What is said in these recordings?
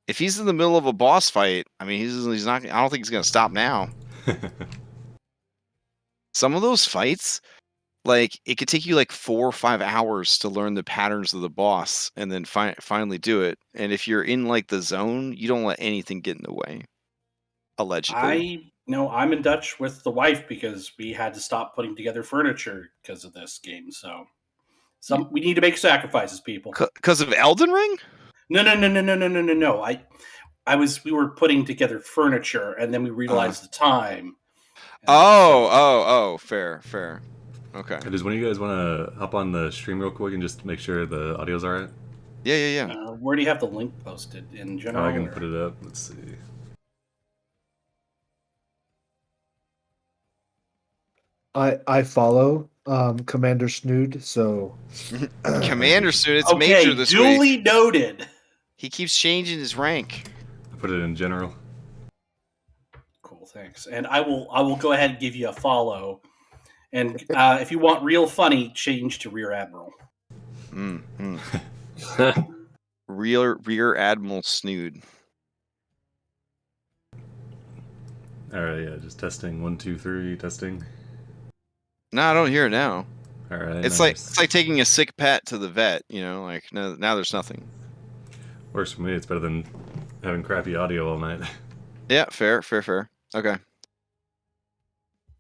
If he's in the middle of a boss fight, I mean, he's not. I don't think he's gonna stop now. Some of those fights, like it could take you like 4 or 5 hours to learn the patterns of the boss, and then finally do it. And if you're in like the zone, you don't let anything get in the way. Allegedly. I'm in Dutch with the wife because we had to stop putting together furniture because of this game. So we need to make sacrifices, people. Because of Elden Ring? No. We were putting together furniture, and then we realized the time. Fair. Okay. Does one of you guys want to hop on the stream real quick and just make sure the audio's all right? Yeah. Where do you have the link posted in general? I can put it up. Let's see. I follow Commander Snood, so Commander Snood, it's major this week. Duly noted. He keeps changing his rank. I put it in general. Cool, thanks. And I will go ahead and give you a follow. And if you want real funny, change to Rear Admiral. Rear Admiral Snood. All right, yeah, just testing. 1, 2, 3, testing. No, I don't hear it now. All right, it's like taking a sick pet to the vet. You know, like now there's nothing. Works for me. It's better than having crappy audio all night. Yeah, fair. Okay.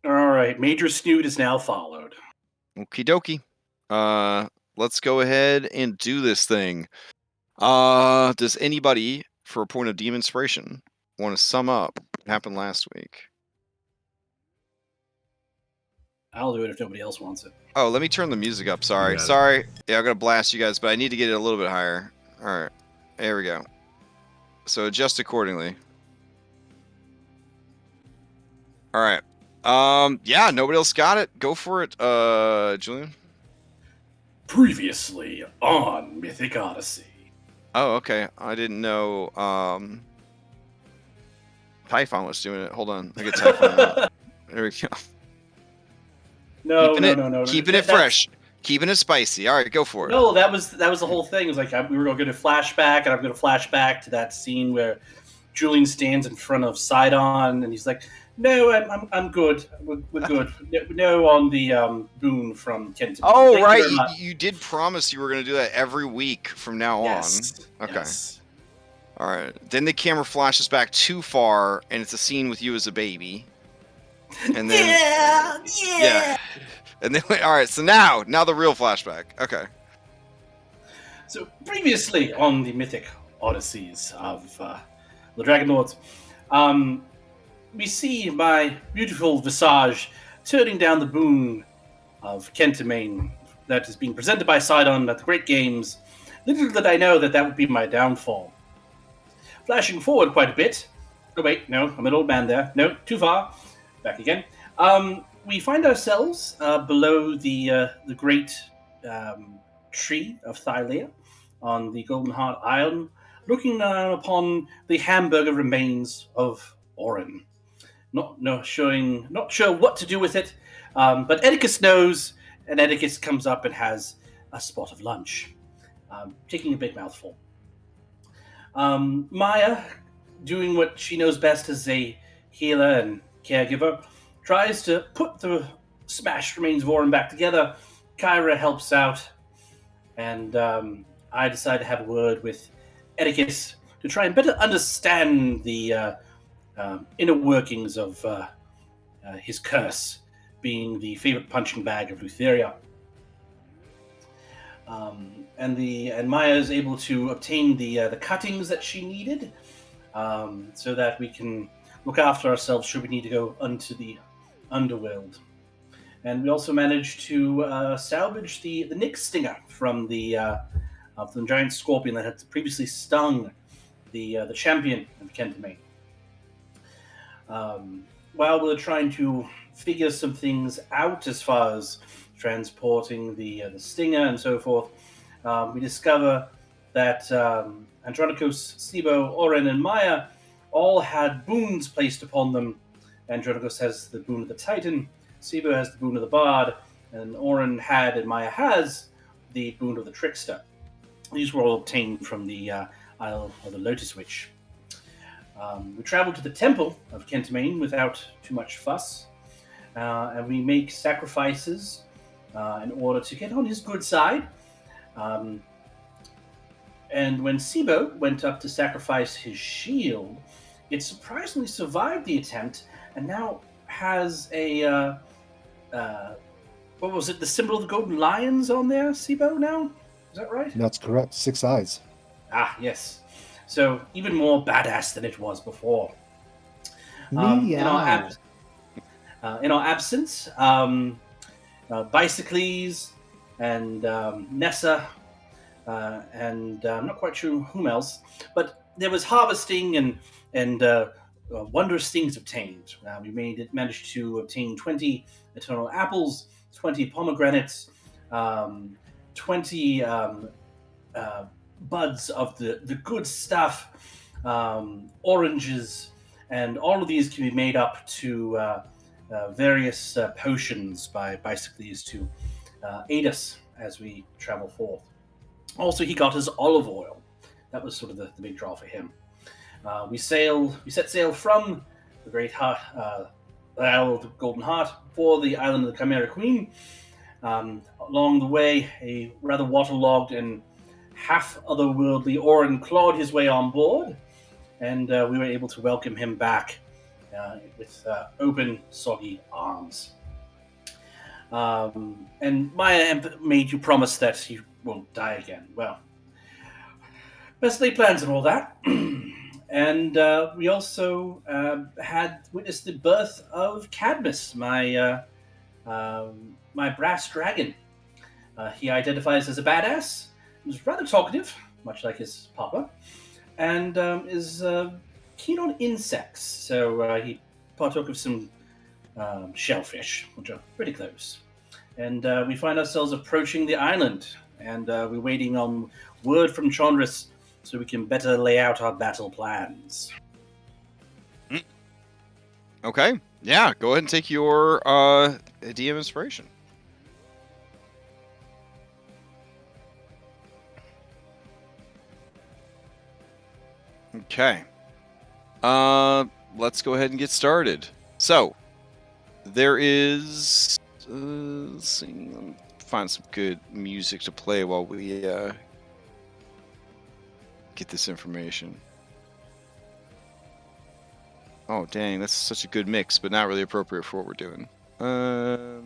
All right, Major Snood is now followed. Okie dokie. Let's go ahead and do this thing. Does anybody, for a point of deep inspiration, want to sum up what happened last week? I'll do it if nobody else wants it. Oh, let me turn the music up. Sorry. Yeah, I'm gonna blast you guys, but I need to get it a little bit higher. All right, there we go. So adjust accordingly. All right. Yeah, nobody else got it. Go for it, Julian. Previously on Mythic Odyssey. Oh, okay. I didn't know. Typhon was doing it. Hold on, I get Typhon. There we go. No. Keeping it fresh. Keeping it spicy. All right, go for it. No, that was the whole thing. It was like we were going to flashback, and I'm going to flash back to that scene where Julian stands in front of Sidon, and he's like, "No, I'm good. We're good. No on the boon from Kent." Oh, right. You did promise you were going to do that every week from now on. Okay. Yes. All right. Then the camera flashes back too far, and it's a scene with you as a baby. And then yeah. And then all right. So now the real flashback. Okay. So previously on the Mythic Odysseys of the Dragonlords, we see my beautiful visage turning down the boon of Kentamane that is being presented by Sidon at the Great Games. Little did I know that would be my downfall. Flashing forward quite a bit. Oh wait, no, I'm an old man there. No, too far. Back again. We find ourselves below the great tree of Thylea on the Golden Heart Island, looking down upon the hamburger remains of Ohlen. Not sure what to do with it, but Oedicus knows, and Oedicus comes up and has a spot of lunch, taking a big mouthful. Maya, doing what she knows best as a healer and caregiver, tries to put the smashed remains of Ohlen back together. Kyra helps out, and I decide to have a word with Oedicus to try and better understand the inner workings of his curse, being the favorite punching bag of Lutheria. And Maya is able to obtain the cuttings that she needed, so that we can look after ourselves should we need to go into the underworld. And we also managed to salvage the Nyx stinger from the giant scorpion that had previously stung the champion of Kentamane. While we're trying to figure some things out as far as transporting the stinger and so forth, we discover that Andronikos, Sibo, Ohlen, and Maya all had boons placed upon them. Andronikos has the boon of the Titan, Sibo has the boon of the Bard, and Ohlen had, and Maya has, the boon of the Trickster. These were all obtained from the Isle of the Lotus Witch. We travel to the temple of Kentamane without too much fuss, and we make sacrifices in order to get on his good side. And when Sibo went up to sacrifice his shield, it surprisingly survived the attempt and now has a what was it? The symbol of the golden lions on there, Sibo. Now, is that right? That's correct. 6 eyes. Ah, yes. So even more badass than it was before. In our absence, Bicycles and Nessa, and I'm not quite sure whom else, but there was harvesting and wondrous things obtained. We managed to obtain 20 eternal apples, 20 pomegranates, 20 buds of the good stuff, oranges, and all of these can be made up to various potions by Bicycles to aid us as we travel forth. Also, he got his olive oil. That was sort of the big draw for him. We set sail from the Great Isle of the Golden Heart for the island of the Chimera Queen. Along the way, a rather waterlogged and half otherworldly Orin clawed his way on board, and we were able to welcome him back with open, soggy arms. And Maya made you promise that he won't die again. Well, best laid plans and all that. And we also had witnessed the birth of Cadmus, my brass dragon. He identifies as a badass. He's rather talkative, much like his papa, and is keen on insects. So he partook of some shellfish, which are pretty close. And we find ourselves approaching the island, and we're waiting on word from Chandris so we can better lay out our battle plans. Okay. Yeah, go ahead and take your DM inspiration. Okay. Let's go ahead and get started. So, there is... let's see. Let me find some good music to play while we get this information. Oh, dang, that's such a good mix, but not really appropriate for what we're doing. Well,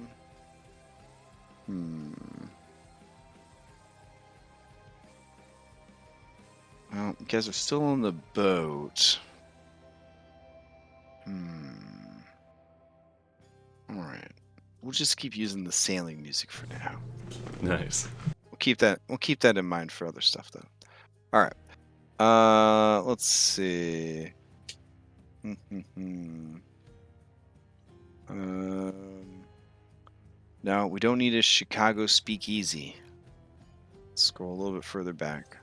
you guys are still on the boat. Alright. We'll just keep using the sailing music for now. Nice. We'll keep that in mind for other stuff though. Alright. Let's see. No, we don't need a Chicago speakeasy. Let's scroll a little bit further back.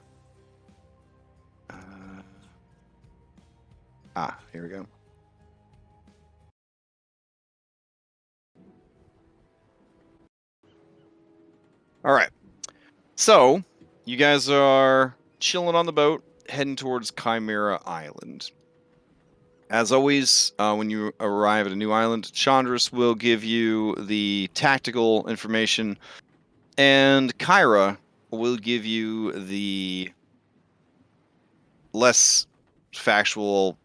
Here we go. All right. So, you guys are chilling on the boat, heading towards Chimera Island. As always, when you arrive at a new island, Chandris will give you the tactical information, and Kyra will give you the less factual,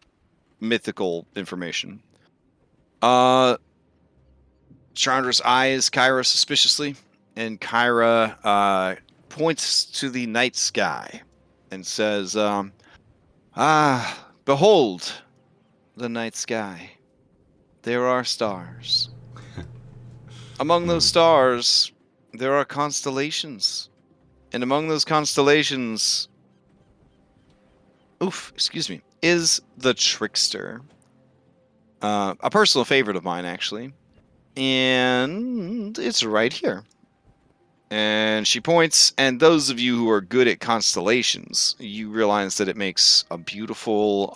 mythical information. Chandris eyes Kyra suspiciously, and Kyra points to the night sky and says, behold the night sky. There are stars. Among those stars, there are constellations. And among those constellations, is the Trickster. A personal favorite of mine, actually. And it's right here. And she points, and those of you who are good at constellations, you realize that it makes a beautiful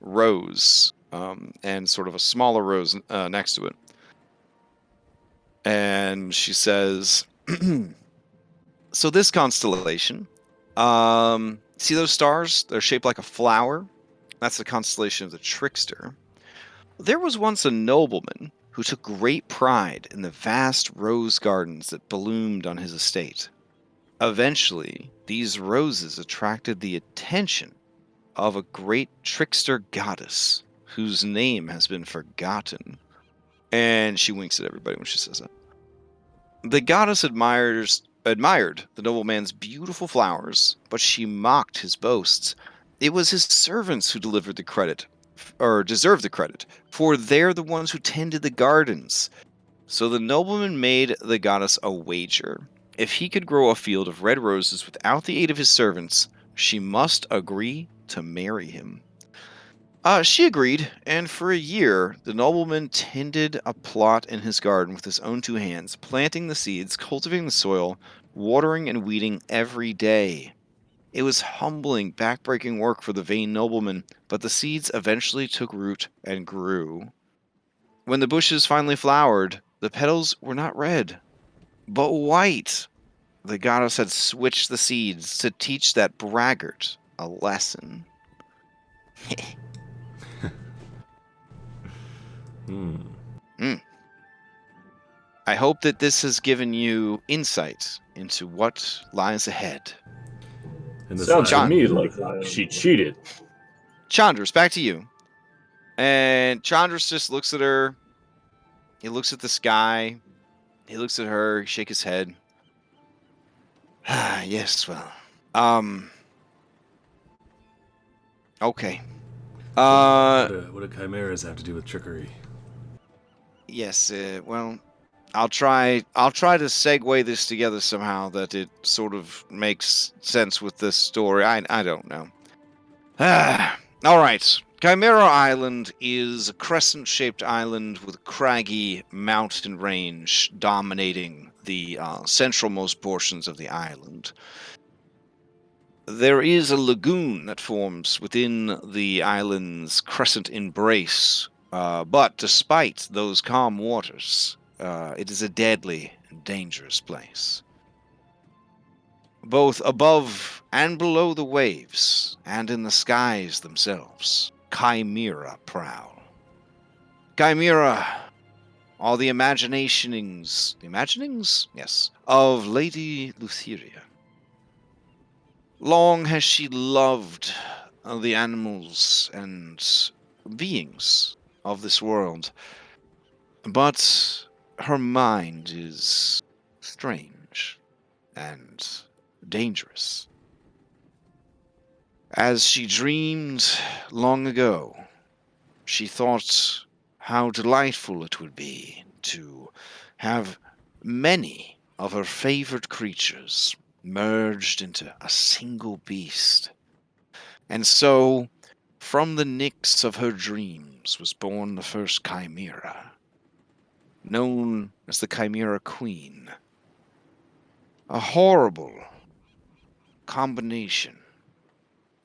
rose, and sort of a smaller rose next to it. And she says, so this constellation See those stars? They're shaped like a flower. That's the constellation of the Trickster. There was once a nobleman who took great pride in the vast rose gardens that bloomed on his estate. Eventually, these roses attracted the attention of a great trickster goddess whose name has been forgotten. And she winks at everybody when she says that. The goddess admired the nobleman's beautiful flowers, but she mocked his boasts. It was his servants who delivered the credit, or deserved the credit, for they're the ones who tended the gardens. So the nobleman made the goddess a wager. If he could grow a field of red roses without the aid of his servants, she must agree to marry him. She agreed, and for a year, the nobleman tended a plot in his garden with his own two hands, planting the seeds, cultivating the soil, watering and weeding every day. It was humbling, backbreaking work for the vain nobleman, but the seeds eventually took root and grew. When the bushes finally flowered, the petals were not red, but white. The goddess had switched the seeds to teach that braggart a lesson. I hope that this has given you insight into what lies ahead. And this Sounds to island- me like she cheated. Chandras, back to you. And Chandras just looks at her. He looks at the sky. He looks at her. He shakes his head. Yes, well. Okay. what do chimeras have to do with trickery? Yes, well, I'll try to segue this together somehow that it sort of makes sense with this story. I don't know. All right. Chimera Island is a crescent-shaped island with a craggy mountain range dominating the centralmost portions of the island. There is a lagoon that forms within the island's crescent embrace, but despite those calm waters, it is a deadly and dangerous place. Both above and below the waves, and in the skies themselves, Chimera prowl. Chimera are the imaginings? Yes, of Lady Lutheria. Long has she loved the animals and beings of this world, but her mind is strange and dangerous. As she dreamed long ago, she thought how delightful it would be to have many of her favorite creatures merged into a single beast. And so, from the nyx of her dreams was born the first chimera, known as the Chimera Queen. A horrible combination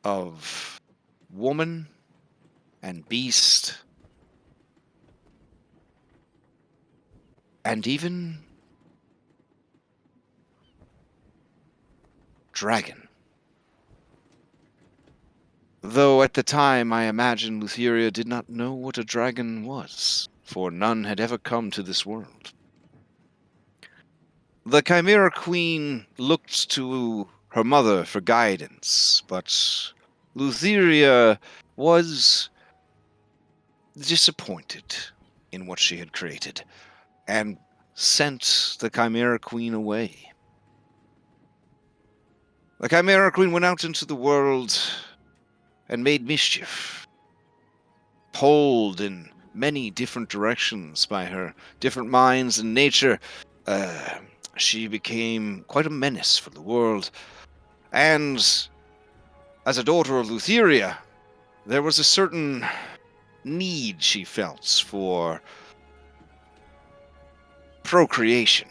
of woman and beast, and even dragon. Though at the time I imagine Lutheria did not know what a dragon was, for none had ever come to this world. The Chimera Queen looked to her mother for guidance, but Lutheria was disappointed in what she had created, and sent the Chimera Queen away. The Chimera Queen went out into the world and made mischief, pulled in many different directions by her different minds and nature. She became quite a menace for the world, and as a daughter of Lutheria, there was a certain need she felt for procreation.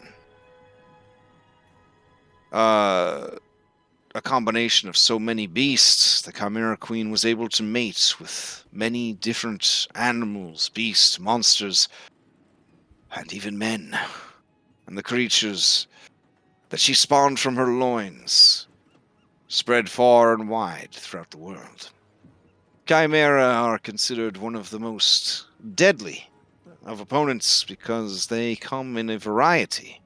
A combination of so many beasts, the Chimera Queen was able to mate with many different animals, beasts, monsters, and even men. And the creatures that she spawned from her loins spread far and wide throughout the world. Chimera are considered one of the most deadly of opponents because they come in a variety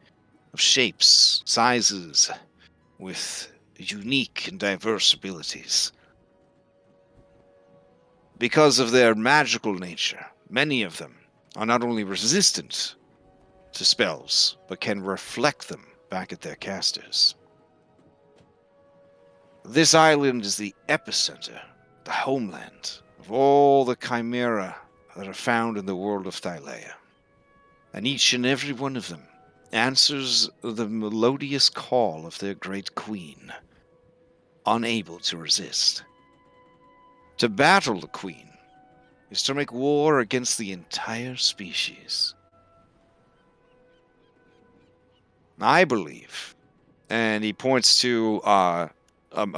of shapes, sizes, with unique and diverse abilities. Because of their magical nature, many of them are not only resistant to spells, but can reflect them back at their casters. This island is the epicenter, the homeland of all the chimera that are found in the world of Thylea. And each and every one of them answers the melodious call of their great queen, unable to resist. To battle the queen is to make war against the entire species. I believe, and he points to a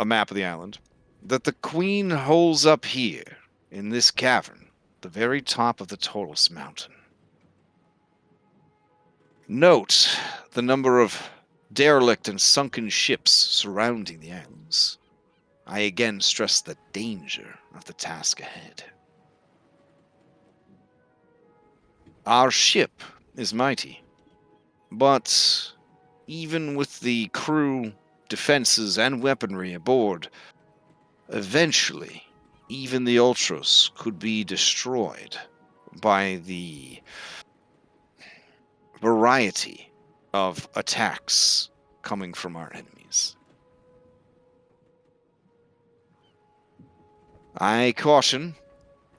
map of the island, that the queen holds up here, in this cavern, the very top of the tallest mountain. Note the number of derelict and sunken ships surrounding the islands. I again stress the danger of the task ahead. Our ship is mighty, but even with the crew, defenses, and weaponry aboard, eventually, even the Ultras could be destroyed by the variety of attacks coming from our enemies. I caution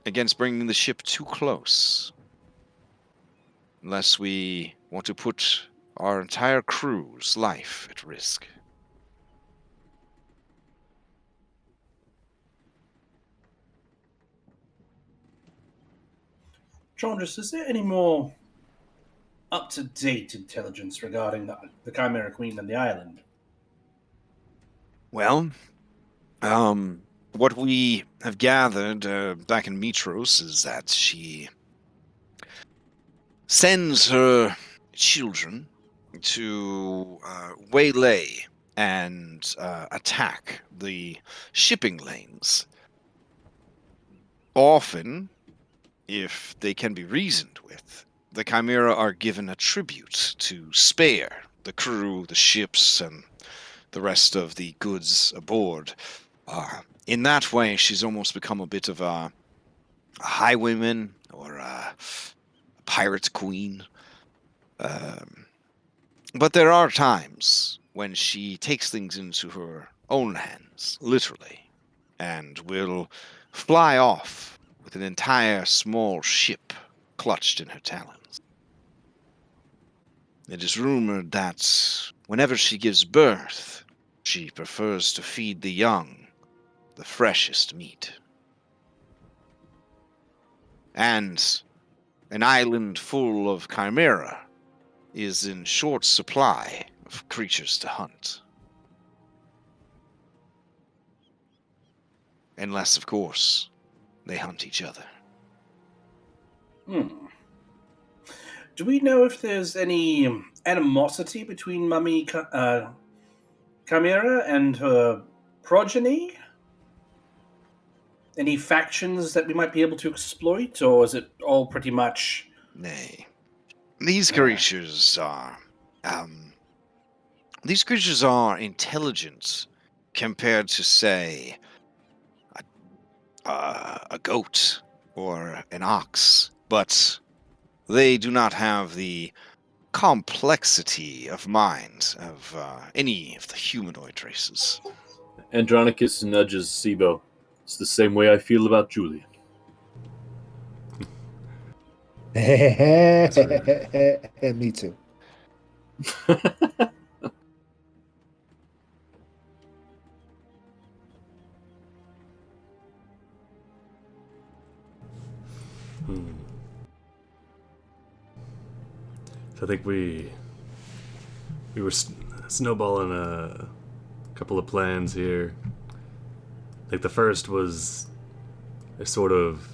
against bringing the ship too close, unless we want to put our entire crew's life at risk. Chandris, is there any more up-to-date intelligence regarding the Chimera Queen and the island? Well, what we have gathered back in Mitros is that she sends her children to waylay and attack the shipping lanes. Often, if they can be reasoned with, the Chimera are given a tribute to spare the crew, the ships, and the rest of the goods aboard. In that way, she's almost become a bit of a highwayman or a pirate queen. But there are times when she takes things into her own hands, literally, and will fly off with an entire small ship clutched in her talons. It is rumored that whenever she gives birth, she prefers to feed the young the freshest meat. And an island full of chimera is in short supply of creatures to hunt. Unless, of course, they hunt each other. Do we know if there's any animosity between Mummy Chimera and her progeny? Any factions that we might be able to exploit, or is it all pretty much... Nay. These creatures are intelligent compared to, say, a goat or an ox, but they do not have the complexity of mind of any of the humanoid races. Andronicus nudges Sibo. It's the same way I feel about Julian. Me too. So I think we were snowballing a couple of plans here. I think the first was a sort of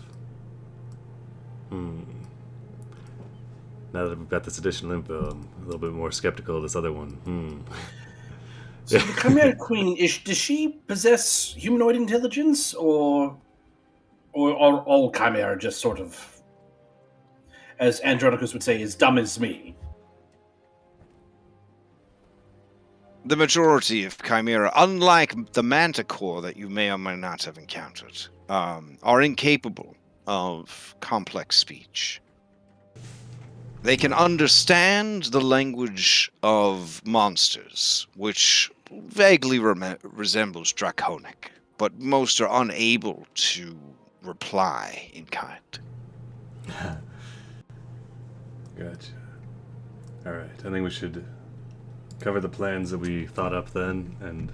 now that we've got this additional info, I'm a little bit more skeptical of this other one. So the Chimera Queen, does she possess humanoid intelligence, or are all Chimera just sort of, as Andronicus would say, as dumb as me? The majority of Chimera, unlike the Manticore that you may or may not have encountered, are incapable of complex speech. They can understand the language of monsters, which vaguely resembles Draconic, but most are unable to reply in kind. Gotcha. Alright, I think we should cover the plans that we thought up then and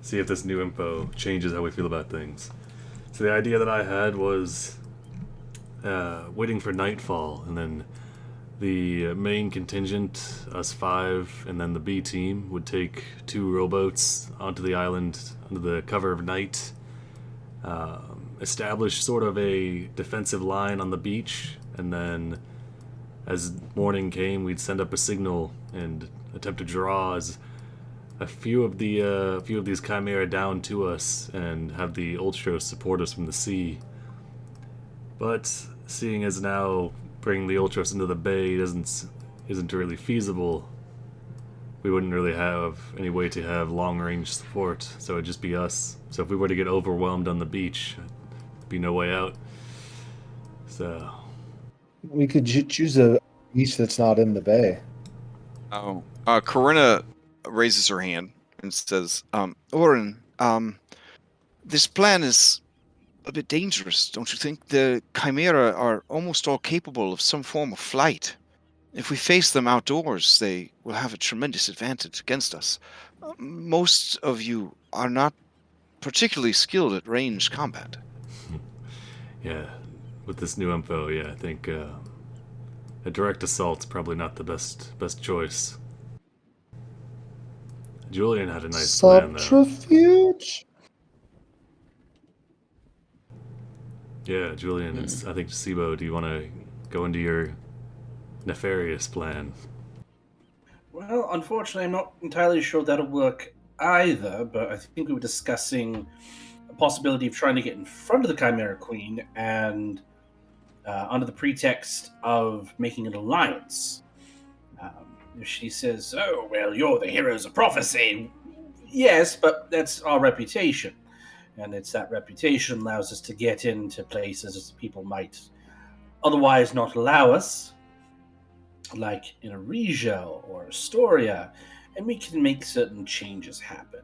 see if this new info changes how we feel about things. So the idea that I had was waiting for nightfall, and then the main contingent, us 5, and then the B team would take 2 rowboats onto the island under the cover of night, establish sort of a defensive line on the beach, and then as morning came, we'd send up a signal and attempt to draw as a few of these Chimera down to us and have the Ultros support us from the sea. But seeing as now bringing the Ultros into the bay isn't really feasible, we wouldn't really have any way to have long-range support, so it'd just be us. So if we were to get overwhelmed on the beach, there'd be no way out. So We could choose a beach that's not in the bay. Oh, Corinna raises her hand and says, Oren, this plan is a bit dangerous, don't you think? The Chimera are almost all capable of some form of flight. If we face them outdoors, they will have a tremendous advantage against us. Most of you are not particularly skilled at ranged combat. yeah, with this new info, yeah, I think a direct assault's probably not the best choice. Julian had a nice plan, though. Subterfuge? Yeah, Julian, I think, Sibo, do you want to go into your nefarious plan? Well, unfortunately, I'm not entirely sure that'll work either, but I think we were discussing a possibility of trying to get in front of the Chimera Queen and under the pretext of making an alliance. If she says, oh, well, you're the heroes of prophecy. Yes, but that's our reputation. And it's that reputation allows us to get into places people might otherwise not allow us, like in Aresia or Astoria, and we can make certain changes happen.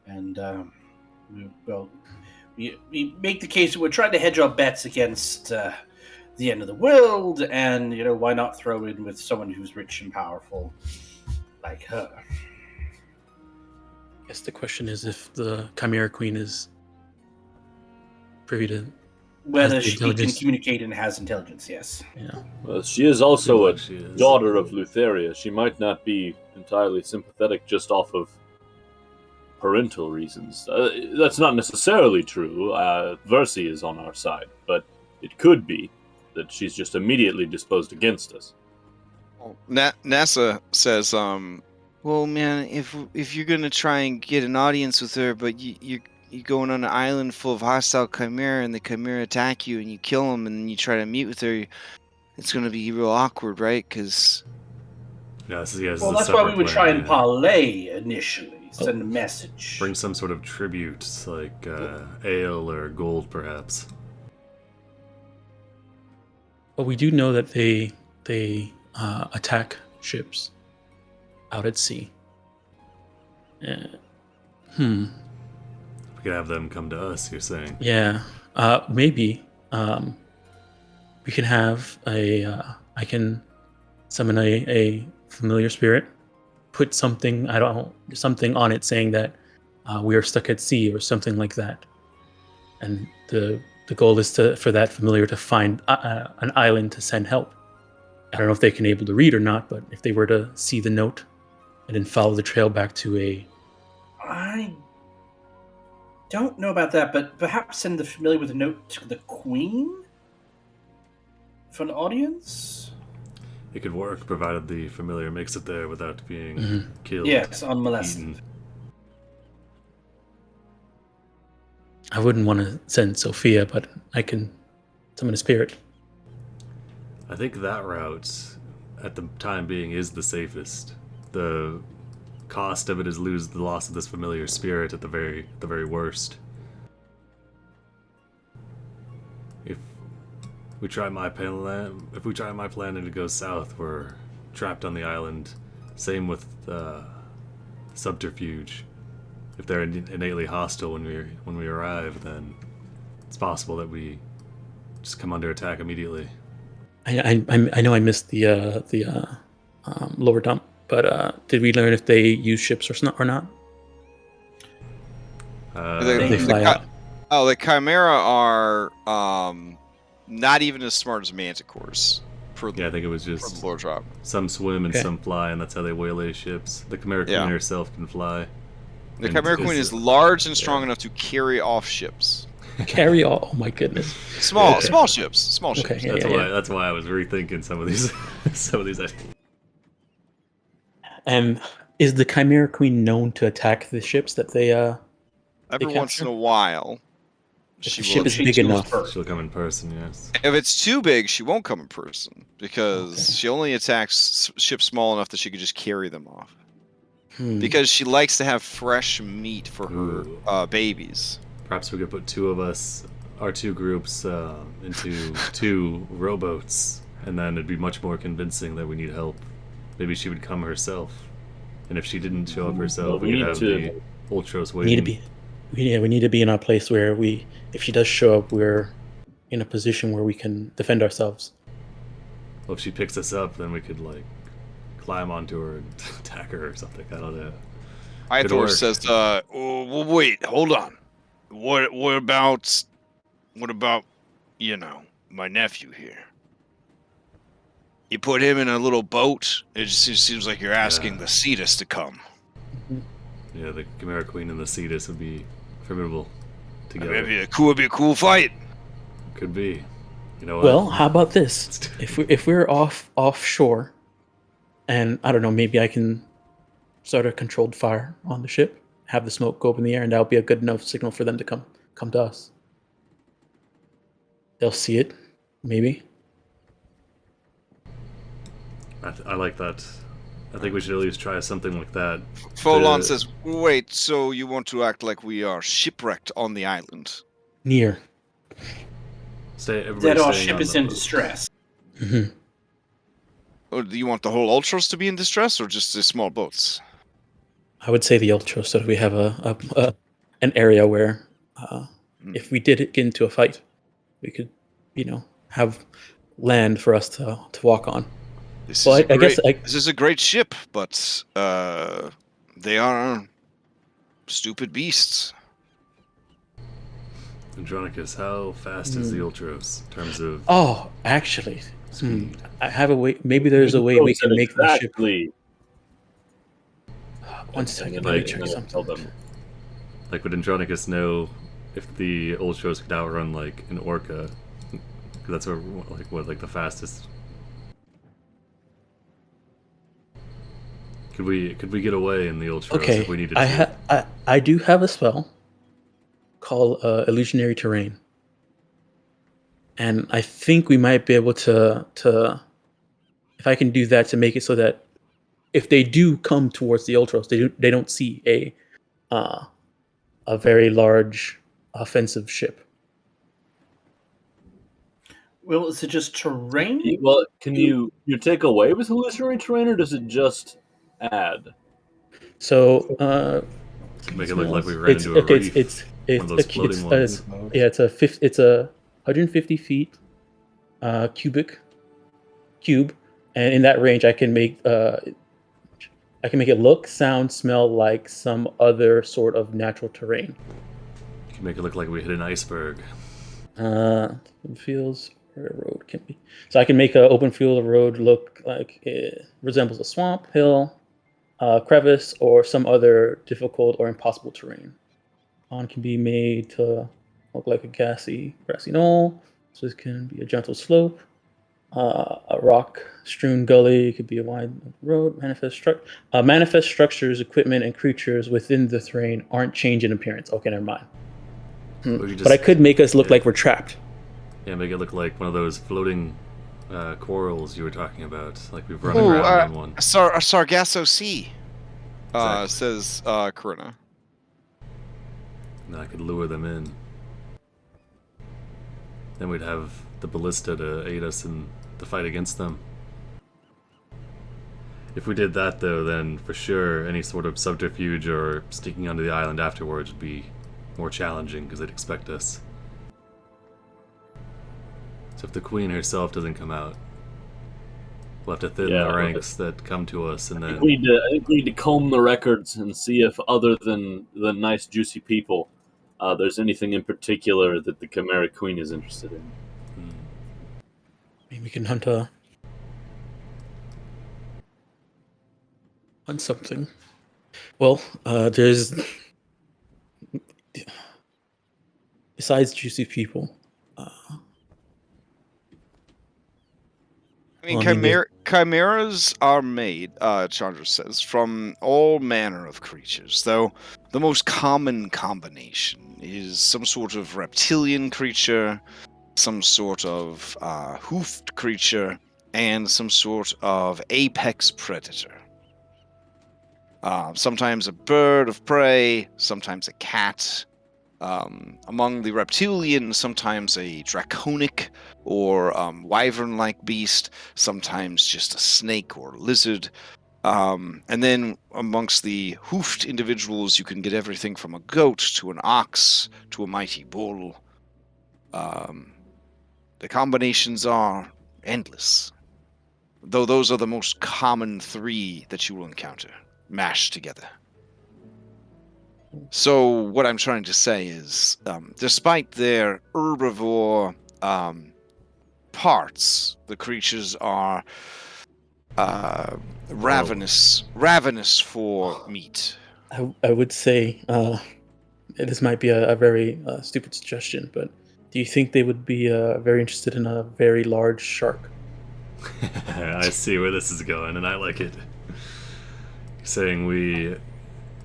And we make the case that we're trying to hedge our bets against the end of the world, and why not throw in with someone who's rich and powerful like her? I guess the question is if the Chimera Queen is privy to whether she can communicate and has intelligence. Yes. Yeah. Well, she is also a She is. daughter of Lutheria. She might not be entirely sympathetic just off of parental reasons. That's not necessarily true. Versi is on our side, but it could be that she's just immediately disposed against us. NASA says, well, man, if you're gonna try and get an audience with her, but you're going on an island full of hostile Chimera, and the Chimera attack you, and you kill them, and then you try to meet with her, it's gonna be real awkward, right? Because That's why we would try and parlay initially, send a message, bring some sort of tribute, like ale or gold, perhaps. But we do know that they attack ships out at sea. We could have them come to us, you're saying? Yeah. Maybe we can have I can summon a familiar spirit, put something on it saying that we are stuck at sea or something like that, and the goal is for that familiar to find an island to send help. I don't know if they can able to read or not, but if they were to see the note and then follow the trail back to a... I don't know about that, but perhaps send the familiar with a note to the Queen for an audience? it could work, provided the familiar makes it there without being killed. Yes, unmolested. Eaten. I wouldn't want to send Sophia, but I can summon a spirit. I think that route, at the time being, is the safest. The cost of it is the loss of this familiar spirit at the very worst. If we try my plan and it goes south, we're trapped on the island. Same with subterfuge. If they're innately hostile when we arrive, then it's possible that we just come under attack immediately. I know I missed the lower dump, but did we learn if they use ships or not? They fly out. Oh, the Chimera are not even as smart as manticores. Yeah, I think it was just floor drop. Some swim and some fly, and that's how they waylay ships. The Chimera Queen herself can fly. The Chimera Queen is large and strong enough to carry off ships. Carry off? Oh my goodness! Small ships. Okay, That's why I was rethinking some of these ideas. And is the Chimera Queen known to attack the ships that they every once in a while? If the ship is big enough. She'll come in person, yes. If it's too big, she won't come in person because she only attacks ships small enough that she could just carry them off. Because she likes to have fresh meat for her babies. Perhaps we could put our two groups, into two rowboats, and then it'd be much more convincing that we need help. Maybe she would come herself, and if she didn't show up herself, we could have the Ultros waiting. We need to be in a place where if she does show up, we're in a position where we can defend ourselves. Well, if she picks us up, then we could climb onto her and attack her or something. I don't know. Ithor says, well, wait, hold on. What about, my nephew here? You put him in a little boat, it just seems like you're asking the Cetus to come. Yeah, the Chimera Queen and the Cetus would be formidable together. It'd be a cool fight. Could be. You know what? Well, how about this? If we're offshore, and I don't know, maybe I can start a controlled fire on the ship, have the smoke go up in the air, and that'll be a good enough signal for them to come to us. They'll see it, maybe. I like that. I think we should at least try something like that. Folon says, wait, so you want to act like we are shipwrecked on the island? Near. That our ship is in distress. Mm-hmm. Or do you want the whole Ultros to be in distress, or just the small boats? I would say the Ultros, so that we have an area where, if we did get into a fight, we could, have land for us to walk on. This is a great ship, but they are stupid beasts. Andronicus, how fast is the Ultros in terms of... Oh, actually, I have a way. Maybe there's a way we can make the ship... One second, let me check something. Would Andronicus know if the Ultros could outrun, an orca? Because that's the fastest... Could we get away in the Ultros if we needed to? I do have a spell called Illusionary Terrain, and I think we might be able to if I can do that to make it so that if they do come towards the Ultros, they don't see a very large offensive ship. Well, is it just terrain? Well, can you take away with Illusionary Terrain, or does it just add? So make it look like we ran into a reef. It's one of those floating ones. It's a 150 feet cube, and in that range I can make it look, sound, smell like some other sort of natural terrain. You can make it look like we hit an iceberg. Fields where a road can be. So I can make an open field road look like it resembles a swamp, hill, crevice, or some other difficult or impossible terrain. Pond can be made to look like a grassy knoll. So this can be a gentle slope. a rock-strewn gully. It could be a wide road. Manifest structures, equipment, and creatures within the terrain aren't changed in appearance. Okay, never mind. But I could make us look like we're trapped. Yeah, make it look like one of those floating corals you were talking about, like we've run around on one. A Sargasso Sea, Exactly. says Karuna. And I could lure them in. Then we'd have the ballista to aid us in the fight against them. If we did that, though, then for sure any sort of subterfuge or sneaking onto the island afterwards would be more challenging because they'd expect us. So if the queen herself doesn't come out, we'll have to thin the ranks that come to us, and then I think we need to comb the records and see if, other than the nice, juicy people, there's anything in particular that the Chimera Queen is interested in. Maybe we can hunt something. Well, there's besides juicy people. I mean, chimeras are made, Chandra says, from all manner of creatures, though the most common combination is some sort of reptilian creature, some sort of hoofed creature, and some sort of apex predator. Sometimes a bird of prey, sometimes a cat. Among the reptilian, sometimes a draconic or wyvern-like beast, sometimes just a snake or lizard. And then amongst the hoofed individuals, you can get everything from a goat to an ox to a mighty bull. The combinations are endless, though those are the most common three that you will encounter, mashed together. So what I'm trying to say is, despite their herbivore parts, the creatures are ravenous for meat. I would say this might be a very stupid suggestion, but do you think they would be very interested in a very large shark? I see where this is going, and I like it. Saying we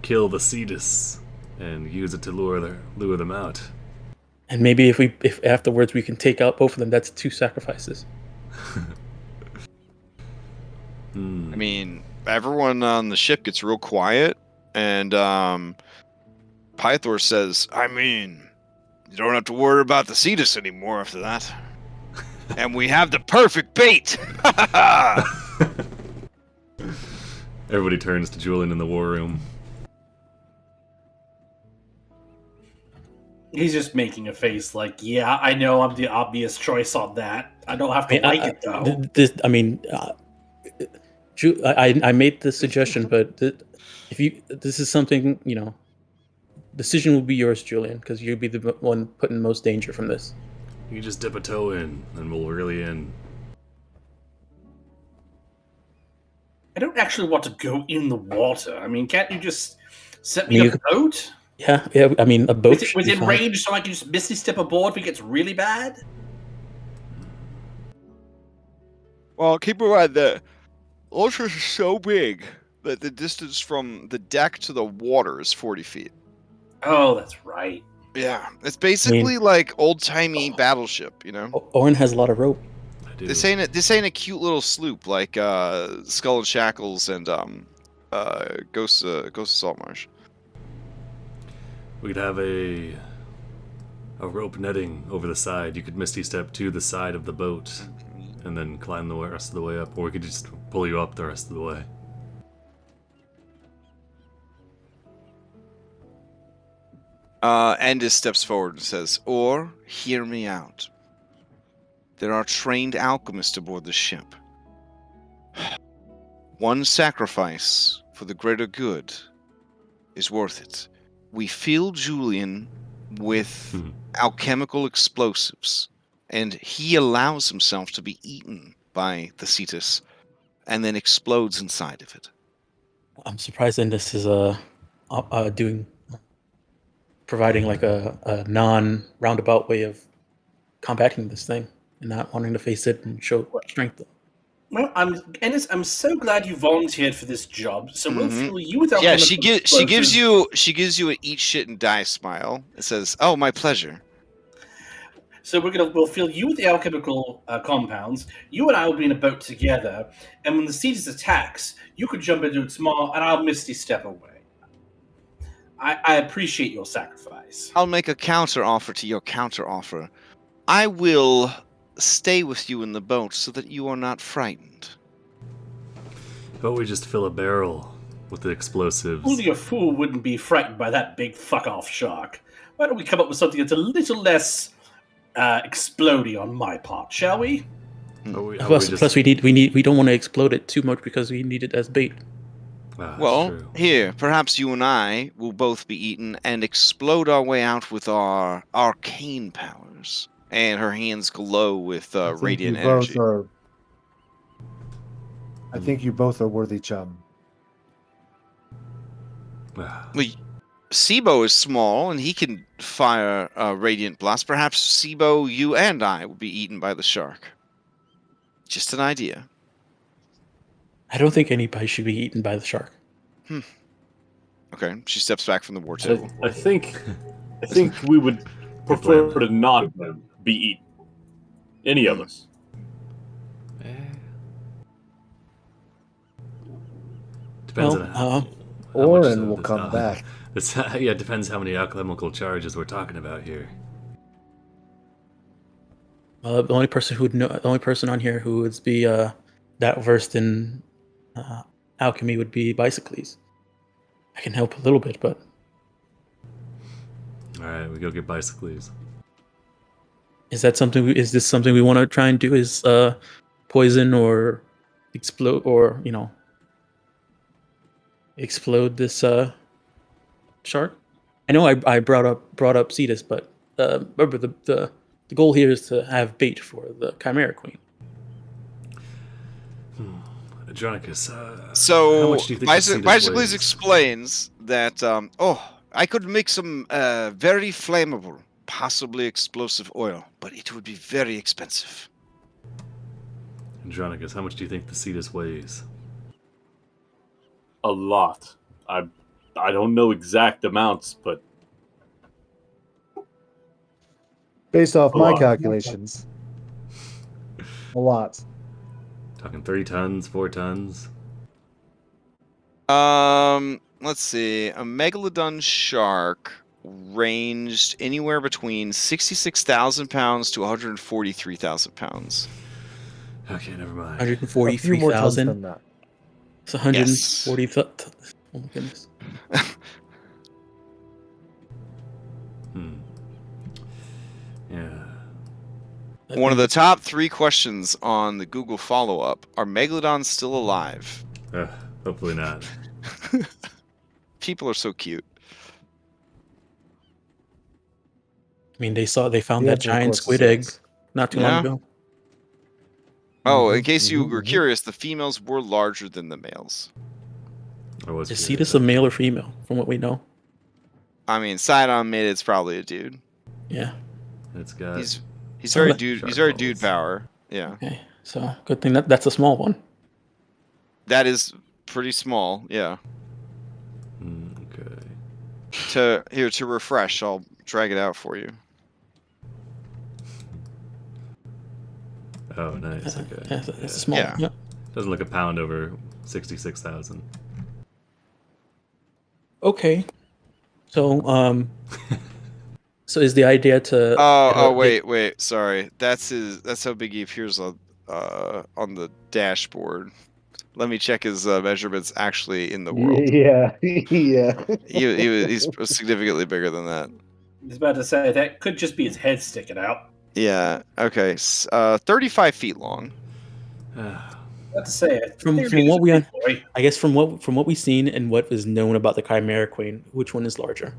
kill the Cetus and use it to lure them out. And maybe if afterwards we can take out both of them, that's 2 sacrifices. I mean, everyone on the ship gets real quiet, and Pythor says, I mean, you don't have to worry about the Cetus anymore after that. And we have the perfect bait! Everybody turns to Julian in the war room. He's just making a face like, yeah, I know I'm the obvious choice on that. I don't have to like it, though. I made the suggestion, but this is something, decision will be yours, Julian, because you'll be the one put in most danger from this. You just dip a toe in, and we'll really in. I don't actually want to go in the water. I mean, can't you just set me in a boat? Yeah. I mean, a boat within range, so I can just misty step aboard if it gets really bad. Well, keep in mind that Ultras is so big that the distance from the deck to the water is 40 feet. Oh, that's right. Yeah, it's basically like old-timey battleship, you know? Oren has a lot of rope. I do. This ain't a cute little sloop like Skull and Shackles and Ghost of Saltmarsh. We could have a rope netting over the side. You could misty step to the side of the boat and then climb the rest of the way up, or we could just pull you up the rest of the way. Andis steps forward and says, or, hear me out. There are trained alchemists aboard the ship. One sacrifice for the greater good is worth it. We fill Julian with alchemical explosives, and he allows himself to be eaten by the Cetus, and then explodes inside of it. I'm surprised Indus is providing like a non-roundabout way of combating this thing. and not wanting to face it and show strength. Well, Ennis, I'm so glad you volunteered for this job. So we'll Mhm. fuel you with our Yeah, she gives you a eat shit and die smile. It says, "Oh, my pleasure." So we'll fill you with the alchemical compounds. You and I will be in a boat together, and when the Cetus attacks, you could jump into its maw, and I'll misty step away. I appreciate your sacrifice. I'll make a counter offer to your counter offer. I will stay with you in the boat so that you are not frightened. But we just fill a barrel with the explosives. Only a fool wouldn't be frightened by that big fuck-off shark. Why don't we come up with something that's a little less explodey on my part, shall we? Plus, we don't want to explode it too much because we need it as bait. Well, true. here, perhaps you and I will both be eaten and explode our way out with our arcane powers. And her hands glow with I think radiant you both energy. are. I think you both are worthy chum. Well, Sibo is small, and he can fire a radiant blast. Perhaps Sibo, you and I will be eaten by the shark. Just an idea. I don't think anybody should be eaten by the shark. Okay, she steps back from the war table. I think we would prefer to not be eaten. Any of us. Depends Well, on how much Oren will this- come back. Yeah, it depends how many alchemical charges we're talking about here. The only person on here who would be that versed in alchemy would be Bicycles. I can help a little bit, but All right, we go get Bicycles. is this something we want to try and do? Is poison or explode or explode this shark? I know I brought up Cetus, but remember the goal here is to have bait for the Chimera Queen. Adronicus, how So, much do you think the Cetus Bicycles weighs? explains that, I could make some very flammable, possibly explosive oil, but it would be very expensive. Andronicus, how much do you think the Cetus weighs? A lot. I don't know exact amounts, but Based off A my lot. calculations, a lot. Talking 3 tons, 4 tons? Let's see. A Megalodon shark ranged anywhere between 66,000 pounds to 143,000 pounds. Okay, never mind. A few more tons than 143,000. that. It's 140. Oh my goodness. Yeah. One of the top 3 questions on the Google follow-up: are Megalodons still alive? Hopefully not. People are so cute. I mean, they found The that answer, of giant course, is squid egg yes. not too Yeah. long ago. Oh, in Mhm, case you mhm, were mhm. curious, the females were larger than the males. I was Is curious. Cetus a male or female, from what we know? I mean, Sidon made it's probably a dude. Yeah. It's got. He's So very let- dude. Shark He's very balls. dude power. Yeah, Okay. So good thing that's a small one. that is pretty small. Yeah. Okay. To refresh, I'll drag it out for you. Oh, nice. Yeah, Okay. that's a small Yeah. one. Yeah. Doesn't look a pound over 66,000. Okay. So so is the idea to Oh, wait. Sorry, that's how big he appears on the dashboard. Let me check his measurements actually in the world. Yeah, yeah. He's significantly bigger than that. I was about to say that could just be his head sticking out. Yeah. Okay. 35 feet long. About to say it. From what we I guess from what we've seen and what is known about the Chimera Queen, which one is larger?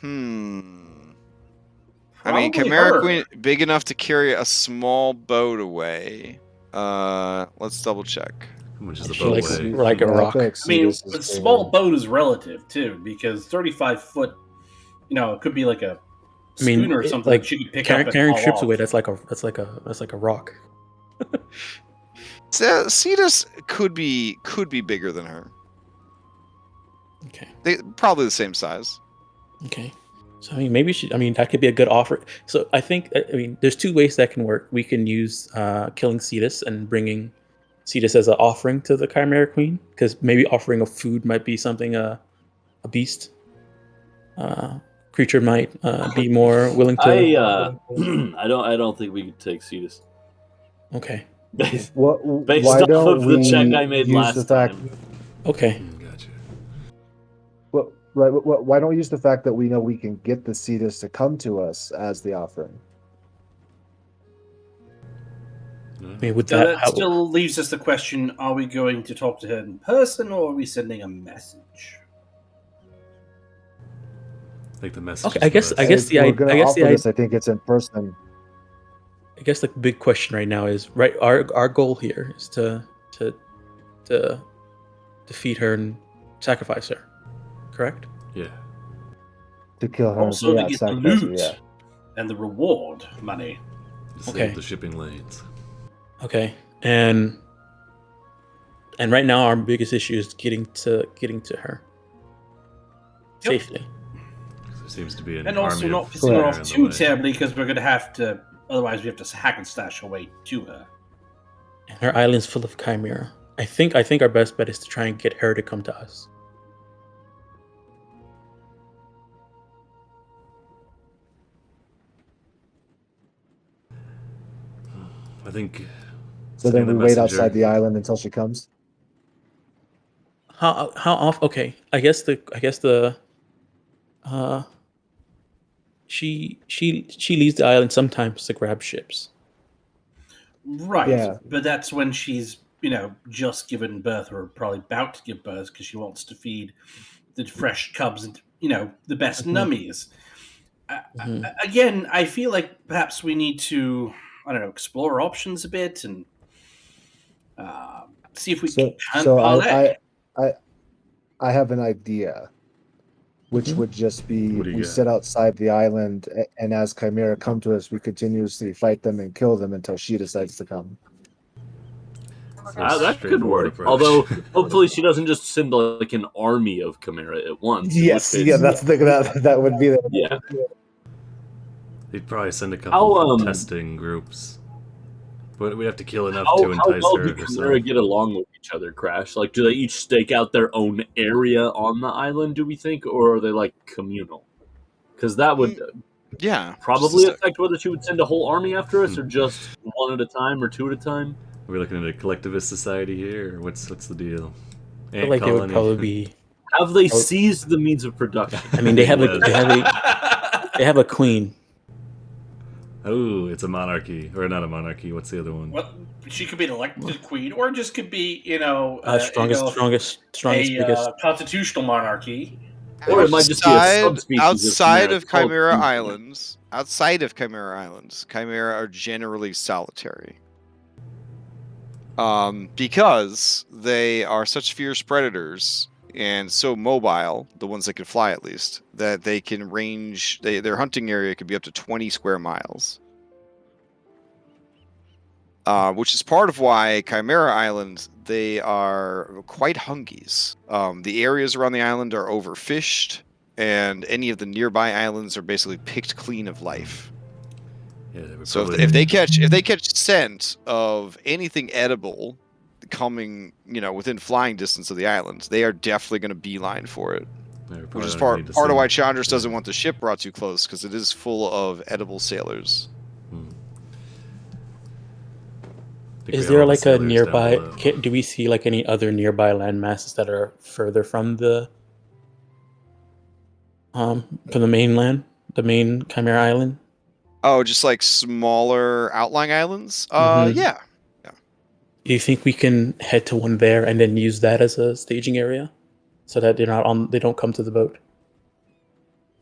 I mean, Probably Chimera her. Queen big enough to carry a small boat away. Let's double check. How much is the She boat likes- weigh? like a rock. I mean, a small boat is relative too, because 35 foot, it could be like a I mean, schooner or something like that she could pick up and carrying haul ships off. away. That's like a rock. Cetus could be bigger than her. Okay. They probably the same size. Okay. So I mean, maybe that could be a good offer. So I think there's two ways that can work. We can use killing Cetus and bringing Cetus as an offering to the Chimera Queen, because maybe offering of food might be something a beast creature might be more willing to. I don't think we could take Cetus. Okay. Based Why off don't of the we check I made use last the fact? time. Okay. Gotcha. Why don't we use the fact that we know we can get the Cetus to come to us as the offering? I mean, with So that, that still leaves us the question: are we going to talk to her in person, or are we sending a message? Like the message. Okay, I guess If we're going to offer this, I think it's in person. I guess the big question right now is right. Our goal here is to defeat her and sacrifice her. Correct? Yeah. To kill her. Also, yeah, to get the sacrifice her, loot yeah. and the reward money. Save Okay. the shipping lanes. Okay. And right now our biggest issue is getting to her Yep. safely. There seems to be an And army also not of pissing her fire off in the too way. terribly, because we're going to have to. Otherwise, we have to hack and stash our way to her. And her island's full of chimera. I think our best bet is to try and get her to come to us. I think. So then we wait outside the island until she comes. How off? Okay, I guess the she leaves the island sometimes to grab ships. Right. Yeah. But that's when she's, just given birth or probably about to give birth, because she wants to feed the fresh cubs and, the best nummies. Again, I feel like perhaps we need to, explore options a bit and see if we can parlay. I have an idea, which would just be What do you we got? sit outside the island, and as Chimera come to us, we continuously fight them and kill them until she decides to come. That could Straightforward work. approach. Although, hopefully, she doesn't just send like an army of Chimera at once. in Yes, which yeah, case- that would be the Yeah. They'd probably send a couple How, testing groups. But we'd have to kill enough How to entice well her. do Chimera get along with each other, Crash? Like, do they each stake out their own area on the island, do we think? Or are they, like, communal? Because that would Yeah. probably just a affect whether she would send a whole army after us or just one at a time or two at a time. Are we looking at a collectivist society here, or what's the deal? I feel like it would probably be. Have they seized the means of production? I mean, they have Yes. they have a queen. Oh, it's a monarchy, or not a monarchy. What's the other one? Well, she could be an elected queen, or just could be, Strongest, biggest. Constitutional monarchy. Or it might just be a subspecies of outside Chimera of called Chimera Queen. Islands. Outside of Chimera Islands, Chimera are generally solitary. Because they are such fierce predators and so mobile, the ones that can fly at least, that they can range. Their hunting area could be up to 20 square miles. Which is part of why Chimera Island, they are quite hungies. The areas around the island are overfished, and any of the nearby islands are basically picked clean of life. Yeah, they were So probably- if they catch scent of anything edible coming, within flying distance of the island, they are definitely going to beeline for it. they were Which probably is on part their way to of why send- Chandras doesn't want the ship brought too close, because it is full of edible sailors. I think Is we there have all the like a sailors down nearby? below. Do we see like any other nearby land masses that are further from the mainland, the main Chimera Island? Oh, just like smaller outlying islands? Mhm. Yeah. Do you think we can head to one there and then use that as a staging area, so that they don't come to the boat?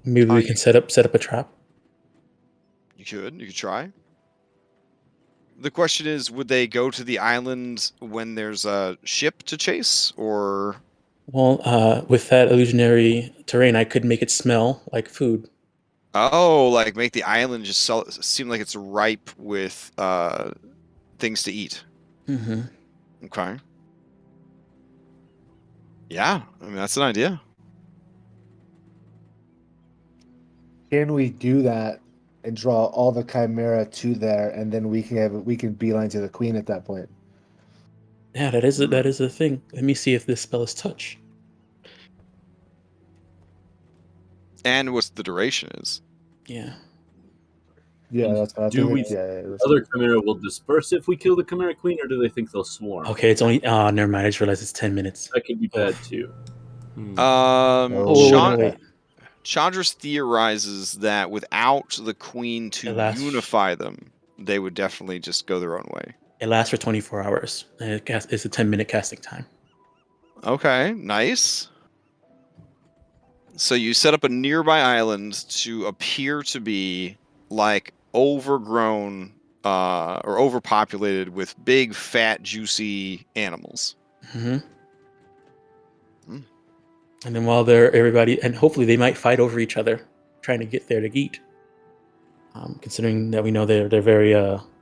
Maybe we can set up a trap. You could try. The question is, would they go to the island when there's a ship to chase, or... Well, with that illusionary terrain, I could make it smell like food. Oh, like make the island just seem like it's ripe with things to eat. Mm-hmm. Okay. Yeah, I mean that's an idea. Can we do that and draw all the Chimera to there, and then we can beeline to the Queen at that point? Yeah, that is a thing. Let me see if this spell is touch. And what the duration is. Yeah. Yeah, that's what I Do think. we other Chimera will disperse if we kill the Chimera Queen, or do they think they'll swarm? Okay, it's only. Oh, never mind. I just realized it's 10 minutes. That could be bad too. Oh, wait. Chandras theorizes that without the Queen to unify them, they would definitely just go their own way. It lasts for 24 hours. And it's a 10-minute casting time. Okay, nice. So you set up a nearby island to appear to be like overgrown or overpopulated with big, fat, juicy animals. Mm-hmm. And then while everybody, and hopefully they might fight over each other, trying to get there to eat. Considering that we know they're very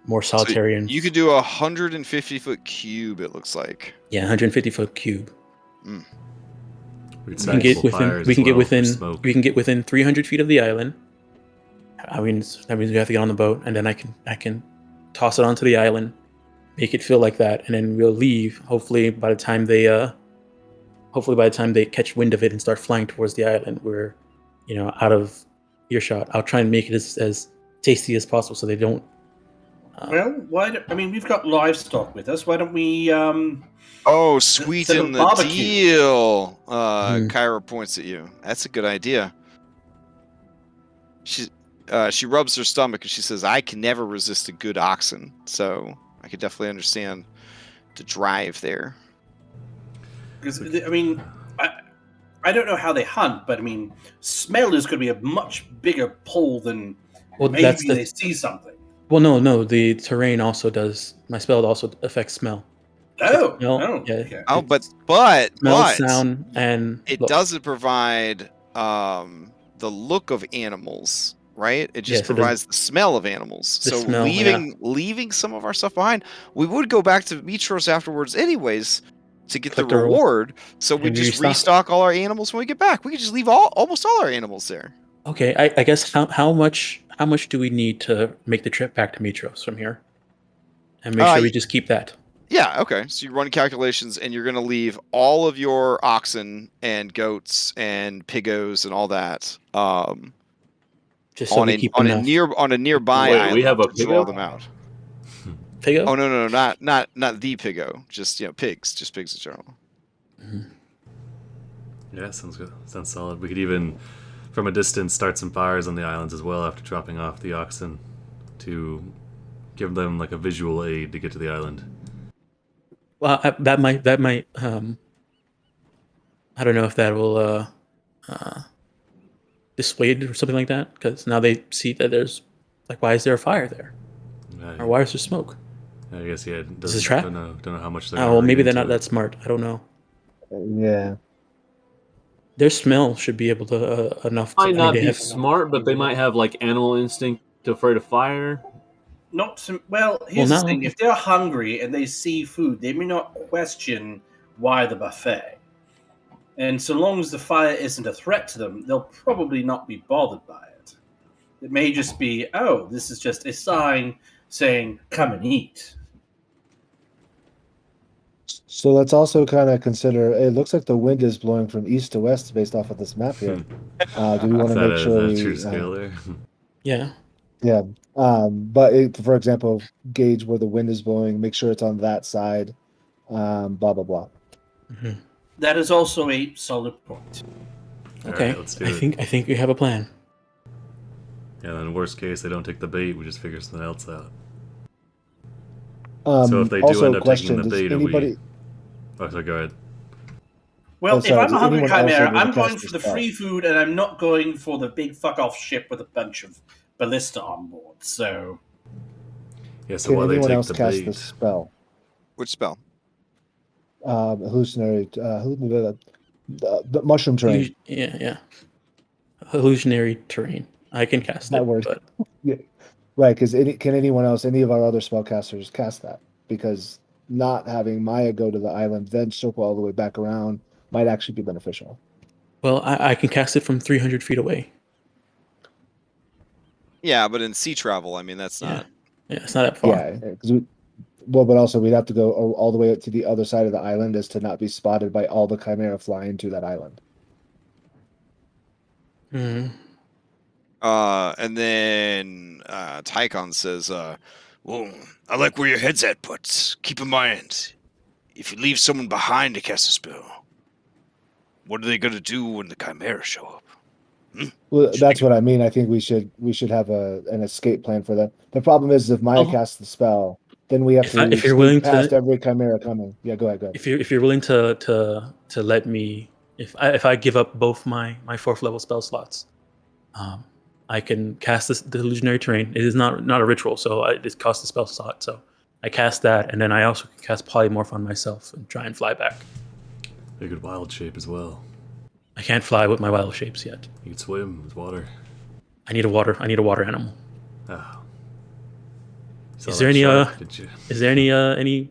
more solitary. So you could do 150-foot cube. It looks like. Yeah, 150-foot cube. Mm. We can get within 300 feet of the island. I mean, that means we have to get on the boat, and then I can toss it onto the island, make it feel like that, and then we'll leave. Hopefully, by the time they catch wind of it and start flying towards the island, we're, out of earshot. I'll try and make it as tasty as possible, so they don't. We've got livestock with us. Why don't we? Sweeten the deal. Kyra points at you. That's a good idea. She rubs her stomach and she says, "I can never resist a good oxen, so I could definitely understand the drive there." Because I don't know how they hunt, but smell is going to be a much bigger pull than maybe they see something. Well, no, the terrain also does. My spell also affects smell. Oh, yeah. Okay. Oh, but smell, sound, and it doesn't provide the look of animals, right? It just provides the smell of animals. So leaving some of our stuff behind, we would go back to Mitros afterwards, anyways, to get the reward. So we just restock all our animals when we get back. We could just leave almost all our animals there. Okay, I guess how much do we need to make the trip back to Mitros from here, and make sure we just keep that? Yeah, okay. So you run calculations, and you're going to leave all of your oxen and goats and pigos and all that just so on a nearby island. We have a to draw them out. Pigo? Oh no, not the pigo. Just pigs, just pigs in general. Mm-hmm. Yeah, sounds good. Sounds solid. We could even, from a distance, start some fires on the islands as well after dropping off the oxen to give them like a visual aid to get to the island. Well, that might. I don't know if that will dissuade or something like that, because now they see that there's why is there a fire there, or why is there smoke? I guess Is this a trap? Don't know how much they're. Oh, well, maybe they're not that smart. I don't know. Yeah. Their smell should be able to enough. Might not be smart, but they might have animal instinct afraid of fire. Here's the thing. If they're hungry and they see food, they may not question why the buffet. And so long as the fire isn't a threat to them, they'll probably not be bothered by it. It may just be, this is just a sign saying, come and eat. So let's also kind of consider, it looks like the wind is blowing from east to west based off of this map here. Do we want to make sure true scale there? Yeah. Yeah. But for example, gauge where the wind is blowing, make sure it's on that side, blah, blah, blah. Mm-hmm. That is also a solid point. Okay, right, let's do I think we have a plan. Yeah, then worst case, they don't take the bait, we just figure something else out. So if they do end up taking the bait, so go ahead. Well, if I'm a hungry Chimera, I'm going for the free food, and I'm not going for the big fuck-off ship with a bunch of ballista on board, so... Yeah, so while they take the bait... the spell? Which spell? Illusionary... the mushroom terrain. Yeah. Illusionary terrain. I can cast That it, word. but Yeah. Right, because can anyone else, any of our other spellcasters, cast that? Because not having Maya go to the island, then circle all the way back around, might actually be beneficial. well, I can cast it from 300 feet away. Yeah, but in sea travel, I mean, that's Yeah, not. yeah, it's not that far. Yeah, because but also we'd have to go all the way up to the other side of the island as to not be spotted by all the Chimera flying to that island. Mhm. And then Tycon says, well, I like where your head's at, but keep in mind, if you leave someone behind to cast a spell, what are they going to do when the Chimera show up? Well, that's what I mean. I think we should have an escape plan for that. The problem is if Maya Oh. casts the spell, then we have If to you're sneak willing past to, every Chimera coming. Yeah, go ahead. if you're willing to let me, if I give up both my 4th level spell slots, I can cast the Illusionary Terrain. It is not a ritual, so it costs a spell slot. So I cast that, and then I also can cast Polymorph on myself and try and fly back. You could wild shape as well. I can't fly with my wild shapes yet. You could swim with water. I need a water animal. Oh. Is there any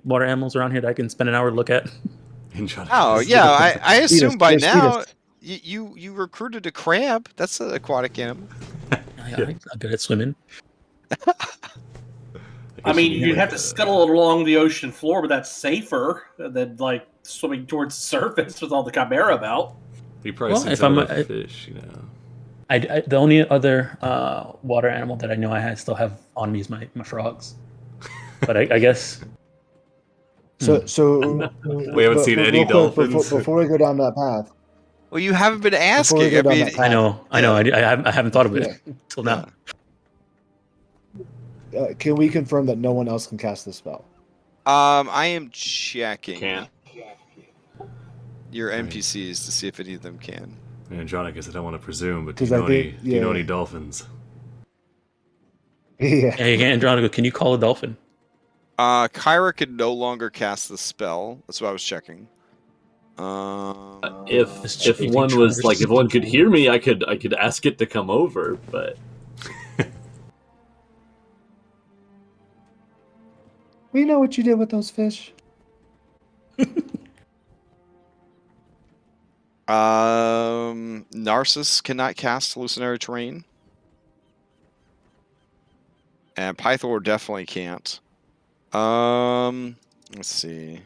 water animals around here that I can spend an hour to look at? Oh yeah, I assume by There's now fetus. you recruited a crab. That's an aquatic animal. I'm good at swimming. I mean, you'd have to scuttle it along the ocean floor, but that's safer than like swimming towards the surface with all the Chimera about. He probably if sees I'm a fish, you know. The only other water animal that I know still have on me is my frogs. But I guess. So We haven't seen any real quick, dolphins. before we go down that path. Well, you haven't been Before we asking. go I down mean, that path, I know. I haven't thought of it until now. Can we confirm that no one else can cast this spell? I am checking Can't. your NPCs to see if any of them can. And John, I guess I don't want to presume, but do 'Cause you I know think- do you know yeah. any dolphins? Yeah. Hey, Andronico, can you call a dolphin? Kyra could no longer cast the spell. That's what I was checking. If one was like, if one could hear me, I could ask it to come over, but We know what you did with those fish. Narcissus cannot cast Illusionary Terrain. And Pythor definitely can't. Let's see.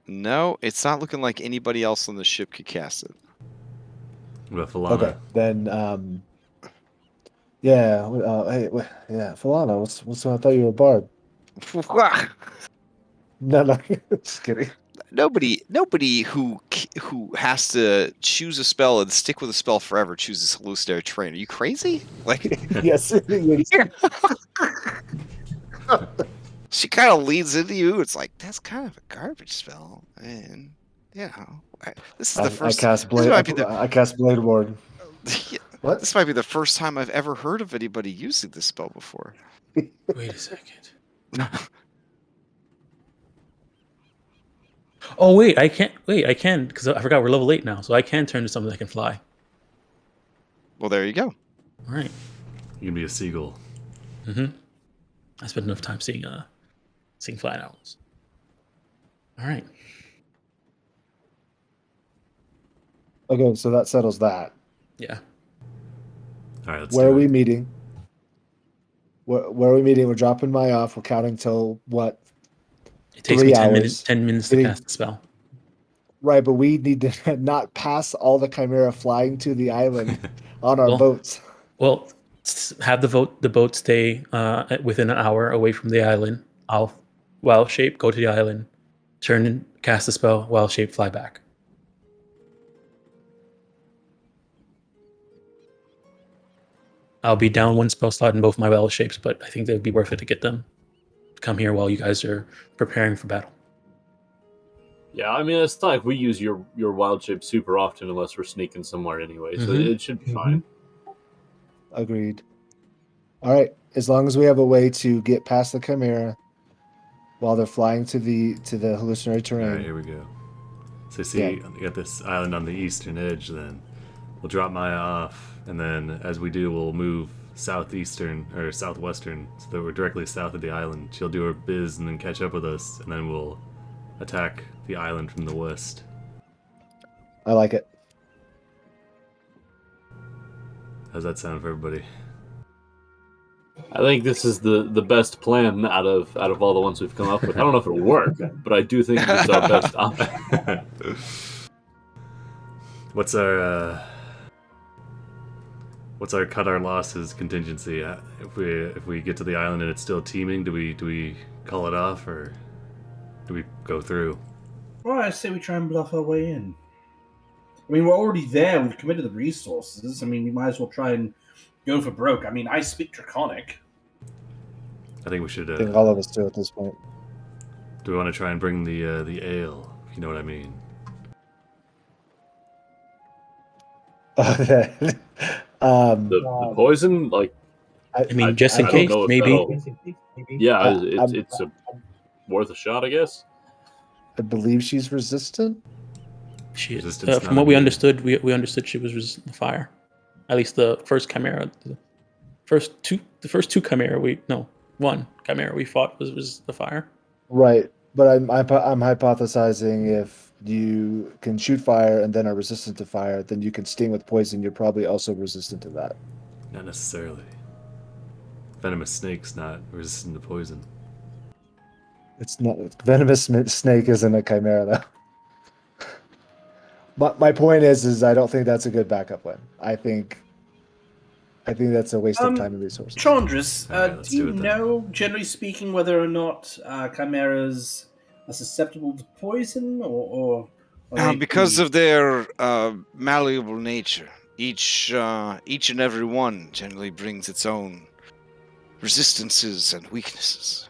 No, it's not looking like anybody else on the ship could cast it. What about Falana? Okay, then yeah, Falana. What's I thought you were a bard. No, just kidding. Nobody who has to choose a spell and stick with a spell forever chooses Hallucinatory Terrain. Are you crazy? Like, Yes. she kind of leads into you. It's like, that's kind of a garbage spell, and this is the first. I cast Blade. I cast Blade Ward. What? This might be the first time I've ever heard of anybody using this spell before. Wait a second. Oh wait, I can't. Wait, I can because I forgot we're level 8 now, so I can turn to something that can fly. Well, there you go. All right. You can be a seagull. I spent enough time seeing flying owls. All right. Okay, so that settles that. Yeah. All right, let's Where do are we it. meeting? Where are we meeting? We're dropping Maya off. We're counting till what? It takes 3 me 10 hours. minutes. 10 minutes to Getting- cast the spell. Right, but we need to not pass all the Chimera flying to the island on our Well- boats. Well, have the boat stay within an hour away from the island. I'll wild shape, go to the island, turn and cast the spell, wild shape, fly back. I'll be down 1 spell slot in both my wild shapes, but I think it would be worth it to get them to come here while you guys are preparing for battle. yeah, I mean, it's not like we use your wild shape super often unless we're sneaking somewhere anyway, so Mhm. it should be fine. Agreed. All right, as long as we have a way to get past the Chimera while they're flying to the hallucinatory All terrain. right, here we go. So see, Yeah. you got this island on the eastern edge then. we'll drop Maya off, and then as we do, we'll move southeastern or southwestern so that we're directly south of the island. She'll do her biz and then catch up with us, and then we'll attack the island from the west. I like it. How's that sound for everybody? I think this is the best plan out of all the ones we've come up with. I don't know if it'll work, but I do think it's our best option. What's our cut our losses contingency? If we get to the island and it's still teeming, do we call it off or do we go through? Well, I say we try and bluff our way in. I mean, we're already there. We've committed the resources. I mean, we might as well try and go for broke. I mean, I speak Draconic. I think we should. I think all of us do at this point. Do we want to try and bring the ale? If you know what I mean. Okay. The poison, like, I mean, just in I don't case, know if maybe. yeah, it's worth a shot, I guess. I believe she's resistant. She, Resistance from what we non-immune. understood, we understood she was resistant to fire. At least the first Chimera, the first two Chimera one Chimera we fought was resistant to fire. Right, but I'm hypothesizing if you can shoot fire and then are resistant to fire, then you can sting with poison. You're probably also resistant to that. Not necessarily. Venomous snake's not resistant to poison. It's not venomous snake isn't a chimera though. But my point is I don't think that's a good backup plan. I think that's a waste of time and resources. Chandris, Alright, let's do you do it then. know, generally speaking, whether or not chimeras are susceptible to poison, or Because of their malleable nature, each and every one generally brings its own resistances and weaknesses.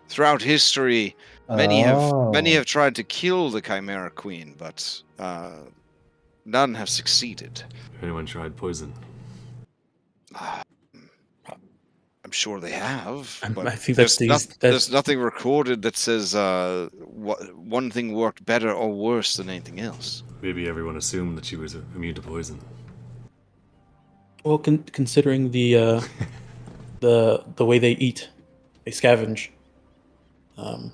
Throughout history, many have tried to kill the Chimera Queen, but none have succeeded. If anyone tried poison, I'm sure they have. But I think that's there's nothing recorded that says one thing worked better or worse than anything else. maybe everyone assumed that she was immune to poison. Well, considering the way they eat, they scavenge. I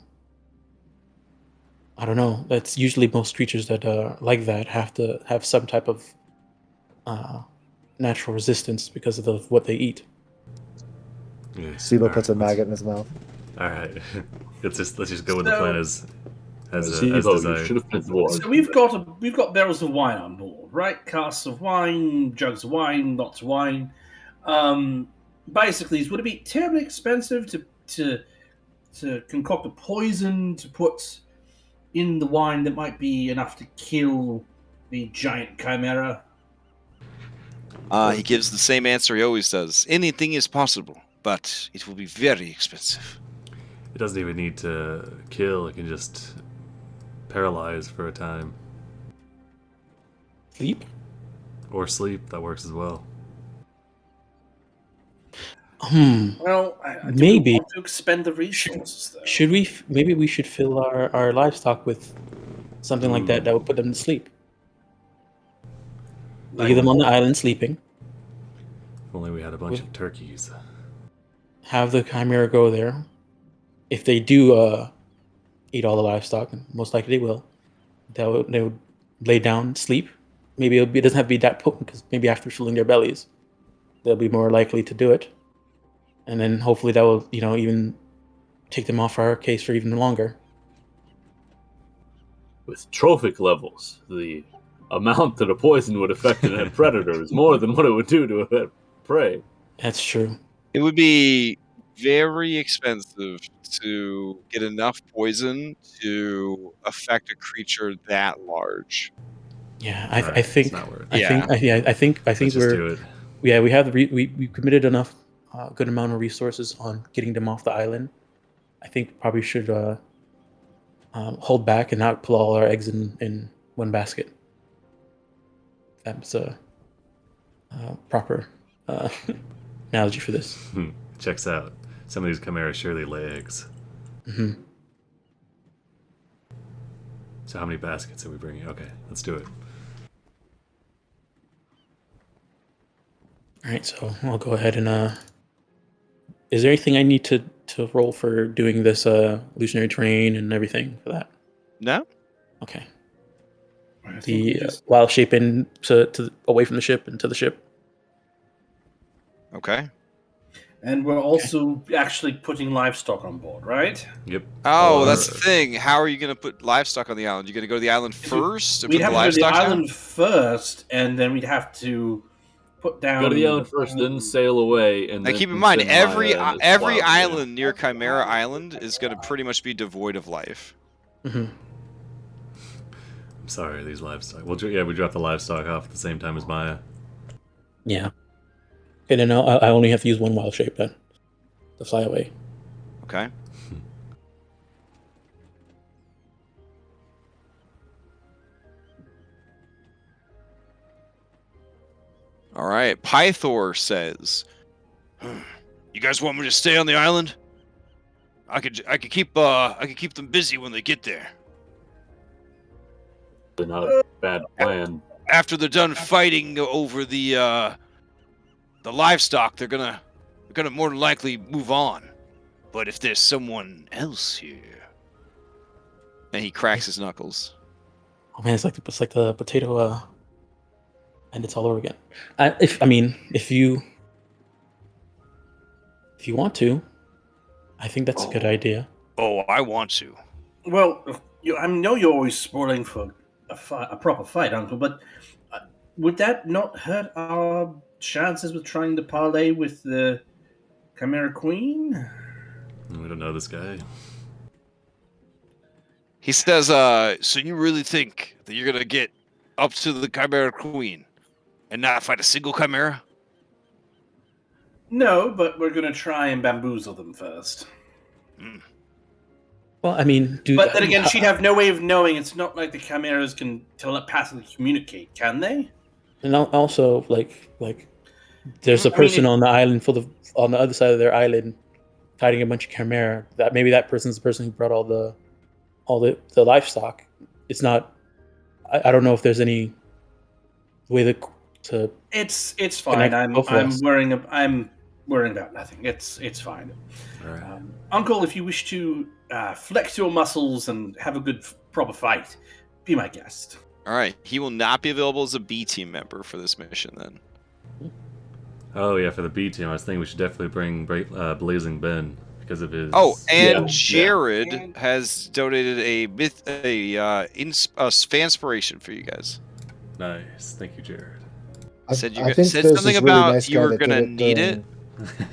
don't know. That's usually most creatures that are like that have to have some type of natural resistance because of what they eat. Yeah. Sibo Alright, puts a let's- maggot in his mouth. All right, let's just go with the plan as See, you desired. should have put the word. So we've got barrels of wine on board, right? Casks of wine, jugs of wine, lots of wine. Basically, would it be terribly expensive to concoct a poison to put in the wine that might be enough to kill the giant chimera? He gives the same answer he always does. Anything is possible, but it will be very expensive. It doesn't even need to kill; it can just paralyze for a time Sleep? or sleep. That works as well. Well, I Maybe. don't want to expend the resources, though. Should we? Maybe we should fill our livestock with something like that would put them to sleep. Leave them on the island sleeping. If only we had a bunch of turkeys. Have the chimera go there. If they do eat all the livestock, and most likely they will, they would lay down, sleep. Maybe it doesn't have to be that potent, because maybe after filling their bellies, they'll be more likely to do it. And then hopefully that will, even take them off our case for even longer. With trophic levels, the amount that a poison would affect a predator is more than what it would do to a prey. That's true. It would be very expensive to get enough poison to affect a creature that large. Yeah, Alright, I think. it's not worth it. I think Let's just do we're. it. Yeah, we have we committed enough good amount of resources on getting them off the island. I think probably should hold back and not pull all our eggs in one basket. That's a proper analogy for this. Checks out. Some of these chimeras surely lay eggs. Hmm. So how many baskets are we bringing? Okay, let's do it. All right, so I'll go ahead and is there anything I need to roll for doing this illusionary terrain and everything for that? No? Okay. I think we The just- wild shape in to away from the ship and to the ship. Okay. And we're also actually putting livestock on board, right? Yep. Oh, Or- that's the thing. How are you going to put livestock on the island? You going to go to the island If we- first to We'd put have the to go to the livestock island down? first, and then we'd have to put down. Go to the island first, then sail away, and Now then keep in mind, send every Maya and it's every wild, yeah. island near Chimera Island is going to pretty much be devoid of life. Mm-hmm. I'm sorry, these livestock. Well, yeah, we dropped the livestock off at the same time as Maya. Yeah. Okay, then I only have to use one wild shape then to fly away. Okay. All right. Pythor says, "You guys want me to stay on the island? I could keep them busy when they get there. Not a bad plan. After they're done fighting over the livestock, they're gonna more than likely move on. But if there's someone else here," and he cracks his knuckles. Oh man, it's like the potato and it's all over again. If you want to, I think that's a good idea. Oh, I want to. Well, I know you're always spoiling for a proper fight, Uncle, but would that not hurt our chances with trying to parlay with the Chimera Queen? We don't know this guy. He says, "So you really think that you're gonna get up to the Chimera Queen and not fight a single Chimera?" No, but we're going to try and bamboozle them first. Well, I mean, But then again, she'd have no way of knowing. It's not like the Chimeras can telepathically communicate, can they? and also like there's a I mean, person on the island on the other side of their island fighting a bunch of chimera. That maybe that person's the person who brought all the livestock. It's not. I don't know if there's any way to It's fine. Connect both of I'm us. worrying about nothing. It's fine. All right. Uncle, if you wish to flex your muscles and have a good proper fight, be my guest. All right. He will not be available as a B team member for this mission then. Oh yeah, for the B team, I was thinking we should definitely bring Blazing Ben because of his. Oh, and Yeah. Jared has donated a fanspiration for you guys. Nice, thank you, Jared. Said you I said think there's something this really about nice you guy were that gonna did need during- it.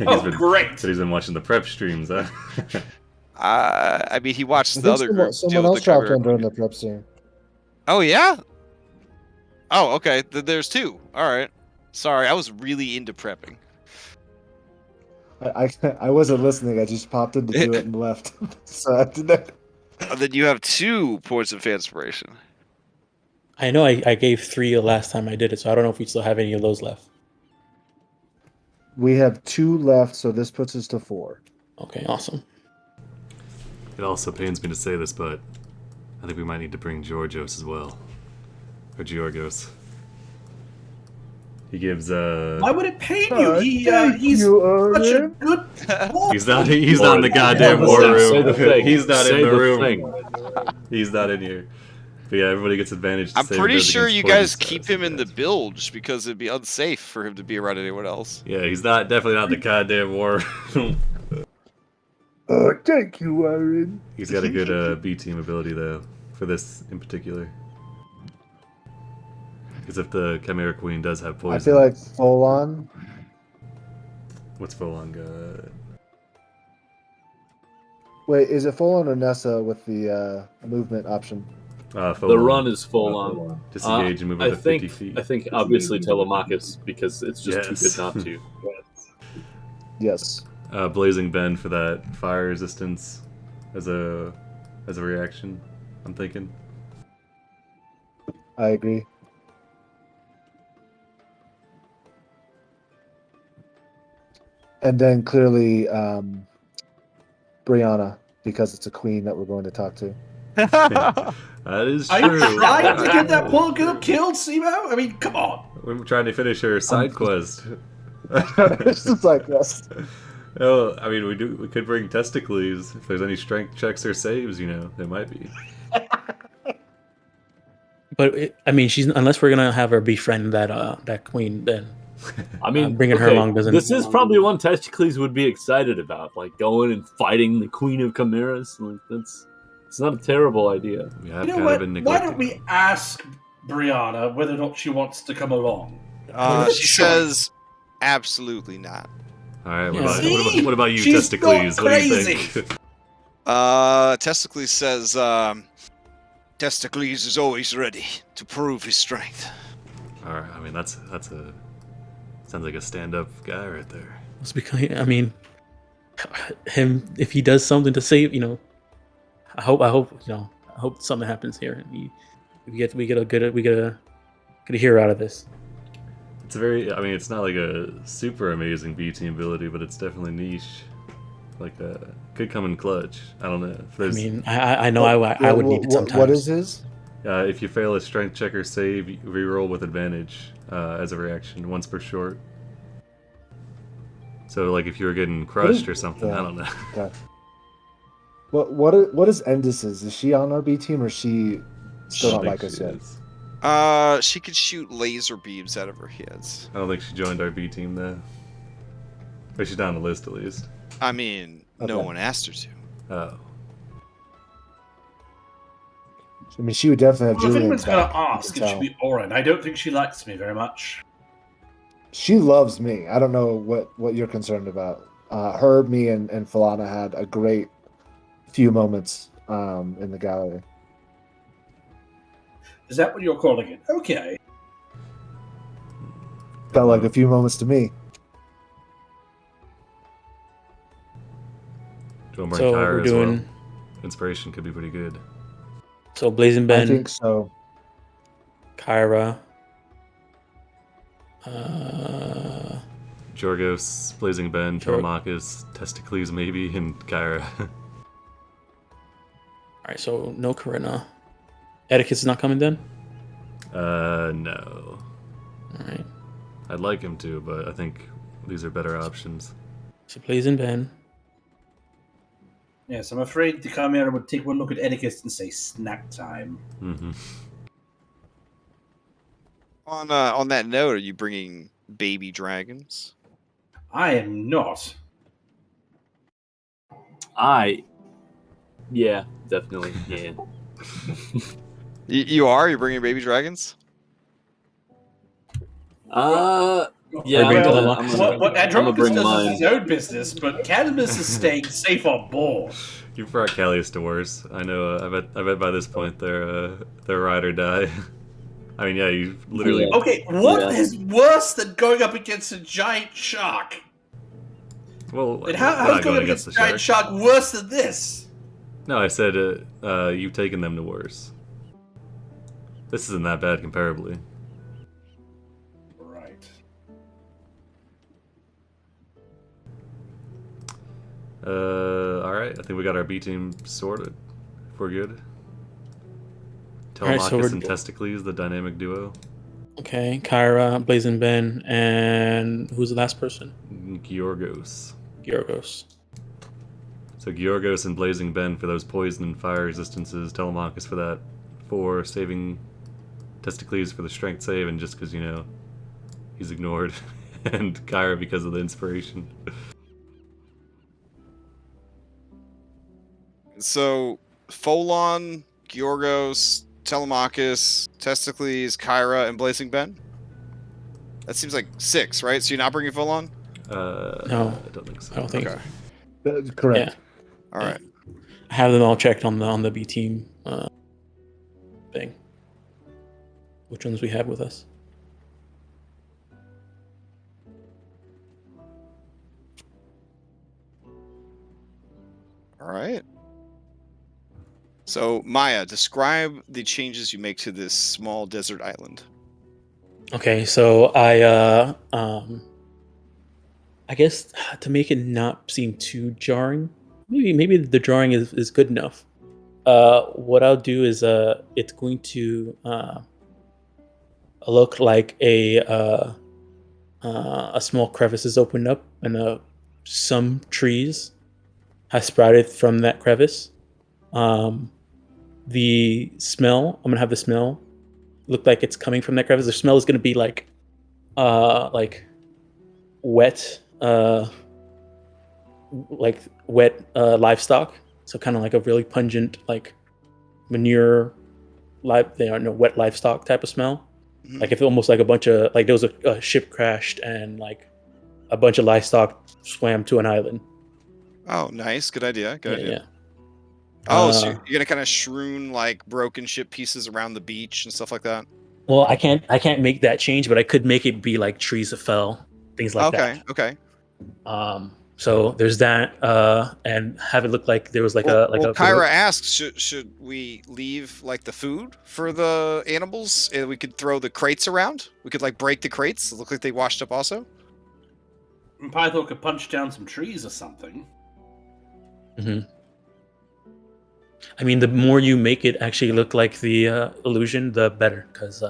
Oh, great. Said he's been watching the prep streams, huh? I mean, he watched I the think other group. someone else dropped one during the prep stream. Oh yeah. Oh, okay. There's two. All right. Sorry, I was really into prepping. I wasn't listening. I just popped in to do it and left. So I didn't. Then you have 2 points of fanspiration. I know I gave 3 the last time I did it, so I don't know if we still have any of those left. We have 2 left, so this puts us to 4. Okay, awesome. It also pains me to say this, but I think we might need to bring Georgios as well, or Georgios. He gives Why would it pain you? He's you, such a Owen. good. He's not in the goddamn Say war the room. thing. He's not Say in the the room. thing. He's not in here. But yeah, everybody gets advantage. To I'm save pretty those sure against you poison guys stars, keep him in the guys. bilge because it'd be unsafe for him to be around anyone else. Yeah, he's definitely not in the goddamn war room. Oh, thank you, Aaron. He's got a good B team ability though, for this in particular. Because if the Chimera Queen does have poison, I feel like full on. what's full on good? Wait, is it full on or Nessa with the movement option? Full The on. run is full on. Disengage and move I up to 50 think feet. I think obviously Telemachus because it's just Yes. too good not to. Yes. Blazing Bend for that fire resistance as a reaction. I'm thinking. I agree. And then clearly, Brianna, because it's a queen that we're going to talk to. That is Are true. you trying to get that poor girl killed, Simo? I mean, come on. We're trying to finish her side quest. It's just like this. Oh, I mean, we could bring testicles if there's any strength checks or saves. There might be. But I mean, unless we're gonna have her befriend that queen, then I mean, bringing her along doesn't. This is probably one Testicles would be excited about, like going and fighting the Queen of Chimeras. Like it's not a terrible idea. We have You know kind what? of been Why neglecting don't we them. ask Brianna whether or not she wants to come along? She says, absolutely not. All right. Yeah. What about you, She's testicles? not What do you crazy. think? Testicles says, Testicles is always ready to prove his strength. All right. I mean, that's a sounds like a stand-up guy right there. It's because, I mean, him, if he does something to save, I hope something happens here. We get a good hero out of this. It's it's not like a super amazing B team ability, but it's definitely niche. Like could come in clutch. I don't know. If I there's, mean, I know I would need it sometimes. What is his? if you fail a strength check or save, you reroll with advantage as a reaction once per short. So like if you were getting crushed or something, I don't know. Okay. What is Endis's? Is she on our B team or is she still not like us yet? She could shoot laser beams out of her heads. I don't think she joined our B team though. But she's down the list at least. I mean, no Okay. one asked her to. Oh. I mean, she would definitely have Well, if Julian. anyone's going to back, ask, you it can should be Oren. I don't think she likes me very much. She loves me. I don't know what you're concerned about. Her, me, and Falana had a great few moments in the gallery. Is that what you're calling it? Okay. Felt like a few moments to me. Do you want to So bring Kyra we're as well? doing. Inspiration could be pretty good. So Blazing I Ben, think so. Kyra. Jorgos, Blazing Ben, Sure. Telemachus, Testicles maybe, and Kyra. All right, so no Corinna. Etiquette's not coming then. No. All right, I'd like him to, but I think these are better options. so Blazing Ben. Yes, I'm afraid the Chimera would take one look at Etiquette and say, snack time. Mm-hmm. On that note, are you bringing baby dragons? I am not. Yeah, definitely. Yeah. You are? You're bringing baby dragons? Yeah, bring I'm gonna, Telemachus. I'm gonna, What I'm gonna Andromachus bring does mine. is his own business, but Cannabis is staying safe on board. You brought Callius to worse. I know. I bet by this point they're ride or die. I mean, yeah, you literally. Yeah. Okay, what Yeah. is worse than going up against a giant shark? Well, And we're how not is going up against a giant shark worse than this? No, I said you've taken them to worse. This isn't that bad comparably. Right. All right. I think we got our B team sorted. If we're good. Alright, so Telemachus we're- and Testicles, the dynamic duo. Okay, Kyra, Blazing Ben, and who's the last person? Giorgos. Yorgos. So Giorgos and Blazing Ben for those poison and fire resistances. Telemachus for that. For saving Testicles for the strength save, and just because he's ignored, and Kyra because of the inspiration. So, Folon, Giorgos, Telemachus, Testicles, Kyra, and Blazing Ben? That seems like 6, right? So you're not bringing Folon? No. I don't think so. I don't think. Okay. Correct. All right. I have them all checked on the B team thing. Which ones we have with us? All right. So, Maya, describe the changes you make to this small desert island. Okay, so I guess to make it not seem too jarring, maybe the drawing is good enough. What I'll do is it's going to look like a a small crevice has opened up, and some trees have sprouted from that crevice. The smell, I'm gonna have the smell look like it's coming from that crevice. The smell is gonna be like wet, livestock. So kind of like a really pungent, like manure, wet livestock type of smell. Mhm. Like if almost like a bunch of like there was a ship crashed and like a bunch of livestock swam to an island. Oh, nice. Good idea. Good idea. Yeah. Oh, so you're gonna kind of shroon like broken ship pieces around the beach and stuff like that. Well, I can't make that change, but I could make it be like trees that fell, things like that. Okay. So there's that, and have it look like there was like Well, a Kyra asks, should we leave like the food for the animals? And we could throw the crates around. We could like break the crates. Look like they washed up also. Pythor could punch down some trees or something. I mean, the more you make it actually look like the illusion, the better. Because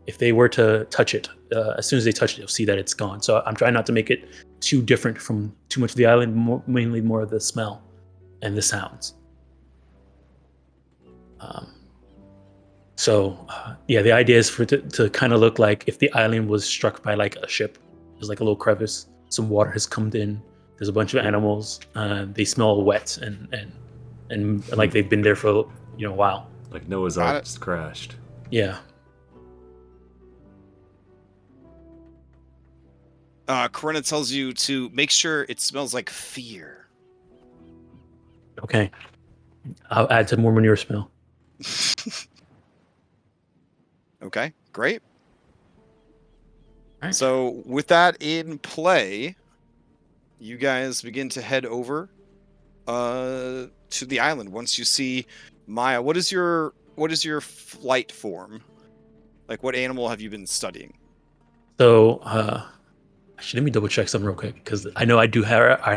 if they were to touch it, as soon as they touch it, you'll see that it's gone. So I'm trying not to make it too different from too much of the island, mainly more of the smell and the sounds. The idea is for it to kind of look like if the island was struck by like a ship. There's like a little crevice, some water has come in, there's a bunch of animals, they smell wet and like they've been there for a while. Like Noah's Ark just crashed. Yeah. Corinna tells you to make sure it smells like fear. Okay. I'll add some more manure smell. Okay, great. Right. So with that in play, you guys begin to head over to the island. Once you see Maya, what is your flight form? Like, what animal have you been studying? So actually, let me double check something real quick because I know I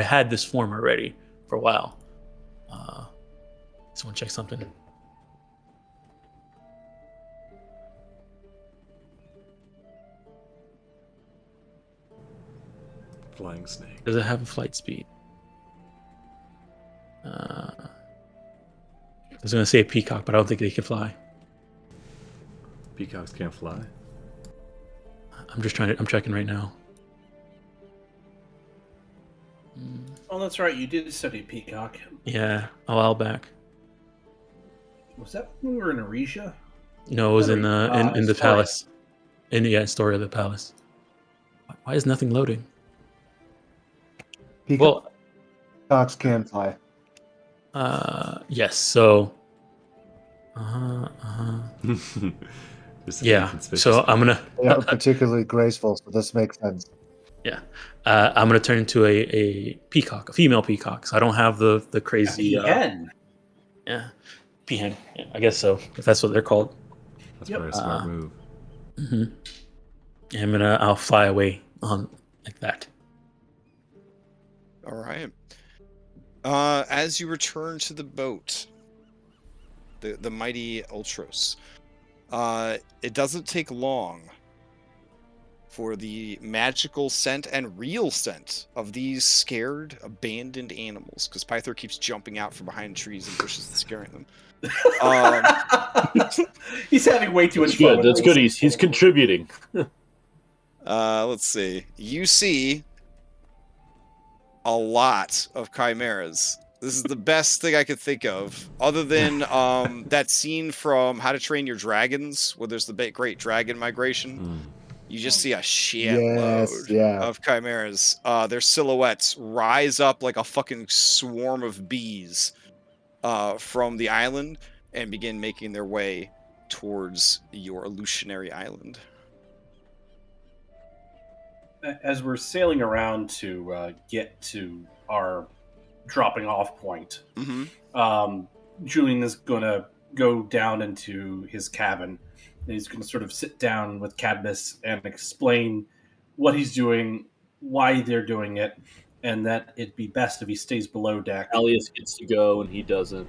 had this form already for a while. Just want to check something. Flying snake. Does it have a flight speed? I was gonna say a peacock, but I don't think they can fly. Peacocks can't fly. I'm checking right now. Oh, that's right. You did study peacock. Yeah, a while back. Was that when we were in Aresia? No, it was in the Astoria. palace. Story of the palace. Why is nothing loading? Peacocks can fly. Yes. So. Yeah. So I'm gonna. They are particularly graceful, so this makes sense. Yeah. I'm gonna turn into a peacock, a female peacock. So I don't have the crazy. Peahen. Yeah. Peahen. Yeah, I guess so. If that's what they're called. That's probably a smart move. Mm-hmm. I'll fly away on like that. All right. As you return to the boat, the mighty Ultros, it doesn't take long for the magical scent and real scent of these scared, abandoned animals, because Pythor keeps jumping out from behind trees and bushes and scaring them. He's having way too much That's fun. good. That's good. He's contributing. Let's see. You see a lot of chimeras. This is the best thing I could think of, other than that scene from How to Train Your Dragons, where there's the great dragon migration. You just see a shitload of chimeras. Their silhouettes rise up like a fucking swarm of bees from the island and begin making their way towards your illusionary island. As we're sailing around to get to our dropping off point, Julian is going to go down into his cabin. And he's going to sort of sit down with Cadmus and explain what he's doing, why they're doing it, and that it'd be best if he stays below deck. Alias gets to go and he doesn't.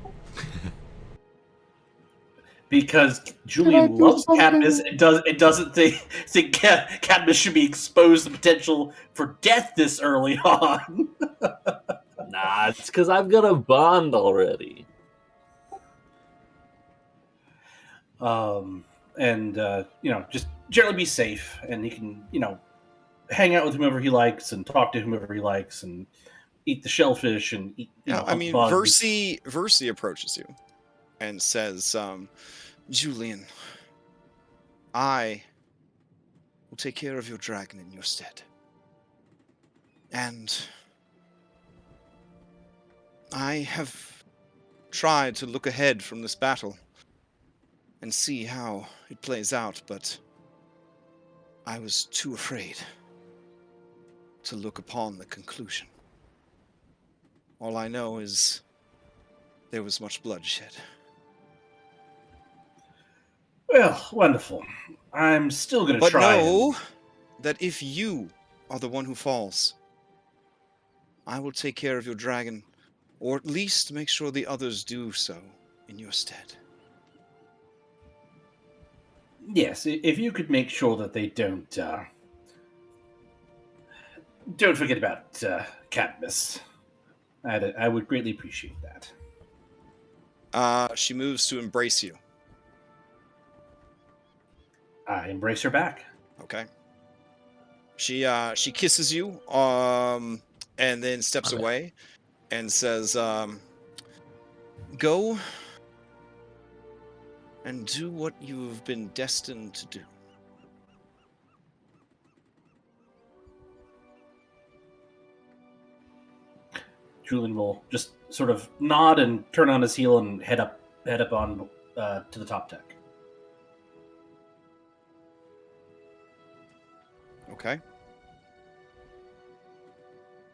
because I Julian do loves something? Cadmus and doesn't think Cadmus should be exposed to the potential for death this early on. Nah, it's because I've got a bond already. And just generally be safe, and he can, hang out with whomever he likes and talk to whomever he likes and eat the shellfish and eat, Yeah, I hunt mean, bugs. Versi approaches you and says, Julian, I will take care of your dragon in your stead. And I have tried to look ahead from this battle and see how it plays out, but I was too afraid to look upon the conclusion. All I know is there was much bloodshed. Well, wonderful. I'm still going to But try. know that if you are the one who falls, I will take care of your dragon, or at least make sure the others do so in your stead. Yes, if you could make sure that they don't forget about Cadmus, I would greatly appreciate that. She moves to embrace you. I embrace her back. Okay. She kisses you, and then steps Okay. away, and says, "Go and do what you have been destined to do." Julian will just sort of nod and turn on his heel and head up on to the top deck. Okay.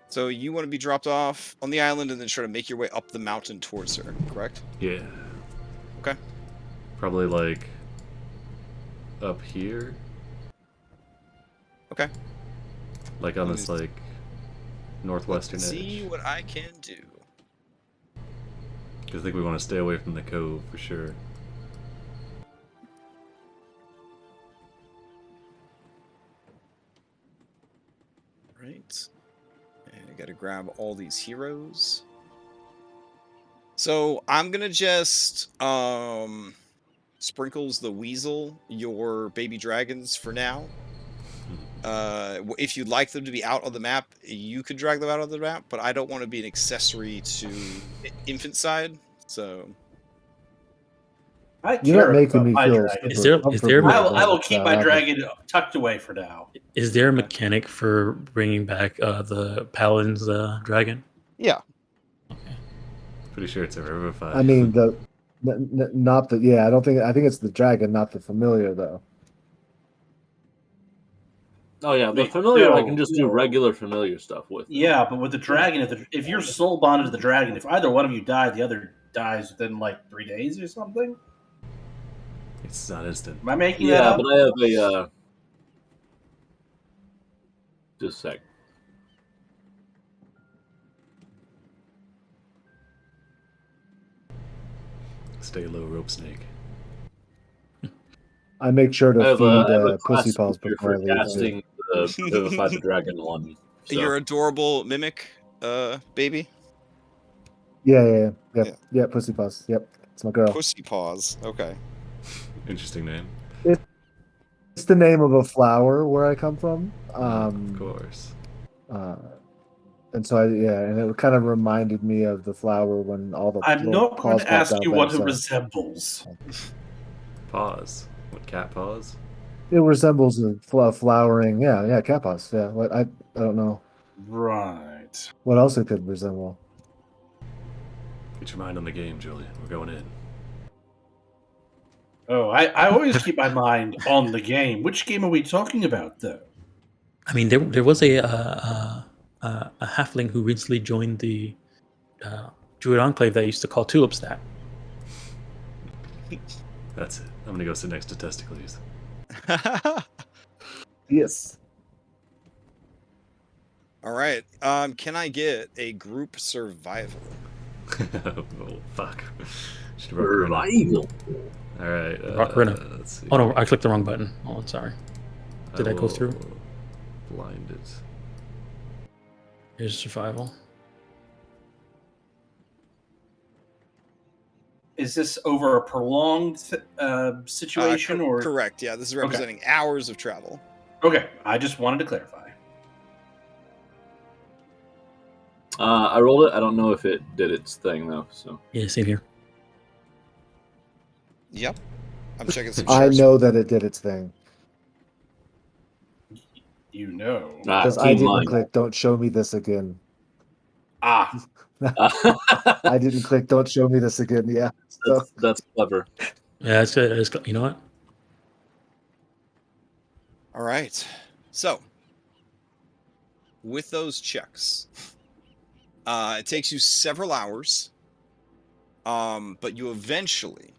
So you want to be dropped off on the island and then try to make your way up the mountain towards her, correct? Yeah. Okay. Probably like up here. Okay. Like on Let this me like northwestern Let's see edge. what I can do. Because I think we want to stay away from the cove for sure. Right. And I gotta grab all these heroes. So I'm gonna just Sprinkles the Weasel your baby dragons for now. If you'd like them to be out on the map, you could drag them out on the map, but I don't want to be an accessory to infant side, so I You're care not making about me my feel dragon. Is there- is there- I will keep my dragon tucked away for now. Is there a mechanic for bringing back the Paladin's dragon? yeah. Pretty sure it's a revivify. I mean, not the. Yeah, I think it's the dragon, not the familiar though. Oh yeah, the Wait, familiar I no, can just do regular familiar stuff with. Yeah, but with the dragon, if you're soul bonded to the dragon, if either one of you die, the other dies within like 3 days or something. It's not instant. Am I making that Yeah, up? but I have a just a sec. Stay low, rope snake. I make sure to I have feed a class pussy paws feature before I for leave. casting the Vivify the Dragon one. So. Your adorable mimic, baby. Yeah. Yeah. Yeah, pussy paws. Yep, it's my girl. Pussy paws. Okay. Interesting name. It's the name of a flower where I come from. Of course. And so and it kind of reminded me of the flower when all the I'm little not going paws to popped ask out you there, what it so- resembles. Paws. What, cat paws? It resembles a flowering. Yeah, cat paws. Yeah, what I don't know Right. what else it could resemble. Get your mind on the game, Julian. We're going in. Oh, I always keep my mind on the game. Which game are we talking about, though? I mean, there was a halfling who recently joined the Druid Enclave that used to call tulips that. That's it. I'm gonna go sit next to Testicles. Yes. All right. Can I get a group survival? Oh, fuck. Should have brought Corinna. Survival. All right. Brought Corinna. Let's see. Oh no, I clicked the wrong button. Oh, I'm sorry. Did I go will through? Blind it. Here's survival. Is this over a prolonged situation, or correct? Yeah, this is representing hours of travel. Okay, I just wanted to clarify. I rolled it. I don't know if it did its thing though. So Yeah, same here. Yep. I'm checking some I shares. know that it did its thing You know. because I didn't click. Don't show me this again. Ah, I didn't click. Don't show me this again. Yeah. So, that's clever. Yeah, that's good. You know what? All right. So, with those checks, it takes you several hours, but you eventually,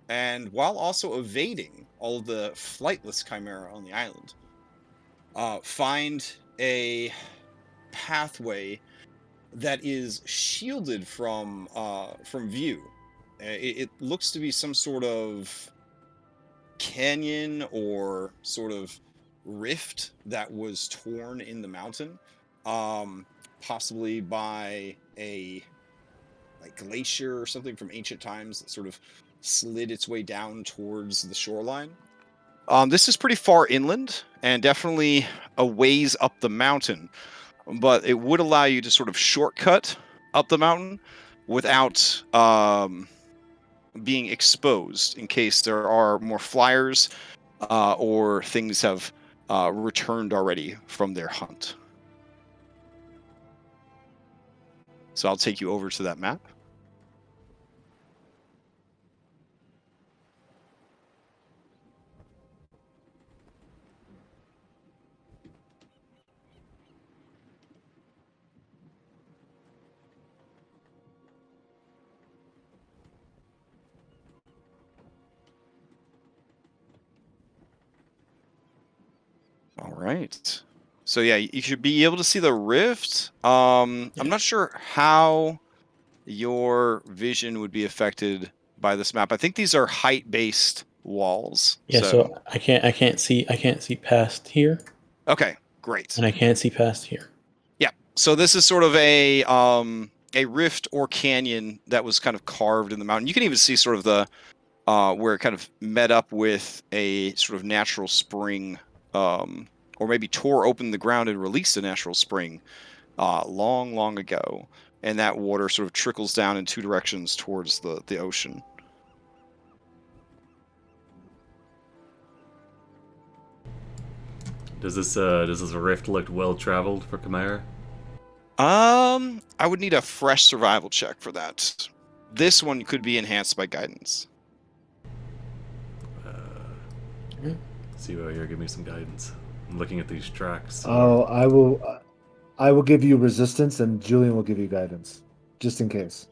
and while also evading all of the flightless chimera on the island, find a pathway that is shielded from view. It looks to be some sort of canyon or sort of rift that was torn in the mountain, possibly by a glacier or something from ancient times that sort of slid its way down towards the shoreline. This is pretty far inland and definitely a ways up the mountain, but it would allow you to sort of shortcut up the mountain without being exposed in case there are more flyers or things have returned already from their hunt. So I'll take you over to that map. All right. So yeah, you should be able to see the rift. I'm not sure how your vision would be affected by this map. I think these are height-based walls. Yeah, so I can't see past here, okay, great. and I can't see past here. Yeah. So this is sort of a rift or canyon that was kind of carved in the mountain. You can even see sort of the where it kind of met up with a sort of natural spring, or maybe tore open the ground and released a natural spring long, long ago. And that water sort of trickles down in two directions towards the ocean. Does this rift look well traveled for Chimera? I would need a fresh survival check for that. This one could be enhanced by guidance. Sivo here, give me some guidance. I'm looking at these tracks. oh, I will give you resistance, and Julian will give you guidance, just in case.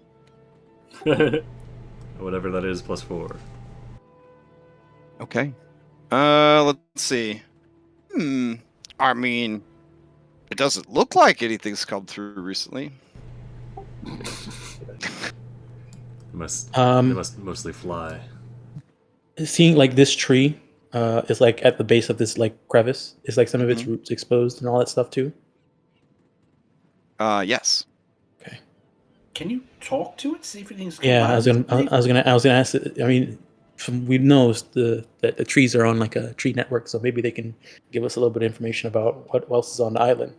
Whatever that is, +4. Okay. Let's see. I mean, it doesn't look like anything's come through recently. They must mostly fly. Seeing like this tree is like at the base of this like crevice. Is like some of its roots exposed and all that stuff too. Yes. Okay. can you talk to it? See if anything's. Yeah, I was gonna ask it. I mean, we know that the trees are on like a tree network, so maybe they can give us a little bit of information about what else is on the island.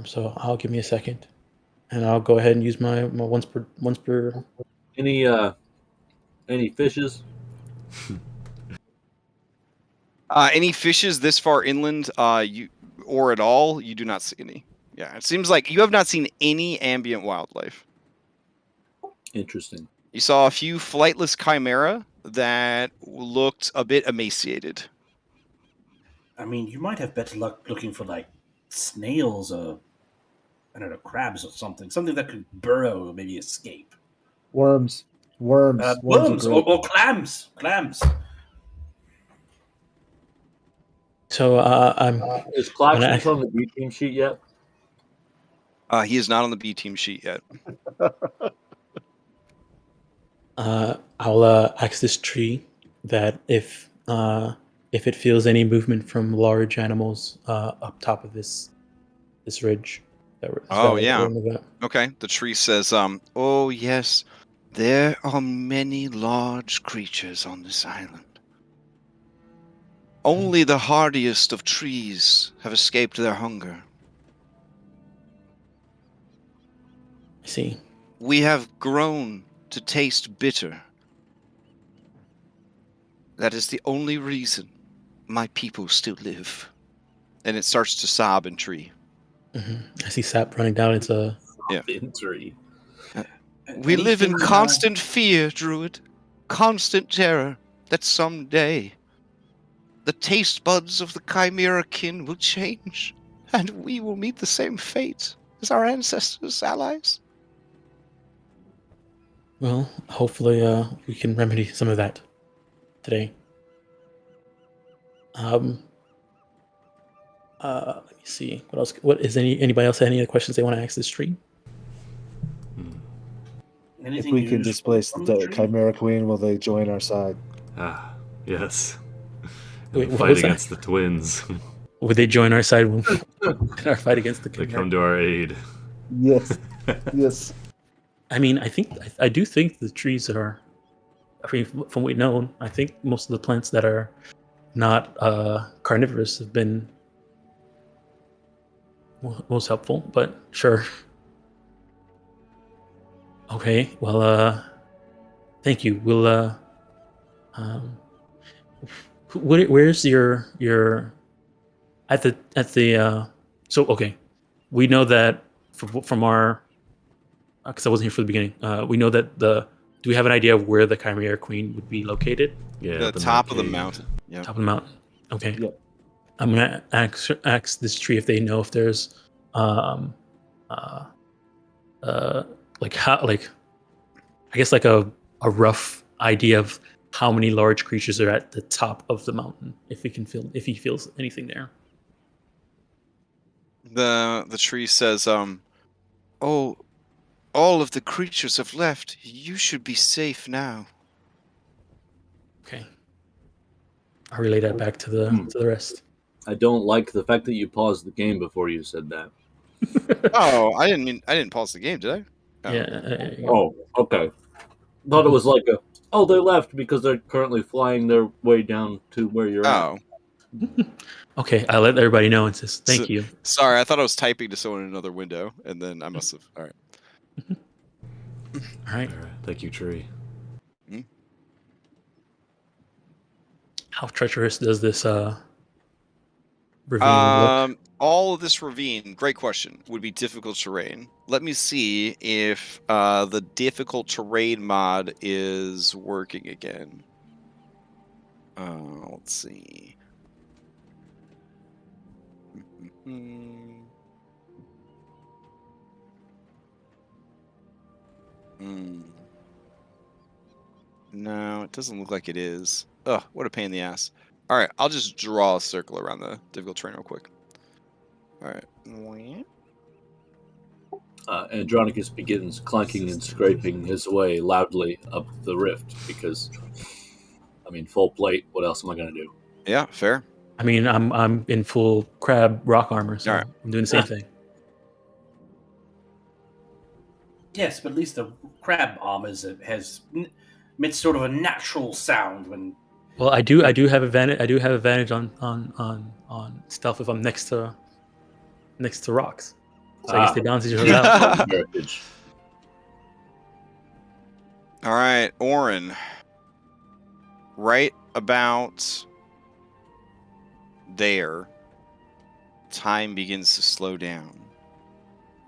So I'll give me a second, and I'll go ahead and use my once per. Any fishes? Any fishes this far inland, or at all, you do not see any. Yeah, it seems like you have not seen any ambient wildlife. Interesting. You saw a few flightless chimera that looked a bit emaciated. I mean, you might have better luck looking for like snails or I don't know, crabs or something that could burrow or maybe escape. Worms. Worms are great. or clams. So I'm. Is Claxton on the B team sheet yet? He is not on the B team sheet yet. I'll ask this tree that if it feels any movement from large animals up top of this ridge. Oh, yeah. That we're Okay. The tree says, oh, yes, there are many large creatures on this island. Only the hardiest of trees have escaped their hunger. I see. We have grown to taste bitter. That is the only reason my people still live. And it starts to sob in tree. I see sap running down its Yeah. In tree. We live in Anything, constant fear, Druid. Constant terror that someday the taste buds of the Chimera kin will change, and we will meet the same fate as our ancestors' allies. well, hopefully we can remedy some of that today. Let me see. What else? What is anybody else have any other questions they want to ask this tree? If anything we can useful displace from the tree? Chimera Queen, will they join our side? Ah, yes. Wait, And what fight was that? against the twins. Would they join our side in our fight against the They Chimera? come to our aid. Yes. Yes. I mean, I do think the trees are. I mean, from what we know, I think most of the plants that are not carnivorous have been most helpful. But sure. Okay. Well, thank you. We'll. Where's your at the so okay, we know that from our because I wasn't here for the beginning. We know that do we have an idea of where the Chimera Queen would be located? Yeah, The up in top that of the cave. mountain. Yep. Top of the mountain. Okay. Yep. I'm gonna ask this tree if they know if there's like how I guess like a rough idea of how many large creatures are at the top of the mountain, if he feels anything there. The tree says, oh, all of the creatures have left. You should be safe now. Okay. I'll relay that back to the rest. I don't like the fact that you paused the game before you said that. Oh, I didn't pause the game, did I? Oh. Yeah. Oh, okay. Thought it was like they left because they're currently flying their way down to where you're at. Oh. Okay, I'll let everybody know and says thank you. Sorry, I thought I was typing to someone in another window, and then I must have. All right. All right. All right. Thank you, tree. How treacherous does this ravine look? All of this ravine, great question, would be difficult terrain. Let me see if the difficult terrain mod is working again. Let's see. No, it doesn't look like it is. Ugh, what a pain in the ass. All right, I'll just draw a circle around the difficult terrain real quick. All right. Andronicus begins clanking and scraping his way loudly up the rift because, I mean, full plate. What else am I going to do? Yeah, fair. I mean, I'm in full crab rock armor, so Alright. I'm doing the same thing. Yes, but at least the crab armor emits sort of a natural sound when. Well, I do have advantage. I do have advantage on stealth if I'm next to rocks. So I guess they balance each other out. Heritage. All right, Orin. Right about there, time begins to slow down,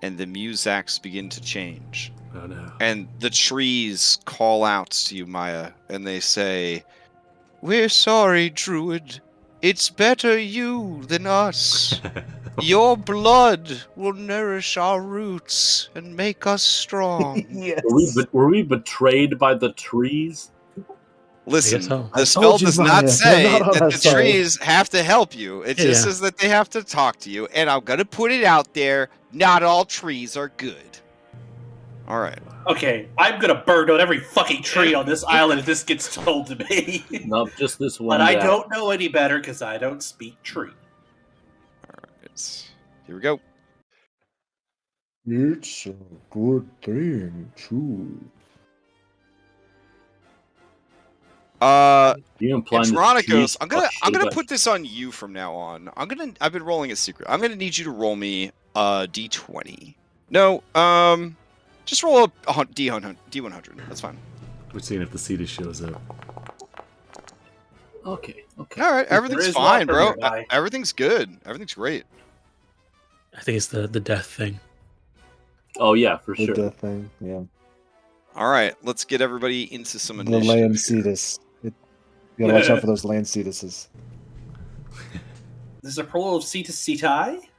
and the musics begin to change. Oh no. And the trees call out to you, Maya, and they say, "We're sorry, Druid. It's better you than us. Your blood will nourish our roots and make us strong." Yes. Were we betrayed by the trees? Listen, so. the I spell told you, does Maya, not they're say not on that our the side. trees have to help you. It just Yeah. says that they have to talk to you. And I'm going to put it out there, not all trees are good. All right. Okay, I'm gonna burn down every fucking tree on this island if this gets told to me. Not just this one. But I guy. don't know any better because I don't speak tree. Here we go. It's a good thing, too. You implying that Andronicos, trees I'm gonna fuck put this on you from now on. I've been rolling a secret. I'm gonna need you to roll me a d20. No, just roll a d100. That's fine. We're seeing if the Cetus shows up. Okay. All right, everything's is fine, one for bro. you, guy. Everything's good. Everything's great. I think it's the death thing. Oh yeah, for The sure. death thing, yeah. All right, let's get everybody into some The initiative. land here. cetus. You gotta watch out for those land cetuses. Is there a plural of cetus ceti?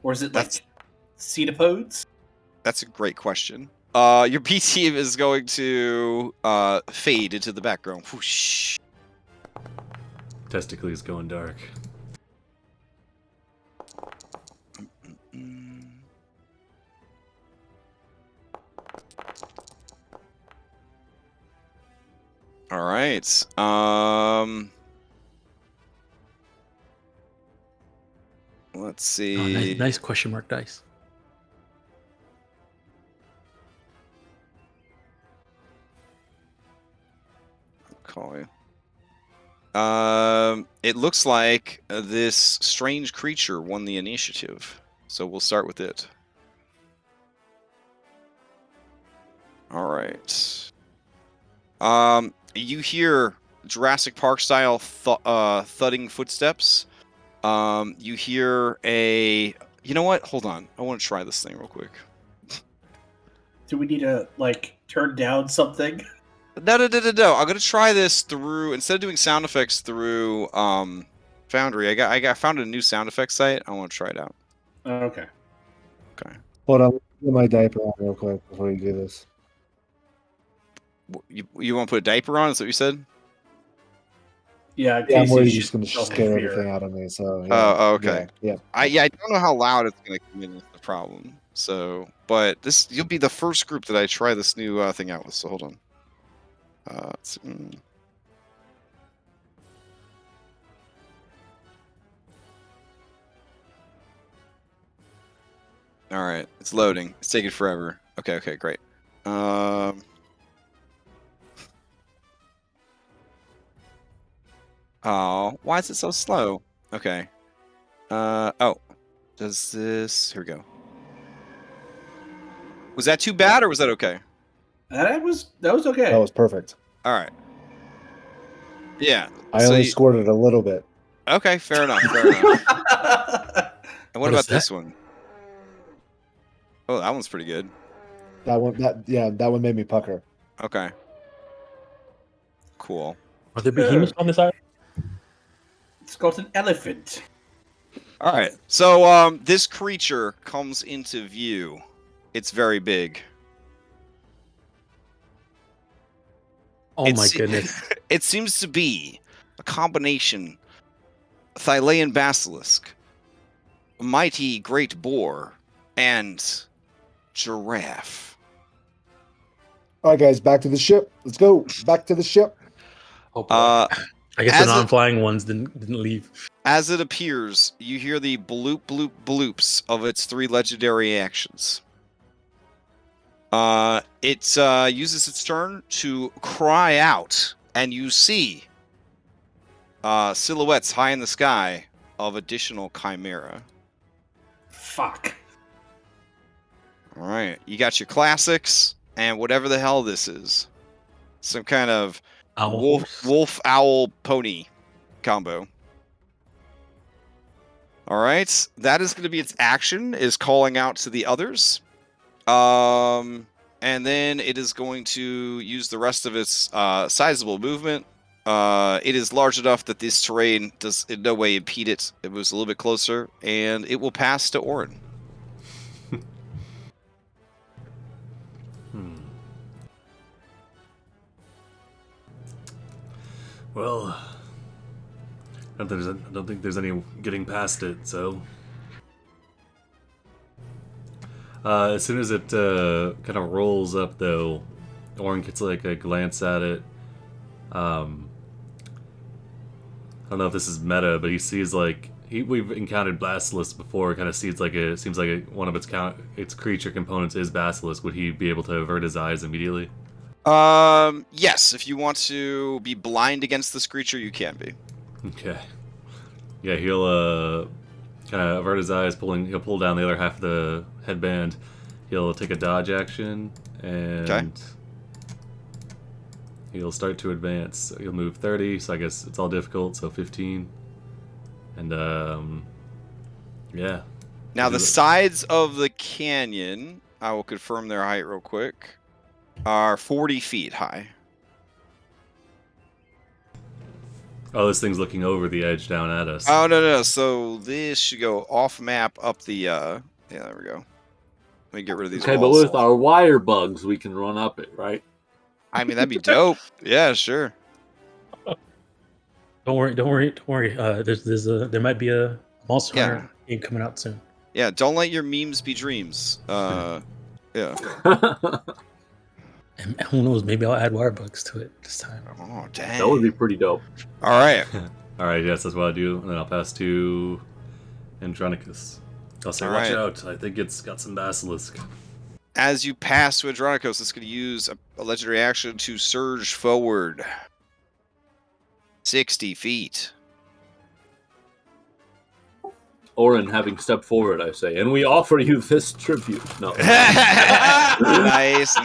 Or is it like cetopodes? That's a great question. Your B team is going to fade into the background. Whoosh. Testicles going dark. All right. Let's see. Oh, nice question mark dice. Call you. It looks like this strange creature won the initiative, so we'll start with it. All right. You hear Jurassic Park style thudding footsteps. You hear a. You know what? Hold on. I want to try this thing real quick. Do we need to like turn down something? No. I'm gonna try this through instead of doing sound effects through Foundry. I found a new sound effects site. I want to try it out. Okay. Okay. Hold on, get my diaper on real quick before you do this. You want to put a diaper on? Is that what you said? Yeah, in Yeah, I'm case worried you you're just gonna should scare fear. everything out of me. So yeah, Oh, okay. yeah. I don't know how loud it's gonna come in. Is the problem. So, but you'll be the first group that I try this new thing out with. So hold on. All right, it's loading. It's taking forever. Okay, great. Oh, why is it so slow? Okay. Oh, does this? Here we go. Was that too bad, or was that okay? That was okay. That was perfect. All right. Yeah. I only scored it a little bit. Okay, fair enough. Fair enough. And what What is about this one? Oh, that one's pretty good. That one made me pucker. Okay. Cool. Are there behemoths on this island? It's got an elephant. All right. So this creature comes into view. It's very big. Oh my goodness. It seems to be a combination Thylean basilisk, mighty great boar, and giraffe. All right, guys, back to the ship. Let's go. Back to the ship. Oh boy. I guess as the non-flying ones didn't leave. As it appears, you hear the bloop bloop bloops of its 3 legendary actions. It uses its turn to cry out, and you see silhouettes high in the sky of additional Chimera. Fuck. All right, you got your classics and whatever the hell this is. Some kind of wolf owl pony combo. All right, that is going to be its action, is calling out to the others. And then it is going to use the rest of its sizable movement. It is large enough that this terrain does in no way impede it. It moves a little bit closer, and it will pass to Orin. Well, I don't think there's any getting past it, so As soon as it kind of rolls up, though, Orin gets like a glance at it. I don't know if this is meta, but he sees like we've encountered Basilisk before. Kind of seems like one of its creature components is Basilisk. Would he be able to avert his eyes immediately? Yes. If you want to be blind against this creature, you can be. Okay. Yeah, he'll kind of avert his eyes. He'll pull down the other half of the headband. He'll take a dodge action and. He'll start to advance. So he'll move 30, so I guess it's all difficult, so 15. And, yeah. Now, the sides of the canyon, I will confirm their height real quick, are 40 feet high. Oh, this thing's looking over the edge down at us. Oh, no. So this should go off map up the, yeah, there we go. Let me get rid of these Okay, walls. but with our wire bugs, we can run up it, right? I mean, that'd be dope. Yeah, sure. Don't worry. There might be a Monster Hunter game coming out soon. Yeah, don't let your memes be dreams. Yeah. And who knows? Maybe I'll add wire bugs to it this time. Oh, dang. That would be pretty dope. All right. All right, yes, that's what I do. And then I'll pass to Andronicus. I'll say, watch out. I think it's got some Basilisk. As you pass to Andronicus, it's going to use a legendary action to surge forward 60 feet. Orin, having stepped forward, I say, and we offer you this tribute. No. Nice.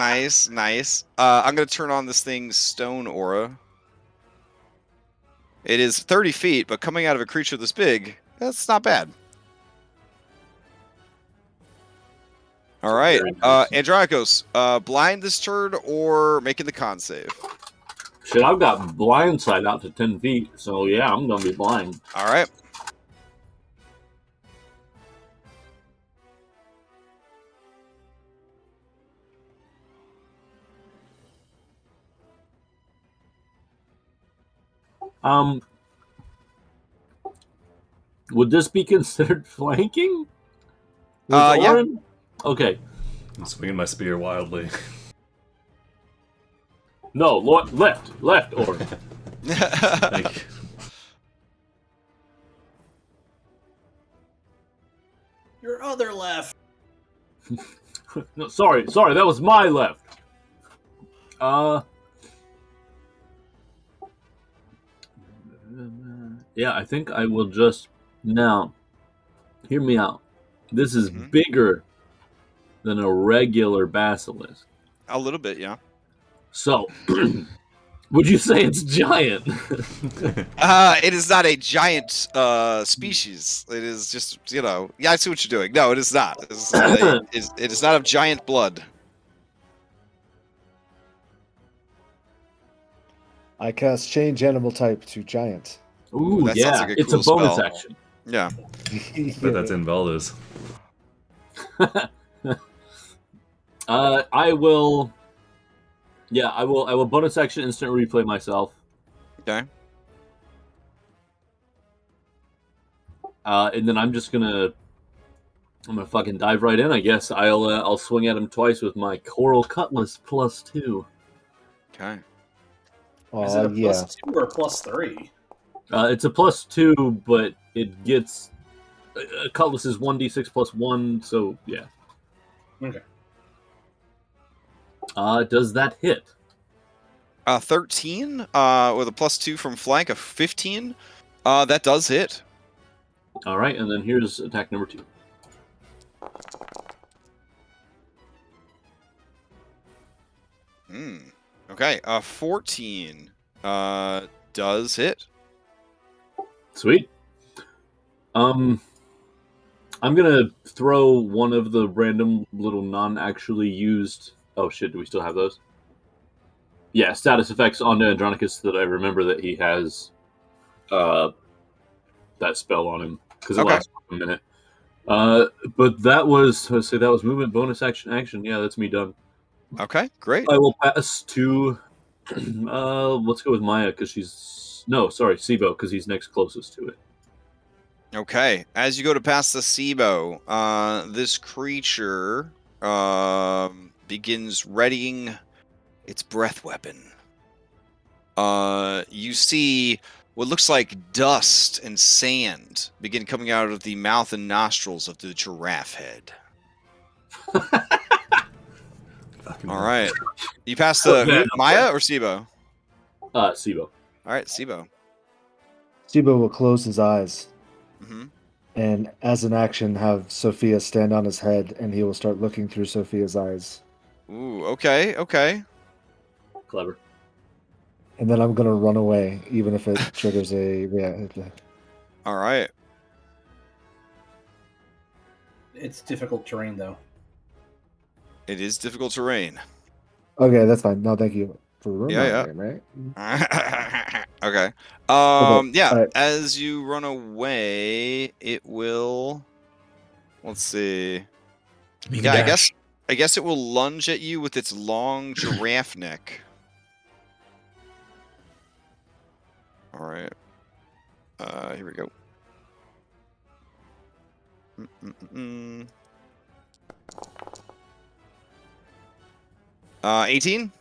I'm going to turn on this thing's stone aura. It is 30 feet, but coming out of a creature this big, that's not bad. All right, Andronicus, blind this turn or making the con save? Shit, I've got blind sight out to 10 feet, so yeah, I'm going to be blind. All right. Would this be considered flanking? Yeah. Okay. I'm swinging my spear wildly. No, left, Orin. Thank you. Your other left. No, sorry, that was my left. Yeah, I think I will just now. Hear me out. This is bigger than a regular basilisk. A little bit, yeah. So, would you say it's giant? It is not a giant species. It is just, yeah, I see what you're doing. No, it is not. It is not of giant blood. I cast change animal type to giant. Ooh, that sounds yeah, like a it's cool a bonus spell. action. Yeah. But that's in Valda's. I will. Yeah, I will bonus action instant replay myself. Okay. And then I'm gonna fucking dive right in. I guess I'll swing at him twice with my Coral Cutlass +2. Okay. Is it a +2 or a +3? It's a +2, but it gets Cutlass is 1d6 +1, so yeah. Okay. Does that hit? 13 with a +2 from flank of 15. That does hit. All right, and then here's attack number 2. Okay. 14 does hit. Sweet. I'm gonna throw one of the random little non-actually used. Oh shit! Do we still have those? Yeah, status effects onto Andronicus so that I remember that he has that spell on him because it lasts a minute. But that was that was movement, bonus action. Yeah, that's me done. Okay, great. I will pass to let's go with Maya because Sibo because he's next closest to it. Okay, as you go to pass the SIBO, this creature begins readying its breath weapon. You see what looks like dust and sand begin coming out of the mouth and nostrils of the giraffe head. All right. You pass the Maya or Sibo? Sibo. All right, Sibo. Sibo will close his eyes Mm-hmm. and, as an action, have Sophia stand on his head, and he will start looking through Sophia's eyes. Ooh, okay. Clever. And then I'm gonna run away, even if it triggers a All right. It's difficult terrain, though. It is difficult terrain. Okay, that's fine. No, thank you for Yeah. reminding me, right? Okay. Yeah. All right. As you run away, it will. Let's see. Make a Yeah, dash. I guess it will lunge at you with its long giraffe neck. All right. Here we go. 18.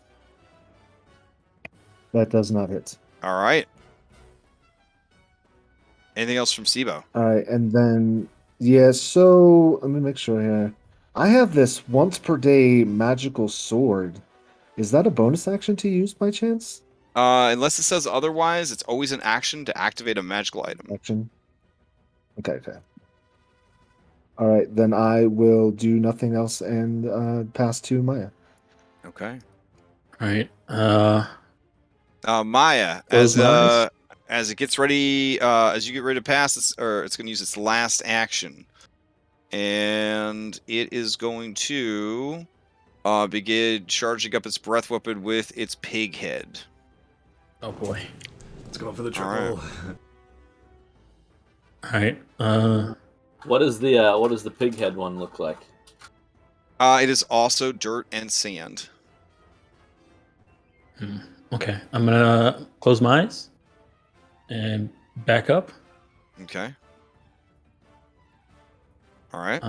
That does not hit. All right. Anything else from Sibo? All right, and then yeah. So let me make sure here. I have this once per day magical sword. Is that a bonus action to use by chance? Unless it says otherwise, it's always an action to activate a magical item. Action. Okay. All right, then I will do nothing else and pass to Maya. Okay. All right. Maya, Close my eyes. as it gets ready, as you get ready to pass, it's going to use its last action, and it is going to begin charging up its breath weapon with its pig head. Oh boy. Let's go for the All triple. All right. What does the pig head one look like? It is also dirt and sand. Okay. I'm gonna close my eyes and back up. Okay. All right.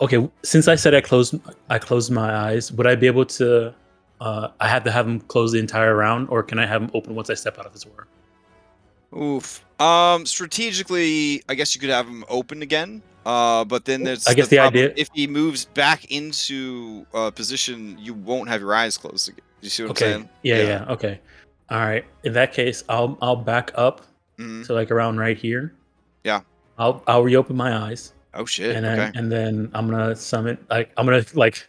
Okay. Since I said I closed my eyes, would I be able to? I have to have them close the entire round, or can I have them open once I step out of his aura? Oof. Strategically, I guess you could have him open again. But then there's I guess the the problem. idea- If he moves back into position, you won't have your eyes closed again. You see what Okay. I'm saying? Yeah. Okay. All right. In that case, I'll back up Mhm. to like around right here. Yeah. I'll reopen my eyes. Oh shit. And then Okay. and then I'm gonna summon. I'm gonna like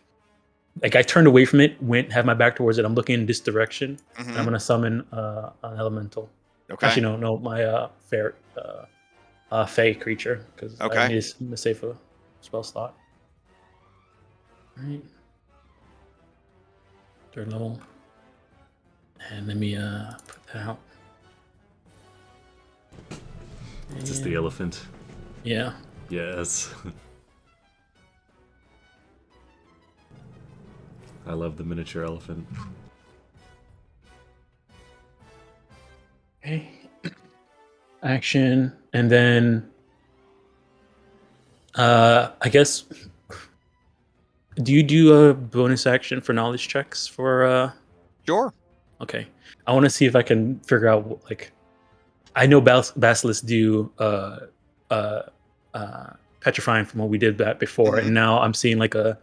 I turned away from it, have my back towards it. I'm looking in this direction. And I'm Mhm. gonna summon an elemental. Okay. Actually, no, my fey creature because Okay. I need to save a spell slot. All right, third level, and let me put that out. Is this the elephant? Yeah. Yes. I love the miniature elephant. Okay. Action, and then I guess. Do you do a bonus action for knowledge checks for? Sure. Okay, I want to see if I can figure out like. I know basilisks do petrifying from what we did that before, and now I'm seeing like a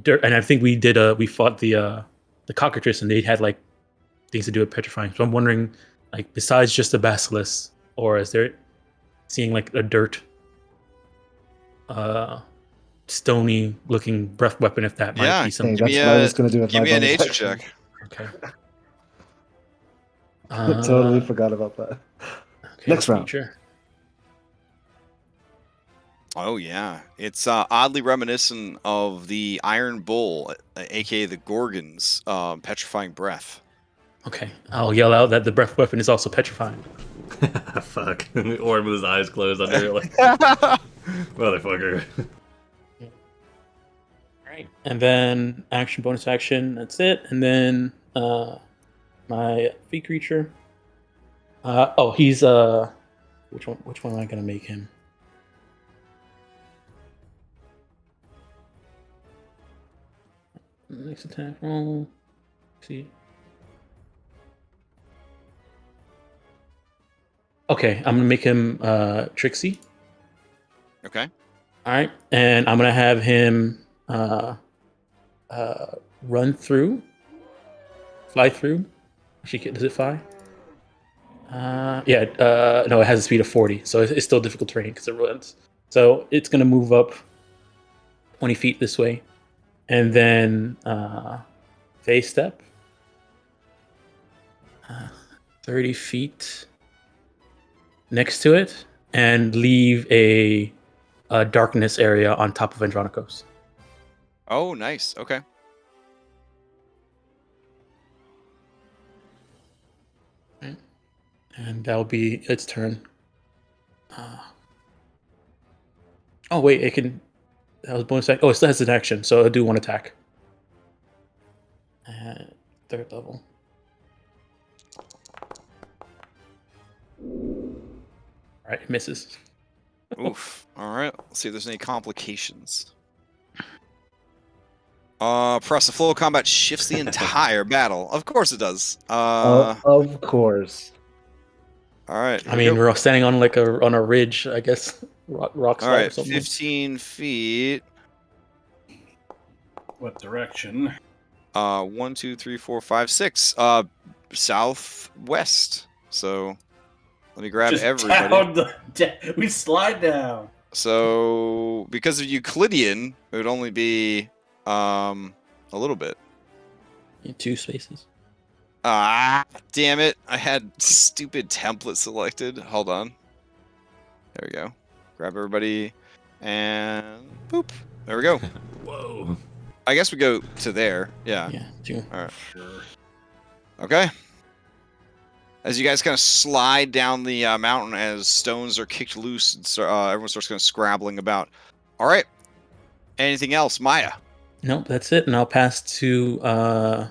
dirt. And I think we fought the cockatrice, and they had like things to do with petrifying. So I'm wondering, like, besides just the basilisk, or is there seeing like a dirt, stony looking breath weapon? If that might be Hey, something. that's what I was going to do with Give my me a bonus nature action. check. Okay. Totally forgot about that. Okay, Next round. nature. Oh yeah, it's oddly reminiscent of the Iron Bull, aka the Gorgon's petrifying breath. Okay, I'll yell out that the breath weapon is also petrifying. Fuck. Orin with his eyes closed under it, like, motherfucker. Right. And then action, bonus action, that's it. And then my fee creature. He's Which one am I gonna make him? Next attack roll. See. Okay, I'm gonna make him Trixie. Okay. All right, and I'm gonna have him run through, fly through. Does it fly? Yeah. No, it has a speed of 40, so it's still difficult terrain because it runs. So it's gonna move up 20 feet this way, and then phase step 30 feet next to it, and leave a darkness area on top of Andronikos. Oh, nice. Okay. And that'll be its turn. Oh wait, it can. That was bonus action. Oh, it still has an action, so it'll do one attack. Third level. All right, it misses. Oof. All right. Let's see if there's any complications. Press the flow of combat shifts the entire battle. Of course it does. Of course. All right. I mean, we're standing on on a ridge, I guess. Rock slide all right. or something. 15 feet. What direction? 1, 2, 3, 4, 5, 6. Southwest. So let me grab Just everybody. We slide down. So because of Euclidean, it would only be a little bit. In 2 spaces. Ah, damn it. I had stupid template selected. Hold on. There we go. Grab everybody and boop. There we go. Whoa. I guess we go to there. Yeah. Yeah, 2. All right. Sure. Okay. As you guys kind of slide down the mountain as stones are kicked loose, and everyone starts kind of scrabbling about. All right. Anything else, Maya? Nope, that's it. And I'll pass to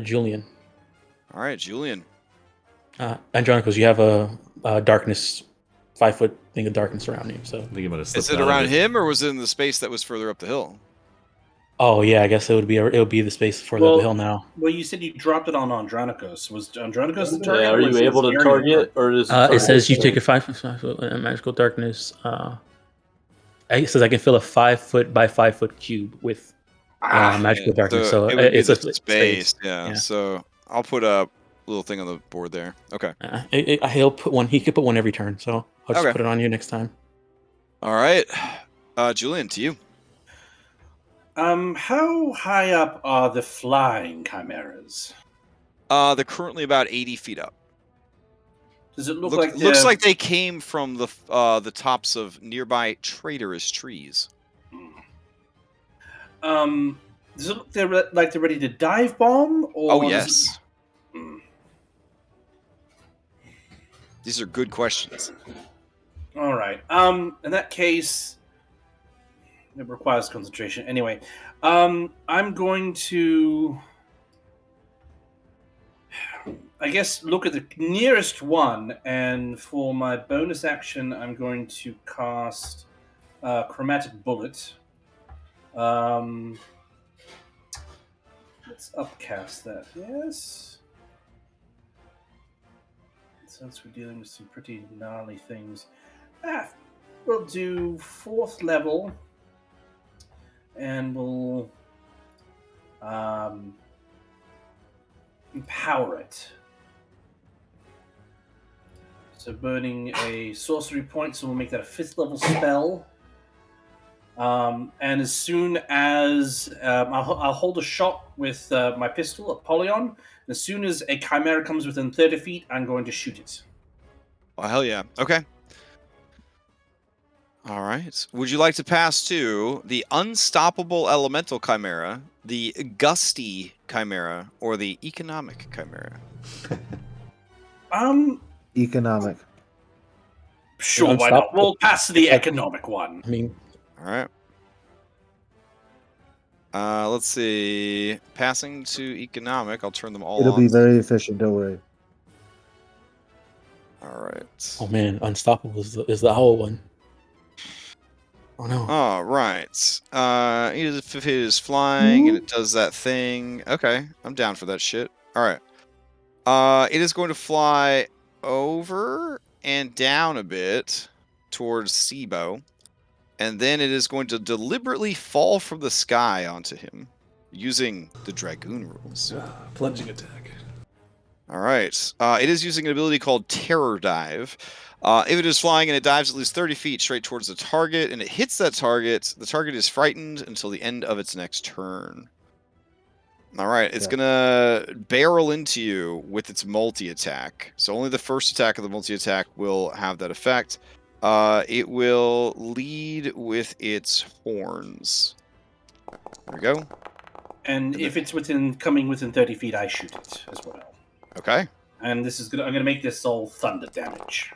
Julian. All right, Julian. Andronikos, you have a darkness, 5-foot thing of darkness around you. So. I think he might have slipped Is it out of around him, or was it in the space that was further up the hill? Oh yeah, I guess it would be the space further up the hill now. Well, you said you dropped it on Andronikos. Was Andronikos the target? Yeah, are or was you it able to Area? target, or is It says you take a 5-foot magical darkness. It says I can fill a 5-foot by 5-foot cube with magical darkness. So it would it's be a the space. Yeah. So I'll put a little thing on the board there. Okay. He'll put one. He could put one every turn. So I'll just Okay. put it on you next time. All right, Julian, to you. How high up are the flying chimeras? They're currently about 80 feet up. Does it look Looks like they came from the tops of nearby traitorous trees. Does it look like they're ready to dive bomb? Or Oh yes. These are good questions. All right. In that case, it requires concentration. Anyway, I'm going to, I guess, look at the nearest one, and for my bonus action, I'm going to cast Chromatic Bullet. Let's upcast that. Yes. Since we're dealing with some pretty gnarly things. We'll do 4th level, and we'll empower it. So burning a sorcery point, so we'll make that a 5th level spell. And as soon as I'll hold a shot with my pistol, Apollyon. As soon as a chimera comes within 30 feet, I'm going to shoot it. Oh hell yeah. Okay. All right. Would you like to pass to the Unstoppable Elemental Chimera, the Gusty Chimera, or the Economic Chimera? Economic. Sure, why not? We'll pass to the economic one. I mean, all right. Let's see. Passing to Economic. I'll turn them all It'll on. be very efficient. Don't worry. All right. Oh man, Unstoppable is the owl one. Oh no. All right. It is flying and it does that thing. Okay, I'm down for that shit. All right. It is going to fly over and down a bit towards Sibo, and then it is going to deliberately fall from the sky onto him using the Dragoon rules. Plunging Attack. All right. It is using an ability called Terror Dive. If it is flying and it dives at least 30 feet straight towards the target and it hits that target, the target is frightened until the end of its next turn. All right. It's going to barrel into you with its multi-attack. So only the first attack of the multi-attack will have that effect. It will lead with its horns. There we go. And if it's coming within 30 feet, I shoot it as well. Okay. And I'm gonna make this all thunder damage.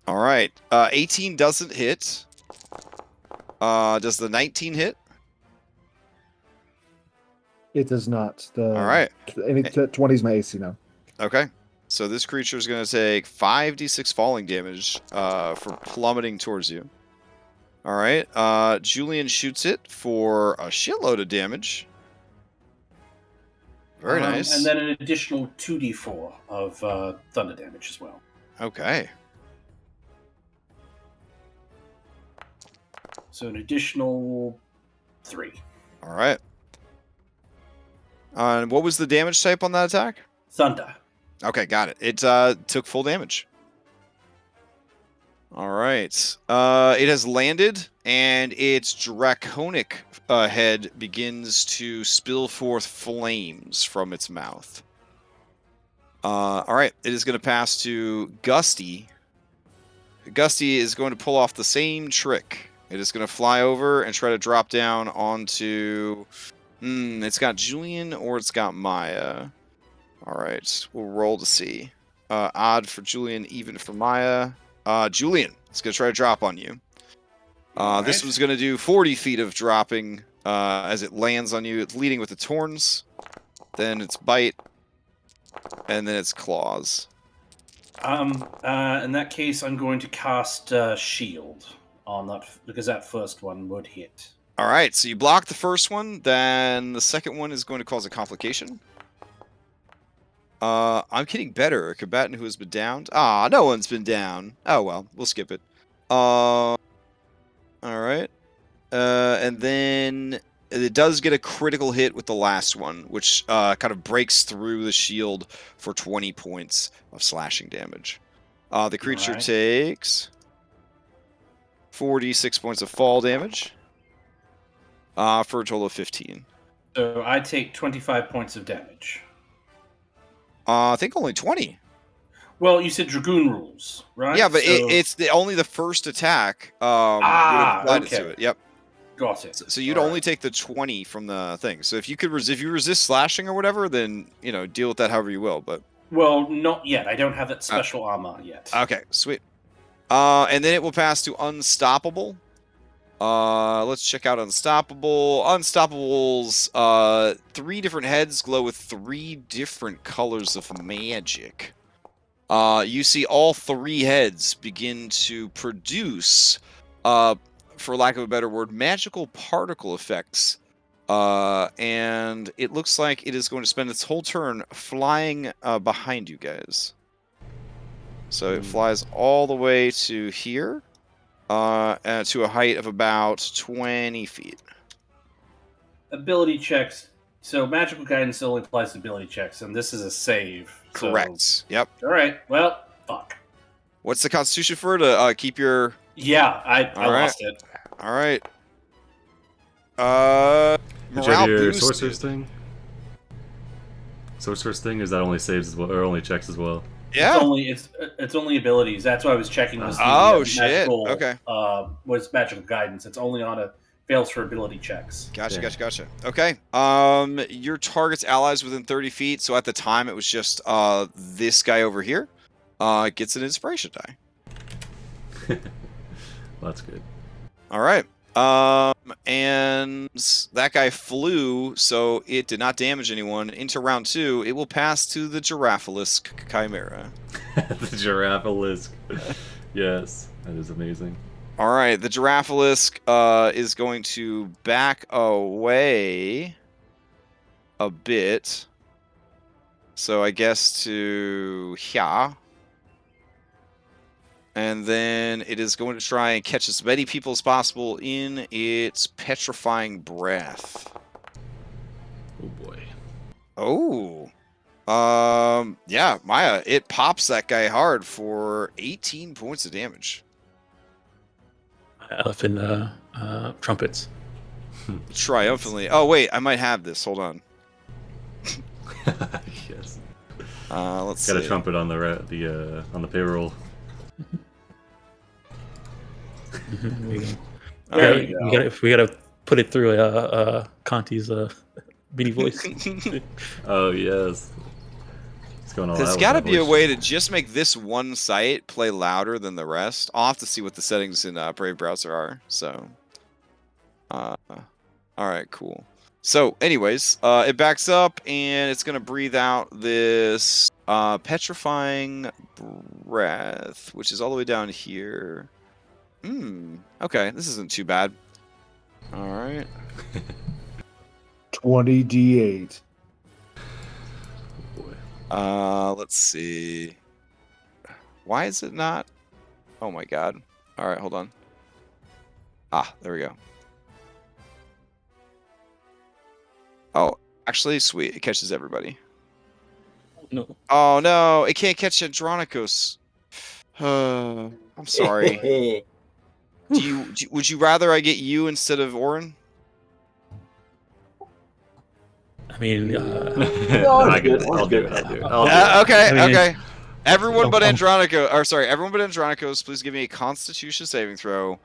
All right. 18 doesn't hit. Does the 19 hit? It does not. All right. 20 is my AC now. Okay. So this creature is going to take 5d6 falling damage for plummeting towards you. All right. Julian shoots it for a shitload of damage. Very nice. And then an additional 2d4 of thunder damage as well. Okay. So an additional 3. All right. And what was the damage type on that attack? Thunder. Okay, got it. It took full damage. All right. It has landed, and its draconic head begins to spill forth flames from its mouth. All right. It is going to pass to Gusty. Gusty is going to pull off the same trick. It is going to fly over and try to drop down onto... it's got Julian or it's got Maya. All right. We'll roll to see. Odd for Julian, even for Maya. Julian, it's going to try to drop on you. This was going to do 40 feet of dropping as it lands on you. It's leading with its horns, then its bite, and then its claws. In that case, I'm going to cast Shield on that, because that first one would hit. All right, so you block the first one, then the second one is going to cause a complication. I'm getting better. A combatant who has been downed. No one's been down. Oh, well, we'll skip it. All right. And then it does get a critical hit with the last one, which kind of breaks through the shield for 20 points of slashing damage. The creature takes 46 points of fall damage for a total of 15. So I take 25 points of damage. I think only 20. Well, you said Dragoon rules, right? Yeah, but it's only the first attack would have applied to it. Yep. Got it. So you'd only take the 20 from the thing. So if you resist slashing or whatever, then deal with that however you will. But not yet. I don't have that special armor yet. Okay, sweet. And then it will pass to Unstoppable. Let's check out Unstoppable. Unstable's 3 different heads glow with 3 different colors of magic. You see all 3 heads begin to produce, for lack of a better word, magical particle effects. And it looks like it is going to spend its whole turn flying behind you guys. So it flies all the way to here. To a height of about 20 feet. Ability checks. So magical guidance only applies to ability checks, and this is a save. Correct. Yep. All right. Well, fuck. What's the Constitution for to keep your? Yeah, I lost it. All right. Did you have your boosted. sorcerer's thing? Sorcerer's thing, or is that only saves as well, or only checks as well? Yeah. It's only abilities. That's why I was checking. Was shit. Magical, okay. Was magical guidance. It's only on fails for ability checks. Gotcha. Okay. Your target's allies within 30 feet. So at the time, it was just this guy over here. Gets an inspiration die. Well, that's good. All right. and that guy flew, so it did not damage anyone. Into round 2, it will pass to the Giraffalisk Chimera. The Giraffalisk. Yes, that is amazing. All right, the Giraffalisk is going to back away a bit. So I guess to here. And then it is going to try and catch as many people as possible in its petrifying breath. Oh boy. Oh. Yeah, Maya, it pops that guy hard for 18 points of damage. Elephant trumpets. Triumphantly. Oh, wait, I might have this. Hold on. Yes. Let's Got see. a trumpet on the payroll. There you go. We gotta put it through Conti's beanie voice. Oh yes. What's going on? There's got to be a way to just make this one site play louder than the rest. I'll have to see what the settings in Brave Browser are. So, all right, cool. So, anyways, it backs up and it's gonna breathe out this petrifying breath, which is all the way down here. Okay, this isn't too bad. All right. 20d8. Let's see. Why is it not? Oh my god. All right, hold on. Ah, there we go. Oh, actually, sweet. It catches everybody. No. Oh no, it can't catch Andronicos. I'm sorry. Would you rather I get you instead of Orin? I mean, I'll do it. I'll do it. Okay, I mean, okay. Everyone but I'm- Andronicos, please give me a Constitution saving throw,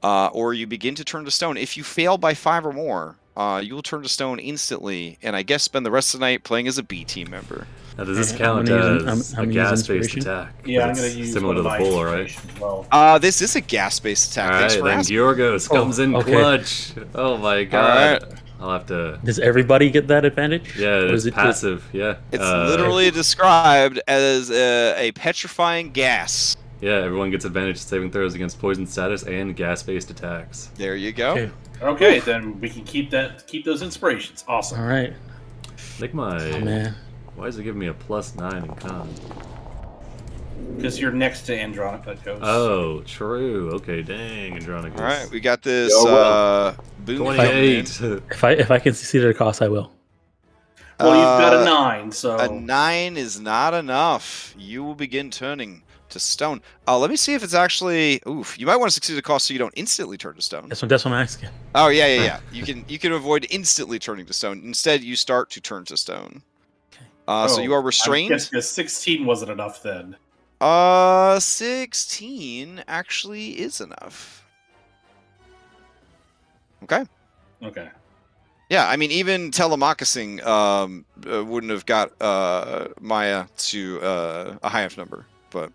or you begin to turn to stone. If you fail by 5 or more, you will turn to stone instantly, and I guess spend the rest of the night playing as a B team member. Now, does this I'm count gonna use- as I'm a gonna use gas-based inspiration. attack? Yeah, I'm It's going to use similar to one the of my bull, right? inspiration as well. This is a gas-based attack. Thanks Alright, for then asking. Yorgos comes in okay. clutch. Oh my god. Alright. I'll have to... does everybody get that advantage? Yeah, Or it's is it just- passive. Yeah. It's literally described as a petrifying gas. Yeah, everyone gets advantage saving throws against poison status and gas-based attacks. There you go. Okay. Okay, then we can keep those inspirations. Awesome. All right. I think my... Oh man. Why is it giving me a +9 in con? Because you're next to Andronica. Oh, true. Okay, dang, Andronicus. All right, we got this Oh, well. boon coming in. 28. If I can succeed at a cost, I will. Well, you've got a Uh, 9, so... A 9 is not enough. You will begin turning to stone. Let me see if it's actually. Oof, you might want to succeed at a cost so you don't instantly turn to stone. That's what I'm asking. Oh yeah. You can avoid instantly turning to stone. Instead, you start to turn to stone. So you are I restrained. guess the 16 wasn't enough then. 16 actually is enough. Okay. Okay. Yeah, I mean, even telemachusing wouldn't have got Maya to a high enough number, but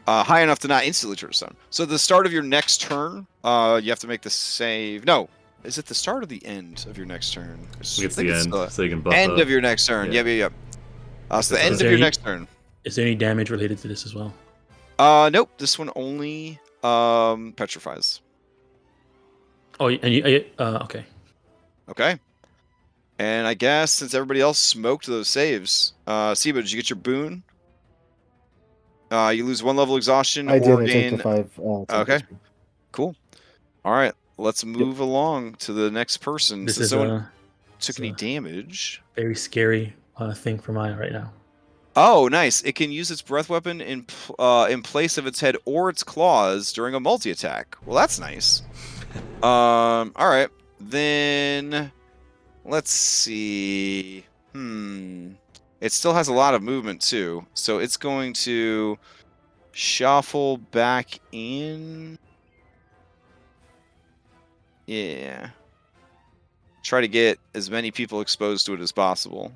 high enough to not instantly turn to stone. So the start of your next turn, you have to make the save. No, is it the start or the end of your next turn? It's the think end, so you can buff end up. of your next turn. Yeah. Yep. So the end Is of there your any- next turn. Is there any damage related to this as well? Nope. This one only petrifies. Oh, and you okay. Okay. And I guess since everybody else smoked those saves, Siba, did you get your boon? You lose 1 level exhaustion I or did. I gain. took the 5. Okay. Cool. All right. Let's move along to the next person. This Since is no one a took any damage. very scary thing for Maya right now. Oh, nice. It can use its breath weapon in place of its head or its claws during a multi-attack. Well, that's nice. All right. Then let's see. It still has a lot of movement too, so it's going to shuffle back in. Yeah. Try to get as many people exposed to it as possible.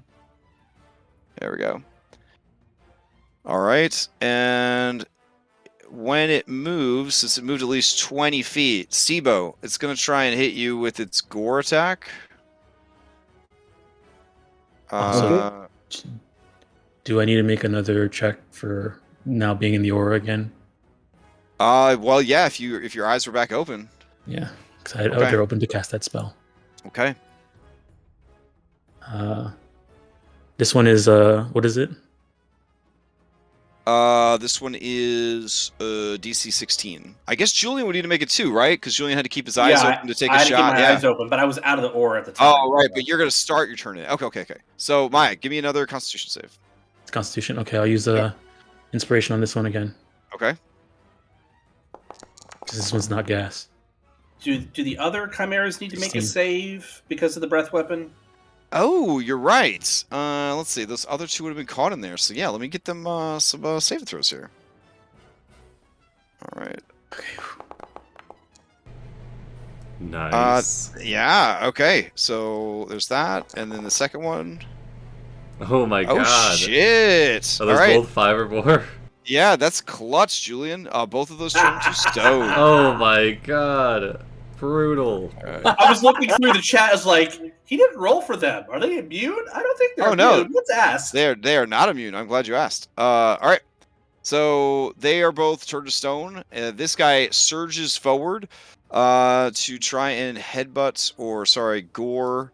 There we go. All right, and when it moves, since it moved at least 20 feet, Sibo, it's going to try and hit you with its gore attack. Also, do I need to make another check for now being in the aura again? Well, yeah, if your eyes were back open. Yeah, because they're open to cast that spell. Okay. This one is what is it? This one is DC 16. I guess Julian would need to make it 2, right? Because Julian had to keep his eyes open to take I a had shot. to keep my eyes open, but I was out of the aura at the time. Oh, right, but you're gonna start your turn in. Okay. So, Maya, give me another Constitution save. It's Constitution. Okay, I'll use inspiration on this one again. Okay. Because this one's not gas. Do the other chimeras need to make a 16. save because of the breath weapon? Oh, you're right. Let's see. Those other 2 would have been caught in there. So yeah, let me get them some saving throws here. All right. Okay. Nice. Yeah. Okay. So there's that, and then the second one. Oh my god. Oh shit! Are All those right. both 5 or more? Yeah, that's clutch, Julian. Both of those turned to stone. Oh my god. Brutal. All right. I was looking through the chat. I was like, he didn't roll for them. Are they immune? I don't think they're Oh, no. immune. Let's ask. They are not immune. I'm glad you asked. All right. So they are both turned to stone. This guy surges forward to try and gore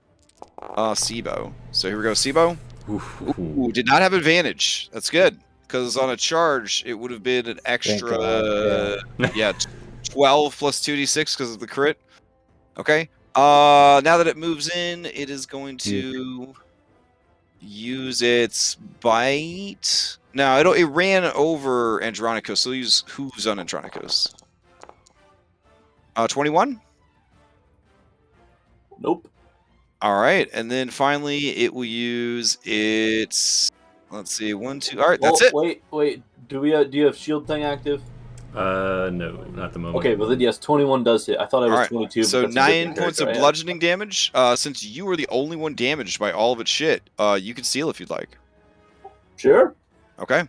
Sibo. So here we go, Sibo. Ooh, did not have advantage. That's good. Because on a charge, it would have been an extra, God, 12 plus 2d6 because of the crit. Okay. Now that it moves in, it is going to use its bite. No, it ran over Andronicus, so use hooves on Andronicus. 21? Nope. All right, and then finally it will use its. Let's see, 1, 2. All right, that's it. Wait. Do you have shield thing active? No, not at the moment. Okay, well then yes, 21 does hit. I thought it was All right, 22. so but that's a 9 different points of character I have. bludgeoning damage. Since you were the only one damaged by all of its shit, you can steal if you'd like. Sure. Okay.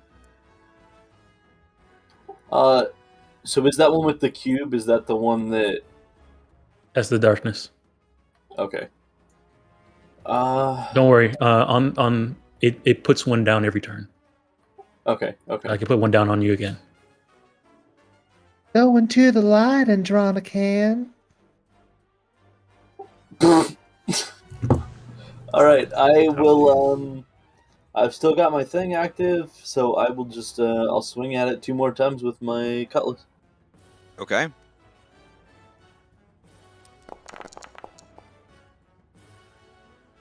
So is that one with the cube? Is that the one that? That's the darkness. Okay. Don't worry. On it puts one down every turn. Okay. I can put one down on you again. Go into the light, Andronican. All right. I will. I've still got my thing active, so I will just. I'll swing at it 2 more times with my cutlass. Okay.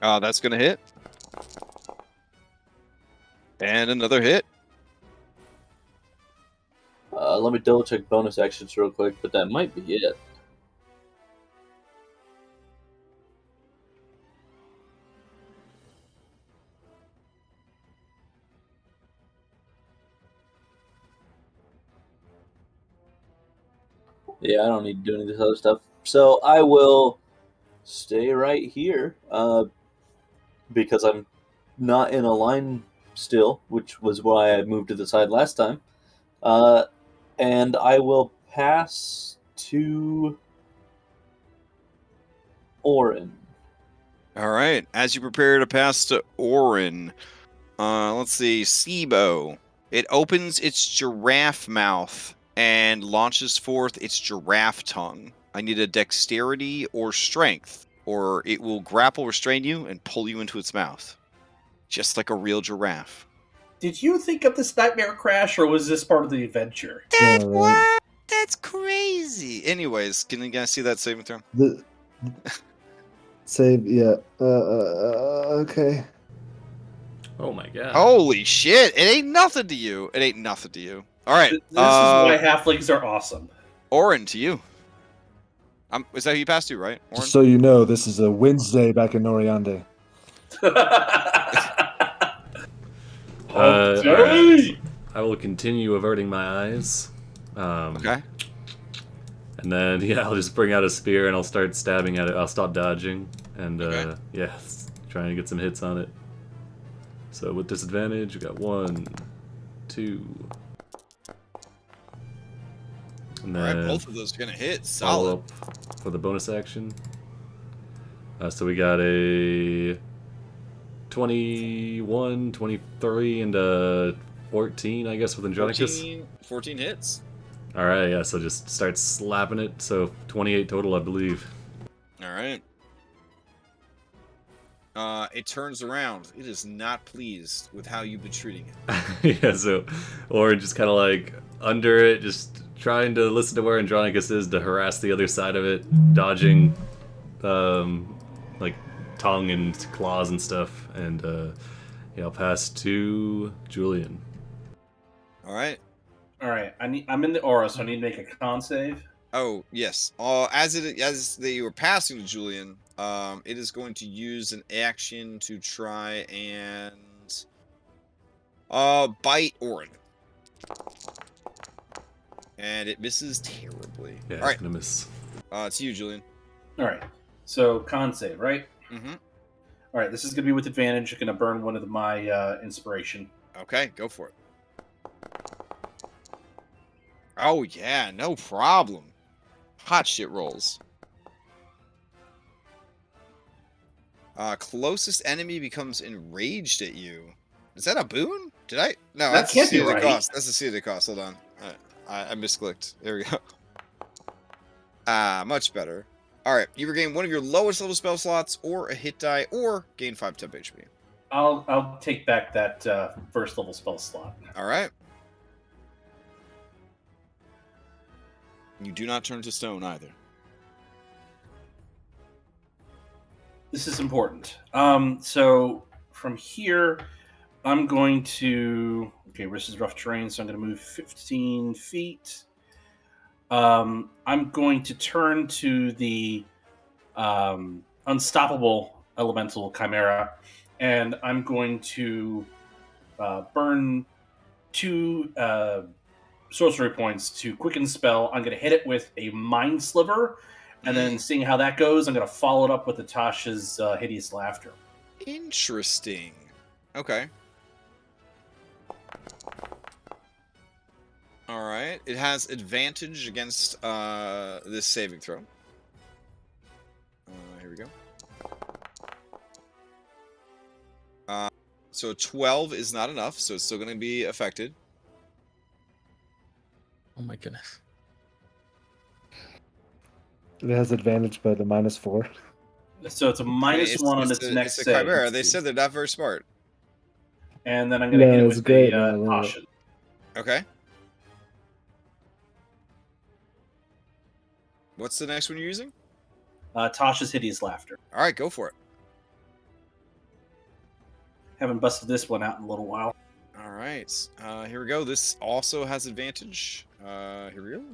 That's gonna hit. And another hit. Let me double check bonus actions real quick, but that might be it. Yeah, I don't need to do any of this other stuff. So I will stay right here because I'm not in a line still, which was why I moved to the side last time. And I will pass to Orin. All right. As you prepare to pass to Orin, let's see, Sibo. It opens its giraffe mouth and launches forth its giraffe tongue. I need a dexterity or strength, or it will grapple restrain you and pull you into its mouth. Just like a real giraffe. Did you think of this nightmare crash, or was this part of the adventure? What? That's crazy. Anyways, can you guys see that saving throw? Save, yeah. Okay. Oh my god. Holy shit! It ain't nothing to you. It ain't nothing to you. All right. This is why halflings are awesome. Orin, to you. Is that who you passed to, right? Orin? Just so you know, this is a Wednesday back in Noriande. Okay. I will continue averting my eyes. Okay. And then, yeah, I'll just bring out a spear and I'll start stabbing at it. I'll stop dodging. And, Okay. yeah, trying to get some hits on it. So with disadvantage, we got 1, 2, And All right, then both of those are gonna hit. follow Solid. up for the bonus action. So we got a 21, 23, and a 14, I guess, with Andronicus. 14 hits. All right, yeah, so just start slapping it. So 28 total, I believe. All right. It turns around. It is not pleased with how you've been treating it. Yeah, so or just kind of like under it, just trying to listen to where Andronicus is to harass the other side of it, dodging like tongue and claws and stuff. And yeah, I'll pass to Julian. All right. All right, I'm in the aura, so I need to make a con save. Oh yes. As you were passing to Julian, it is going to use an action to try and bite Orin, and it misses terribly. Yeah, All right. it's gonna miss. It's you, Julian. All right, so con save, right? Mm-hmm. All right, this is gonna be with advantage. Gonna burn one of my inspiration. Okay, go for it. Oh yeah, no problem. Hot shit rolls. Closest enemy becomes enraged at you. Is that a boon? Did I? No, That that's can't the be CD right. cost. That's the CD cost. Hold on. I misclicked. There we go. Much better. All right, you regain one of your lowest level spell slots, or a hit die, or gain 5 temp HP. I'll take back that first level spell slot. All right. You do not turn to stone either. This is important. So from here, I'm going to. Okay, this is rough terrain, so I'm going to move 15 feet. I'm going to turn to the unstoppable elemental chimera, and I'm going to burn 2 sorcery points to quicken spell. I'm going to hit it with a mind sliver, and then seeing how that goes, I'm going to follow it up with Natasha's hideous laughter. Interesting. Okay. All right. It has advantage against this saving throw. Here we go. So 12 is not enough, so it's still going to be affected. Oh my goodness. It has advantage, but a -4. So it's a -1 on its next It's a chimera. save. They said they're not very smart. And then I'm going to No, hit it it's with great, a man, I love it. caution. Okay. What's the next one you're using? Tasha's hideous laughter. All right, go for it. Haven't busted this one out in a little while. All right. Here we go. This also has advantage. Here we go.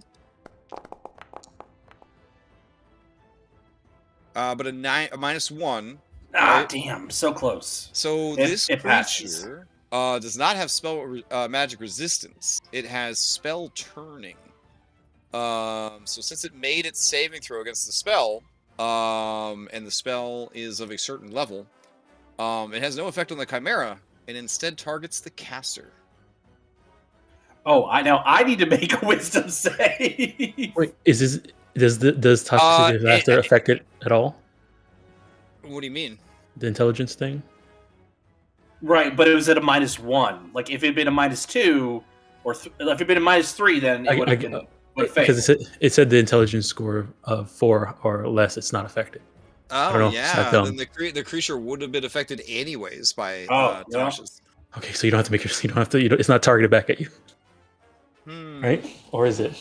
But a -1. Ah, Right. damn, so close. So It- this it passes. creature does not have spell magic resistance. It has spell turning. So since it made its saving throw against the spell, and the spell is of a certain level, it has no effect on the chimera, and instead targets the caster. Oh, I need to make a wisdom save. Wait, does Tasha's laughter affect it at all? What do you mean? The intelligence thing? Right, but it was at a -1. Like if it had been a -2, or if it had been a -3, then it would have been. Because it said the intelligence score of 4 or less, it's not affected. Oh know, yeah, dumb. then the creature would have been affected anyways by Oh, yeah. Tasha's. Okay, so you don't have to make you don't have to. It's not targeted back at you, Hmm. right? Or is it?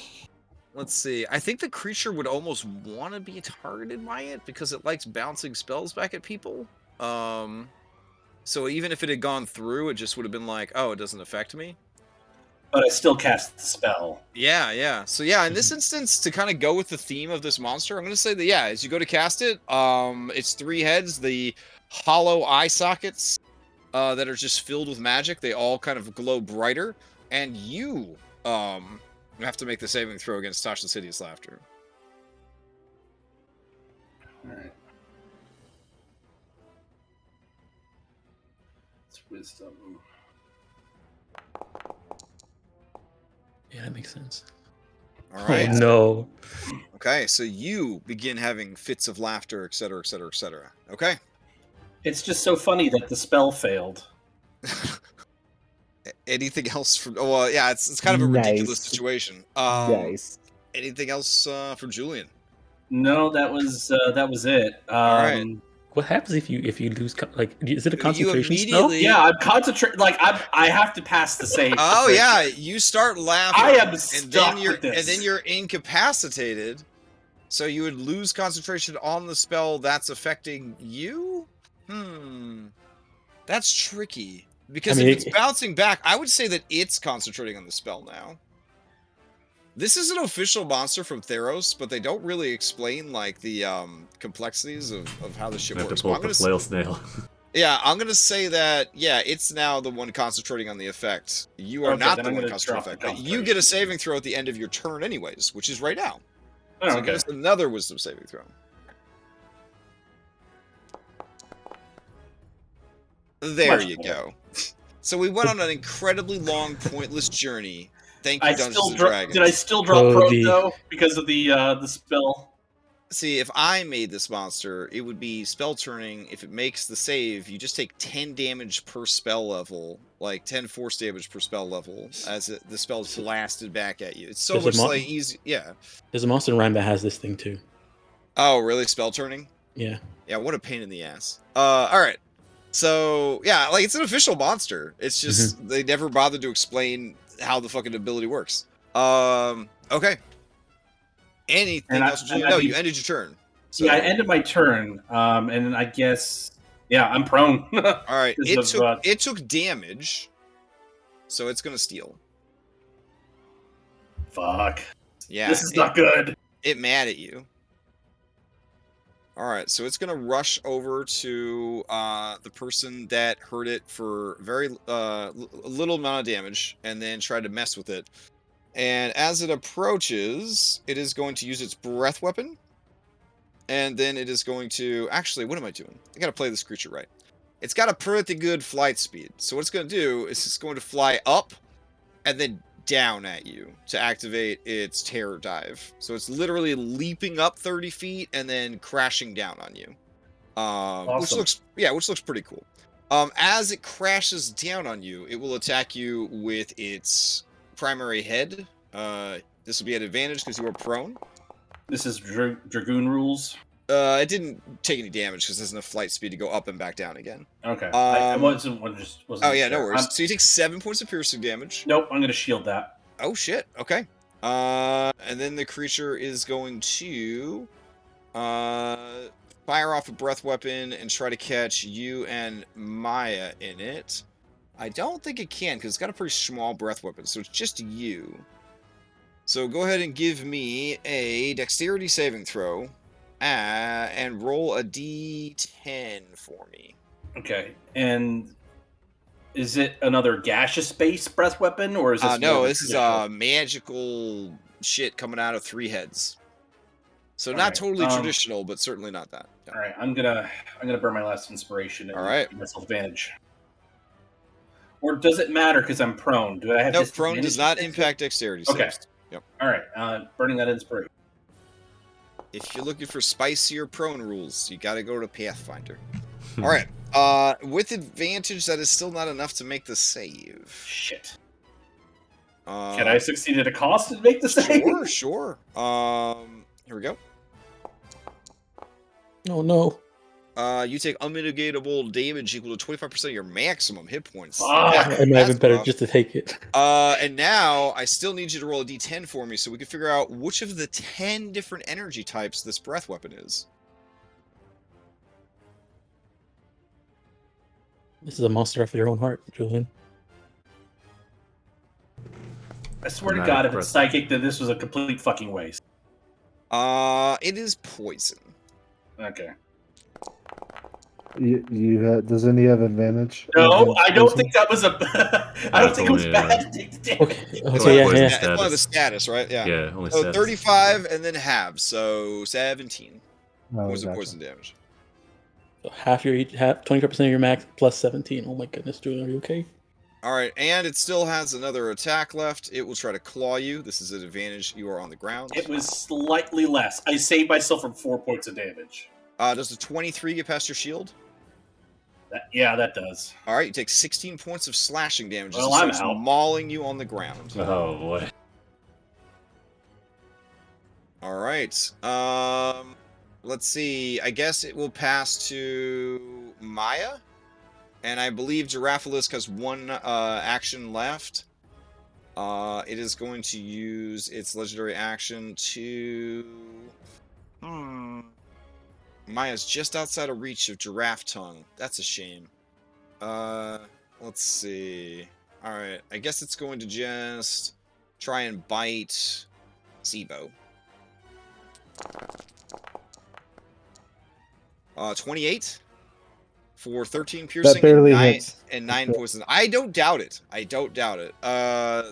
Let's see. I think the creature would almost want to be targeted by it because it likes bouncing spells back at people. So even if it had gone through, it just would have been like, oh, it doesn't affect me. But I still cast the spell. Yeah, yeah. So yeah, in this instance, to kind of go with the theme of this monster, I'm going to say that, yeah, as you go to cast it, it's 3 heads, the hollow eye sockets that are just filled with magic. They all kind of glow brighter. And you have to make the saving throw against Tasha's hideous laughter. All right. It's wisdom. Yeah, that makes sense. All right. Oh no. Okay, so you begin having fits of laughter, etc., etc., etc. Okay. It's just so funny that the spell failed. Anything else from? Oh, well, yeah, it's kind of a ridiculous Nice. situation. Nice. Anything else for Julian? No, that was it. All right. What happens if you lose? Is it a You concentration spell? immediately. Yeah, I'm concentrating. Like I have to pass the save. Oh yeah, you start laughing. I am and stuck then you're with this. and then you're incapacitated. So you would lose concentration on the spell that's affecting you. That's tricky because if it's bouncing back, I would say that it's concentrating on the spell now. This is an official monster from Theros, but they don't really explain like the complexities of how this shit I have works. to pull up the flail snail. Yeah, I'm gonna say that. Yeah, it's now the one concentrating on the effect. You are Okay, not then the I'm one gonna concentrating drop effect. the But you get a saving throw at the end of your turn, anyways, which is right now. Oh, So okay. give us another Wisdom saving throw. There Much you better. go. So we went on an incredibly long, pointless journey. Thank you, I Dungeons still and did Dragons. I still draw Oh, prone the- though because of the spell? See, if I made this monster, it would be spell turning. If it makes the save, you just take 10 damage per spell level, like 10 force damage per spell level, as the spell is blasted back at you. It's so There's a much like easy. Yeah. There's a monster in Rhyme that has this thing too. Oh, really? Spell turning? Yeah. Yeah, what a pain in the ass. All right. So, yeah, like, it's an official monster. It's just, they never bothered to explain how the fucking ability works. Okay. Anything else? No, you ended your turn. So. Yeah, I ended my turn, and I guess, yeah, I'm prone. All right, it took damage, so it's gonna steal. Fuck. Yeah, This is not good. It mad at you. All right, so it's gonna rush over to the person that hurt it for very little amount of damage, and then try to mess with it. And as it approaches, it is going to use its breath weapon. And then it is going to... Actually, what am I doing? I gotta play this creature right. It's got a pretty good flight speed. So what it's going to do is it's going to fly up and then down at you to activate its terror dive. So it's literally leaping up 30 feet and then crashing down on you. Awesome. Which looks pretty cool. As it crashes down on you, it will attack you with its primary head. This will be at advantage because you are prone. This is Dragoon rules. It didn't take any damage because there's enough flight speed to go up and back down again. Okay. I wasn't Oh yeah, no sure. worries. So you take 7 points of piercing damage. Nope, I'm gonna shield that. Oh shit. Okay. And then the creature is going to fire off a breath weapon and try to catch you and Maya in it. I don't think it can because it's got a pretty small breath weapon, so it's just you. So go ahead and give me a dexterity saving throw and roll a d10 for me. Okay. And is it another gaseous space breath weapon, or is this no, this is magical shit coming out of 3 heads. So not totally traditional, but certainly not that. Yeah. All right, I'm gonna burn my last inspiration. And all right, give myself advantage. Or does it matter because I'm prone? Do I have? No, prone does not impact dexterity saves. Okay. Yep. All right, burning that inspiration. If you're looking for spicier prone rules, you got to go to Pathfinder. All right. With advantage, that is still not enough to make the save. Shit. Can I succeed at a cost and make the save? Sure. Here we go. Oh no. You take unmitigatable damage equal to 25% of your maximum hit points. It might have been better just to take it. And now I still need you to roll a d10 for me so we can figure out which of the 10 different energy types this breath weapon is. This is a monster after your own heart, Julian. I swear to God, if it's psychic, then this was a complete fucking waste. It is poison. Okay. Doesn't he have advantage? No, I don't think that was a. I don't think it was bad. Okay, yeah. It's one of the status, right? Yeah. Yeah, only so status. 35 and then halves, so 17 was the poison damage. So half 25% of your max plus 17. Oh my goodness, Julian, are you okay? All right, and it still has another attack left. It will try to claw you. This is an advantage. You are on the ground. It was slightly less. I saved myself from 4 points of damage. Does a 23 get past your shield? Yeah, that does. All right, you take 16 points of slashing damage as Well, it I'm starts out. mauling you on the ground. Oh boy. All right. Let's see. I guess it will pass to Maya, and I believe Giraffalisk has one action left. It is going to use its legendary action to. Maya's just outside of reach of Giraffe Tongue. That's a shame. Let's see. All right. I guess it's going to just try and bite Zebo. 28 for 13 piercing That barely and 9, hits. and 9 poison. I don't doubt it. I don't doubt it.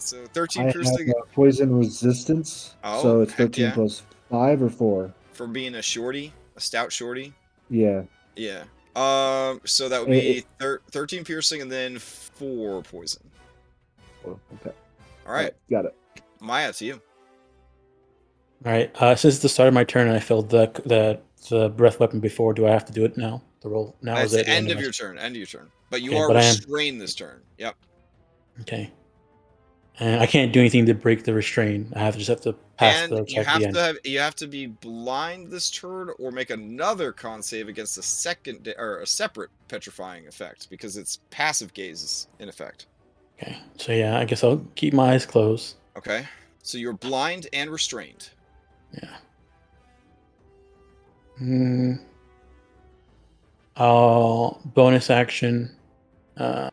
So 13 I piercing have poison resistance, Oh, so it's heck 13 yeah. plus 5 or 4. for being a shorty, a stout shorty. Yeah. Yeah. So that would be 13 piercing and then 4 poison. Oh, okay. All right, Got it. Maya, to you. All right. Since the start of my turn, and I filled the breath weapon before. Do I have to do it now? The roll now That's is the at end of my your turn. End of your turn. But you Okay, are but I am- restrained this turn. Yep. Okay. And I can't do anything to break the restraint. I just have to pass And the you check at the end. you have to be blind this turn or make another con save against a separate petrifying effect because it's passive gaze in effect. Okay. So yeah, I guess I'll keep my eyes closed. Okay. So you're blind and restrained. Yeah. I'll bonus action. What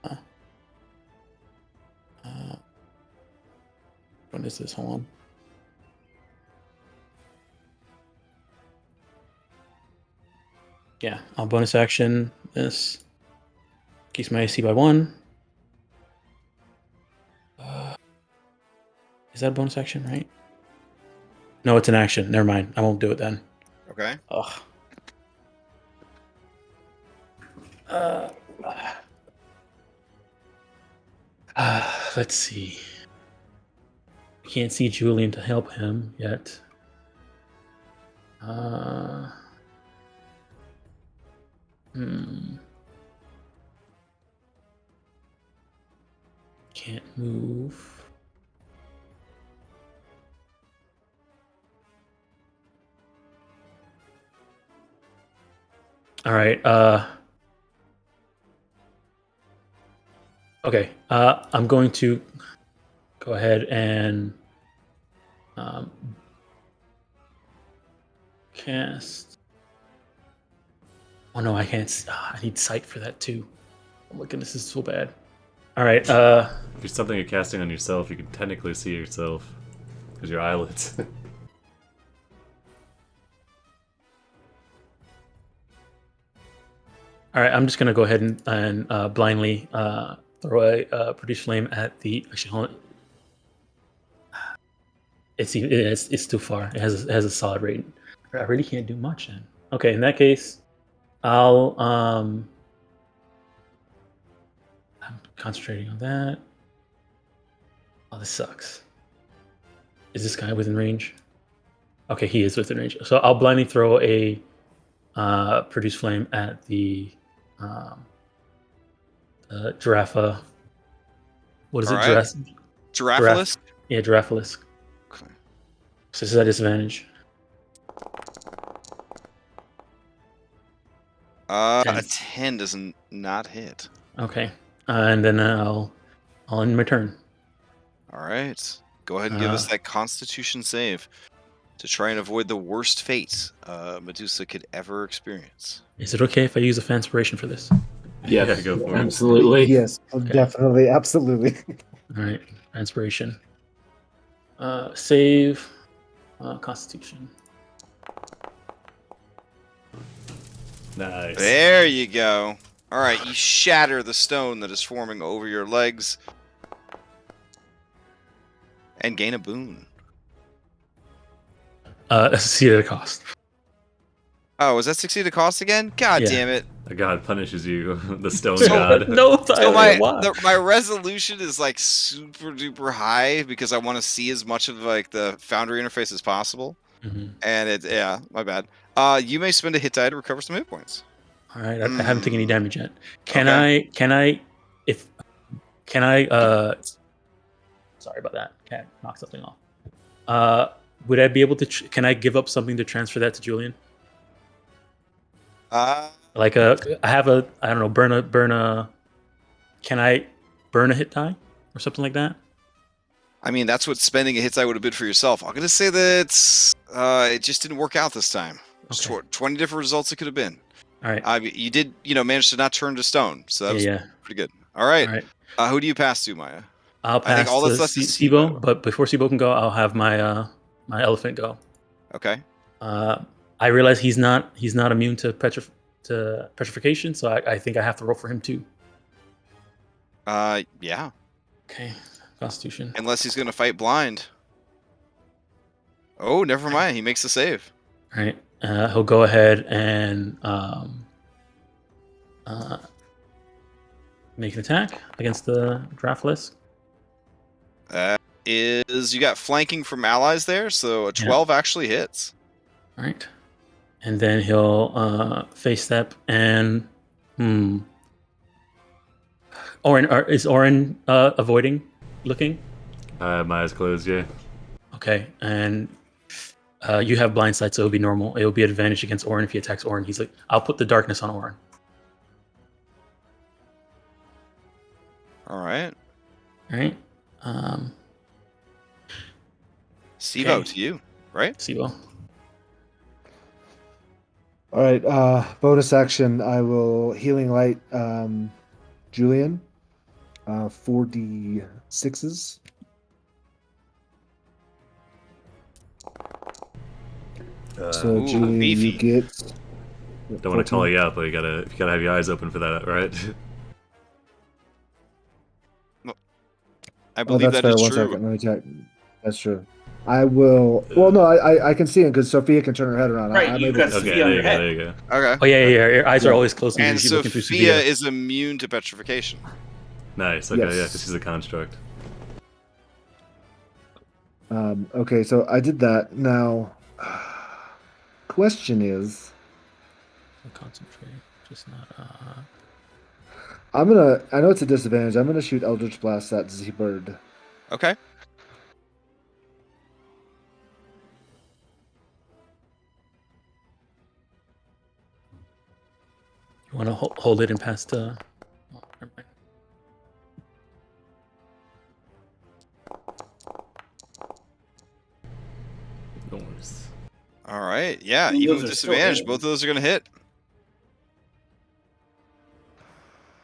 is this? Hold on. Yeah, I'll bonus action this. Keeps my AC by 1. Is that a bonus action, right? No, it's an action. Never mind. I won't do it then. Okay. Ugh. Let's see. I can't see Julian to help him yet. Can't move. All right. Okay. I'm going to go ahead and cast. Oh no, I can't. I need sight for that too. Oh my goodness, this is so bad. All right. If you're something you're casting on yourself, you can technically see yourself because your eyelids. All right. I'm just gonna go ahead and blindly throw a produce flame at the. Actually, hold on. It's too far. It has a solid rate. I really can't do much then. Okay, in that case, I'm concentrating on that. Oh, this sucks. Is this guy within range? Okay, he is within range. So I'll blindly throw a produce flame at the giraffe. What is All it? right. Giraffalisk? Yeah, Giraffalisk. Okay. So this is at disadvantage. A 10. 10 does not hit. Okay, and then I'll end my turn. All right. Go ahead and give us that Constitution save to try and avoid the worst fate Medusa could ever experience. Is it okay if I use a Fanspiration for this? Yeah, go for it. absolutely. Yes, definitely, absolutely. All right, Inspiration. Save. Constitution. Nice. There you go. All right, you shatter the stone that is forming over your legs and gain a boon. See at a cost. Oh, was that 60 to cost again? God Yeah. damn it. The god punishes you, the stone So- god. No, So Thylea, why? my resolution is like super duper high because I want to see as much of like the Foundry interface as possible. Mhm. And my bad. You may spend a hit die to recover some hit points. All right, I haven't taken any damage yet. Can Okay. I sorry about that. Cat knocked something off. Would I be able to? Can I give up something to transfer that to Julian? Like I have a, I don't know, burn a. Can I burn a hit die or something like that? I mean, that's what spending a hit die would have been for yourself. I'm gonna say that it just didn't work out this time. There's Okay. 20 different results it could have been. All right. You did, manage to not turn to stone, so that was Yeah. pretty good. All right. All right. Who do you pass to, Maya? I'll I think pass all that's to left is Sibo, Sibo. but before Sibo can go, I'll have my my elephant go. Okay. I realize he's not immune to petrification, so I think I have to roll for him too. Yeah. Okay, Constitution. Unless he's gonna fight blind. Oh, never mind. He makes the save. All right, he'll go ahead and make an attack against the Draftless. You got flanking from allies there, so a 12 actually hits. All right, and then he'll face step and Orin, is Orin avoiding looking? I have my eyes closed, yeah. Okay, and you have blind sight, so it'll be normal. It'll be advantage against Orin if he attacks Orin. He's like, I'll put the darkness on Orin. All right. All right. Sibo, Okay. to you, right? Sibo. All right. Bonus action. I will healing light Julian. 4d6s. So Ooh, Julian, beefy. you get. Don't want to call you out, but you gotta have your eyes open for that, right? I Oh, believe that's that fair. is 1 true. second. Let me check. That's true. I will. Well, no, I can see him because Sophia can turn her head around. Right, I'm you able got to Okay, Sophia see. on there your you go, head. there you go. Okay. Oh yeah. Your eyes are always closed. And You're looking through Sophia Sophia. is immune to petrification. Nice, okay, Yes. yeah, because she's a construct. Okay, so I did that. Now, question is, Concentrate. Just not. I'm gonna. I know it's a disadvantage. I'm gonna shoot Eldritch Blast at Z-Bird. Okay. You want to hold it and pass to. Oh, never mind. No worries. All right. Yeah, And even those with are still disadvantage, hitting. both of those are going to hit.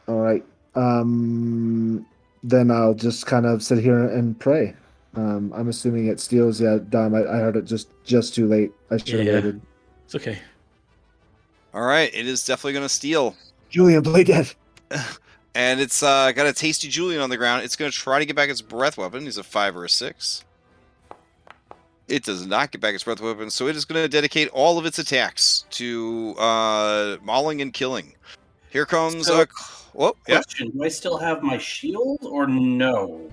All right. Then I'll just kind of sit here and pray. I'm assuming it steals. Yeah, Dom. I heard it just too late. I should have Yeah. waited. It's okay. All right. It is definitely going to steal. Julian, play dead. And it's got a tasty Julian on the ground. It's going to try to get back its breath weapon. He's a 5 or a 6. It does not get back its breath weapon, so it is going to dedicate all of its attacks to mauling and killing. Here comes So- whoa, yeah. Question: do I still have my shield or no?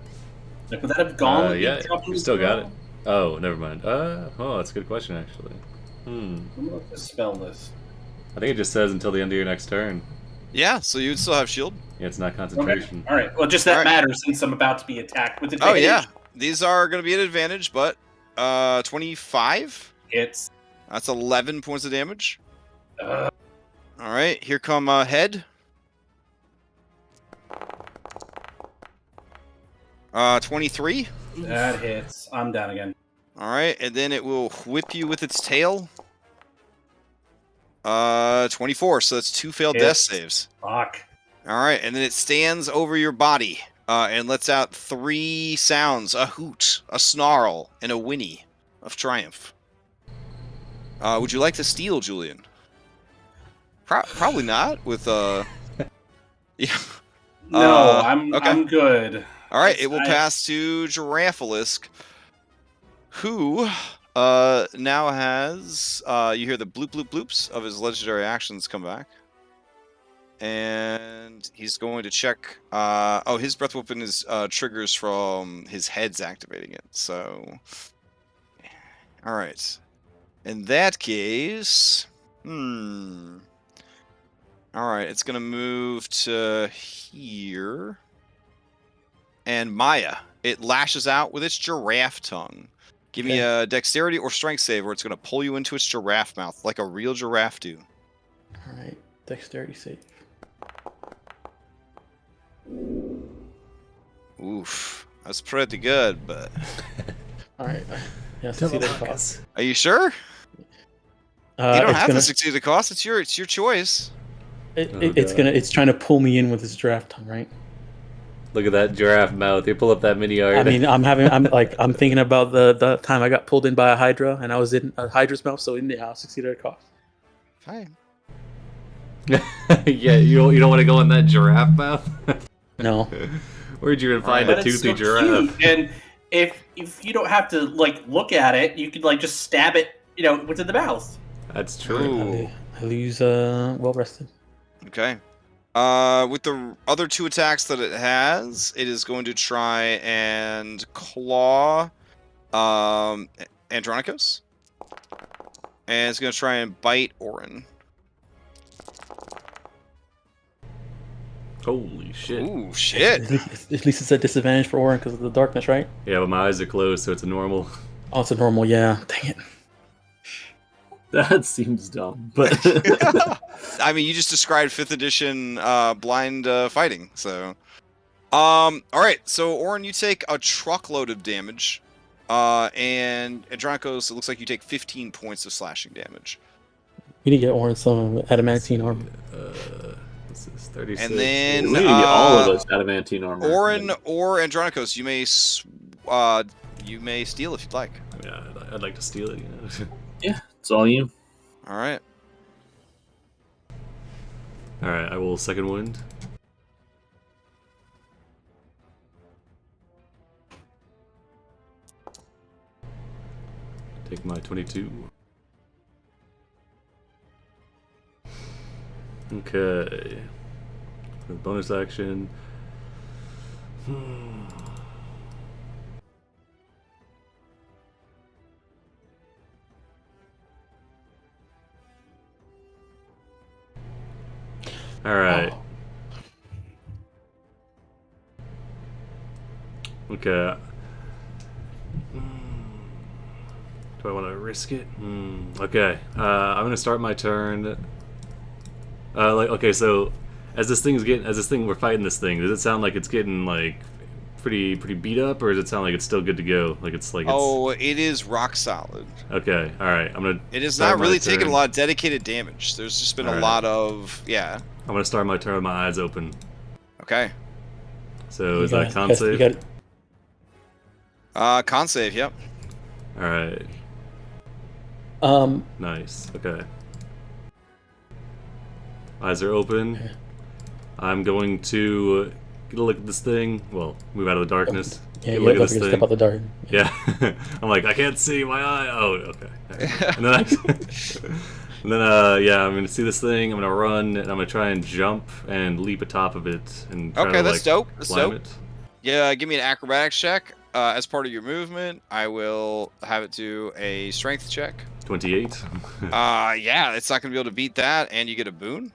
Like, would that have gone? with me Yeah, dropping you the still got spell? it. Oh, never mind. Oh, that's a good question, actually. I'm gonna dispel this. I think it just says until the end of your next turn. Yeah, so you would still have shield. Yeah, it's not Okay. concentration. All right. Well, just that All right. matters since I'm about to be attacked with Oh advantage. yeah. These are going to be an advantage, but 25. It's. That's 11 points of damage. Uh, All right, here come head. 23. that hits. I'm down again. All right, and then it will whip you with its tail. 24. So that's 2 failed death Hits. saves. Fuck. All right, and then it stands over your body and lets out 3 sounds: a hoot, a snarl, and a whinny of triumph. Would you like to steal, Julian? Probably not. With yeah. No, okay. I'm good. All right, it will I- pass to Giraffalisk, who now has you hear the bloop bloop bloops of his legendary actions come back. And he's going to check. His breath weapon is triggers from his head's activating it. So, all right. In that case, all right, it's gonna move to here. And Maya, it lashes out with its giraffe tongue. Give me a dexterity or strength save, or it's gonna pull you into its giraffe mouth like a real giraffe do. All right, dexterity save. Oof, that's pretty good, but. All right, yeah, succeed at a cost. Are you sure? You don't it's have gonna, to succeed the cost. It's your choice. It's trying to pull me in with its giraffe tongue, right? Look at that giraffe mouth. You pull up that mini art. I mean, I'm thinking about the time I got pulled in by a hydra, and I was in a hydra's mouth, so I'll succeed at a cost. Fine. Yeah, you don't want to go in that giraffe mouth. No. Where'd you even find But a it's toothy so giraffe? cute, and if you don't have to look at it, you could just stab it, within the mouth. That's true. I lose well rested. Okay. With the other two attacks that it has, it is going to try and claw Andronicus. And it's going to try and bite Orin. Holy shit. Ooh, shit. At least it's a disadvantage for Orin because of the darkness, right? Yeah, but my eyes are closed, so it's a normal. Oh, it's a normal, yeah. Dang it. That seems dumb, but I mean, you just described 5th edition blind fighting, so. Alright, so Orin, you take a truckload of damage. And Andronicus, it looks like you take 15 points of slashing damage. We need to get Orin some adamantine armor. What's this? 36. And then we need to get all of us adamantine armor. Orin or Andronicus, you may steal if you'd like. Yeah, I'd like to steal it. Yeah, it's all you. All right. All right, I will second wind. Take my 22. Okay. For the bonus action. All right. Okay. Do I want to risk it? Okay. I'm gonna start my turn. Okay, so as we're fighting this thing, does it sound like it's getting like pretty beat up, or does it sound like it's still good to go? Like it's Oh, it is rock solid. Okay, all right. It is not really taking a lot of dedicated damage. There's just been a lot of I'm gonna start my turn with my eyes open. Okay. So is that a con save? Con save. Yep. All right. Nice. Okay. Eyes are open. Okay. I'm going to get a look at this thing. Well, move out of the darkness. Yeah, get a you look don't at this forget to thing. step out the dark. Yeah. I'm like, I can't see my eye. Oh, okay. And then I'm gonna see this thing. I'm gonna run, and I'm gonna try and jump and leap atop of it and try to that's dope. That's climb dope. it. Yeah, give me an acrobatics check. As part of your movement, I will have it do a strength check. 28. Yeah, it's not gonna be able to beat that, and you get a boon.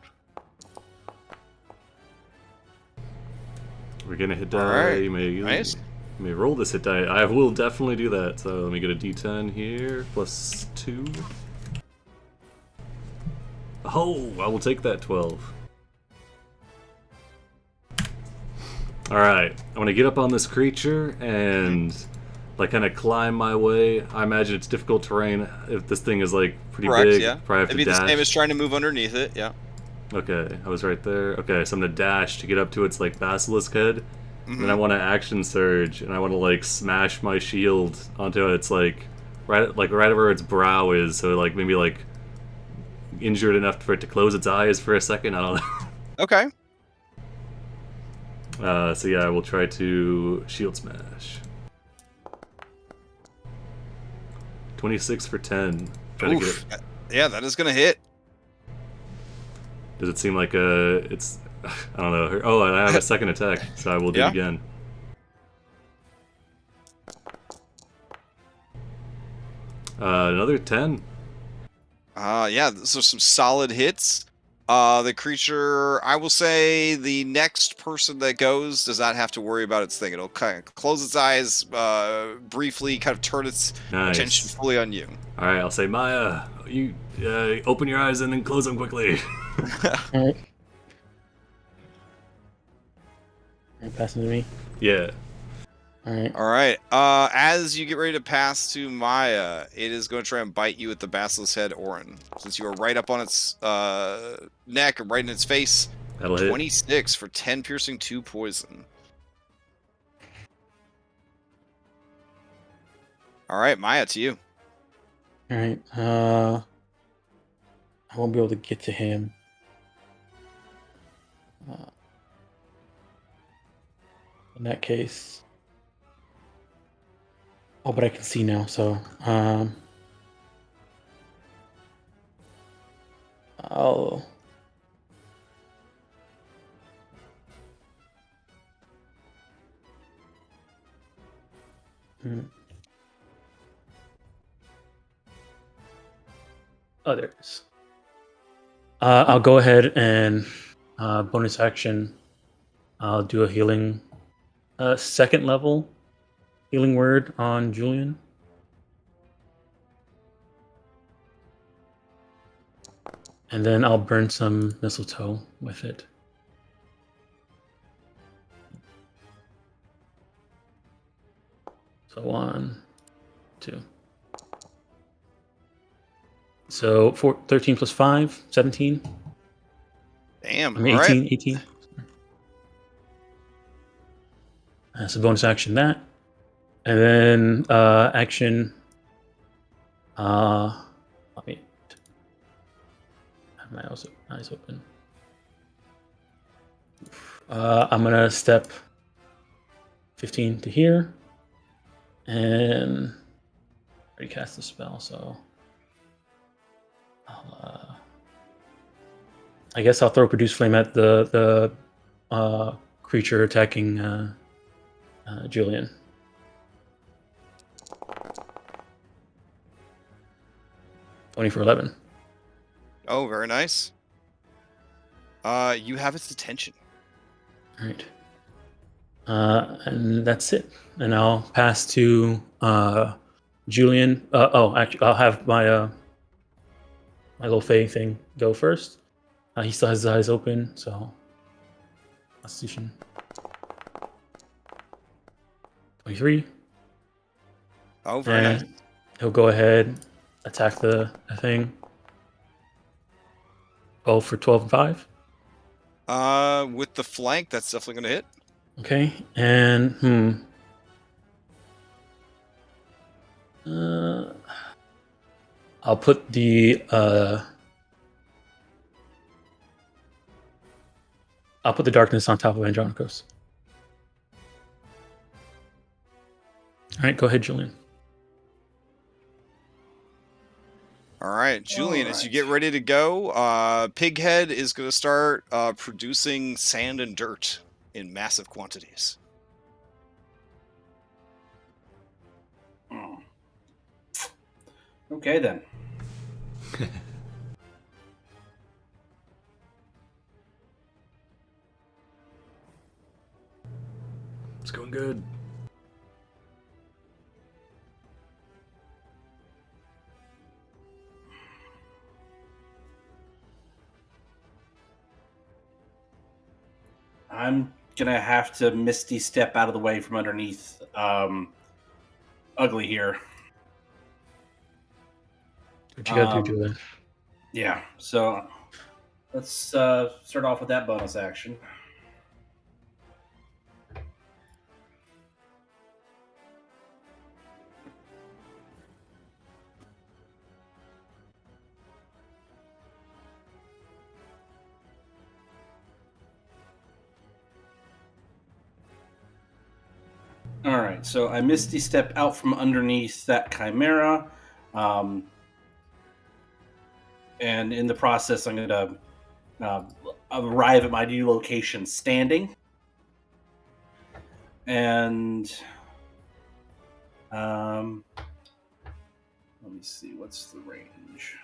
We're gonna hit die. Alright, You nice. may roll this hit die. I will definitely do that. So let me get a D10 here, plus 2. Oh, I will take that 12. Alright, I'm gonna get up on this creature and like kind of climb my way. I imagine it's difficult terrain if this thing is like pretty Correct, big. yeah. Probably have It'd to be the dash. same as trying to move underneath it, yeah. Okay, I was right there. Okay, so I'm gonna dash to get up to its like basilisk head. And then I want to action surge, and I want to like smash my shield onto its like right where its brow is, so like maybe like injured enough for it to close its eyes for a second. I don't know. Okay. So yeah, I will try to shield smash. 26 for 10. Try to get Oof. it. Yeah, that is gonna hit. Does it seem like it's... I don't know. Oh, I have a second attack, so I will do Yeah. it again. Another 10. Yeah, so some solid hits. The creature, I will say, the next person that goes does not have to worry about its thing. It'll kind of close its eyes, briefly, kind of turn its attention Nice. fully on you. All right, I'll say, Maya, you open your eyes and then close them quickly. All right. Passing to me. Yeah. All right. All right. As you get ready to pass to Maya, it is going to try and bite you with the basilisk head Orin. Since you are right up on its neck and right in its face. That'll hit. 26 for 10 piercing, 2 poison. All right, Maya, to you. All right. I won't be able to get to him. In that case. Oh, but I can see now, so I'll others. I'll go ahead and bonus action. I'll do a healing, second level healing word on Julian. And then I'll burn some mistletoe with it. So 1, 2. So 13 plus 5, 17. Damn. I mean, All 18. right. 18. That's a bonus action that. And then action. Let me have my eyes open. I'm going to step 15 to here. And I already cast the spell, so I guess I'll throw Produce Flame at the creature attacking Julian. For 11. Oh, very nice. You have its attention. All right. And that's it. And I'll pass to Julian. Actually, I'll have my my little Fae thing go first. He still has his eyes open, so Constitution. 23. Oh, very nice. And he'll go ahead, attack the thing. Both for 12 and 5. With the flank, that's definitely going to hit. Okay, and I'll put the darkness on top of Andronicos. All right, go ahead, Julian. All right, Julian, All as you right. get ready to go, Pighead is going to start producing sand and dirt in massive quantities. Okay, then. It's going good. I'm gonna have to Misty step out of the way from underneath Ugly here. What you gotta do, Julian? Yeah, so let's start off with that bonus action. All right, so I Misty step out from underneath that Chimera. And in the process, I'm going to arrive at my new location standing. And let me see, what's the range?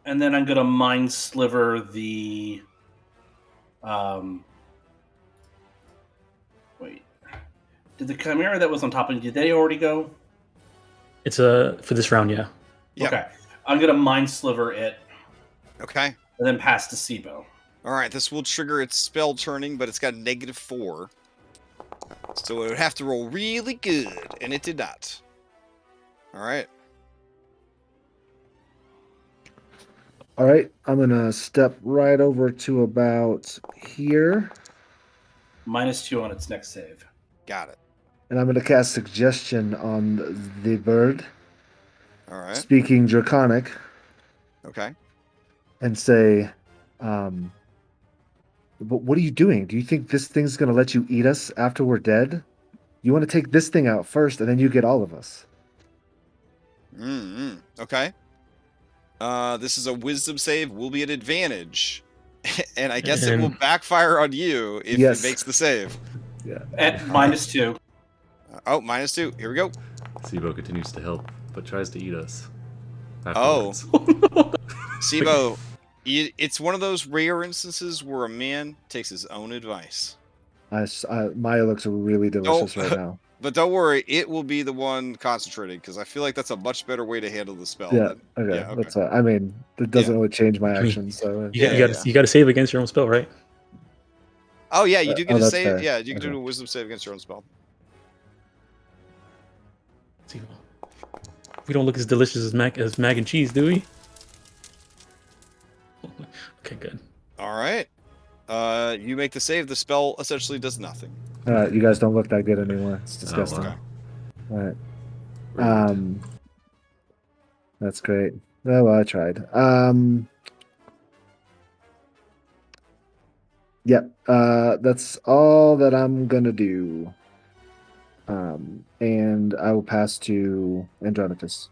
And then I'm going to mind sliver the wait. Did the Chimera that was on top of me, did they already go? It's for this round, yeah. Yep. Okay. I'm going to mind sliver it Okay. and then pass to Sibo. All right. This will trigger its spell turning, but it's got -4. So it would have to roll really good, and it did not. All right. All right, I'm gonna step right over to about here, -2 on its next save. Got it. and I'm gonna cast Suggestion on the bird, All right. speaking Draconic, Okay. and say, "What are you doing? Do you think this thing's gonna let you eat us after we're dead? You want to take this thing out first, and then you get all of us." Okay. This is a wisdom save. Will be an advantage, and I guess it will backfire on you if Yes. it makes the save. Yeah. At -2. Oh, -2. Here we go. Sibo continues to help, but tries to eat us. Oh. afterwards. Sibo, it's one of those rare instances where a man takes his own advice. Maya looks really delicious right now. But don't worry, it will be the one concentrating because I feel like that's a much better way to handle the spell. Yeah. Okay. Yeah, okay. That's. I mean, it doesn't Yeah. really change my I mean, actions. So You got to save against your own spell, right? Oh yeah, you do get to that's save. fair. Yeah, you can Okay. do a wisdom save against your own spell. See, we don't look as delicious as mac and cheese, do we? Okay, good. All right. You make the save. The spell essentially does nothing. you guys don't look that good anymore. It's disgusting. wow. All right. Rude. That's great. Oh, well, I tried. Yep. That's all that I'm gonna do. And I will pass to Andronicus.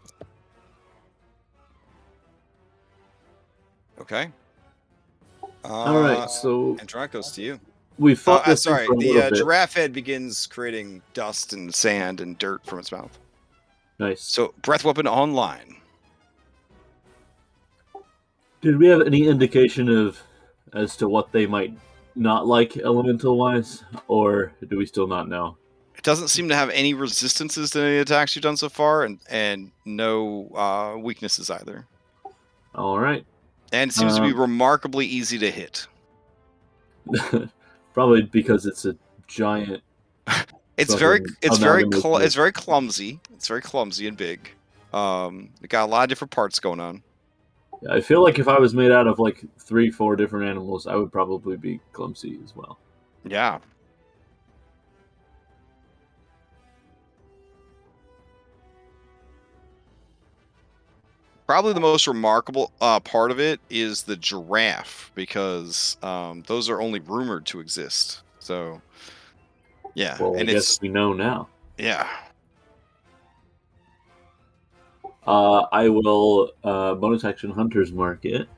Okay. All right, so Andronicus, to you. we fought this thing Sorry, for a the little bit. giraffe head begins creating dust and sand and dirt from its mouth. Nice. So, breath weapon online. Did we have any indication as to what they might not like elemental wise, or do we still not know? It doesn't seem to have any resistances to any attacks you've done so far, and no weaknesses either. All right. And it seems to be remarkably easy to hit. Probably because it's a giant. It's very clumsy. It's very clumsy and big. It got a lot of different parts going on. Yeah, I feel like if I was made out of like 3-4 different animals, I would probably be clumsy as well. Yeah. Probably the most remarkable part of it is the giraffe, because those are only rumored to exist. So, yeah. Well, and I guess we know now. Yeah. I will bonus action Hunter's Mark it.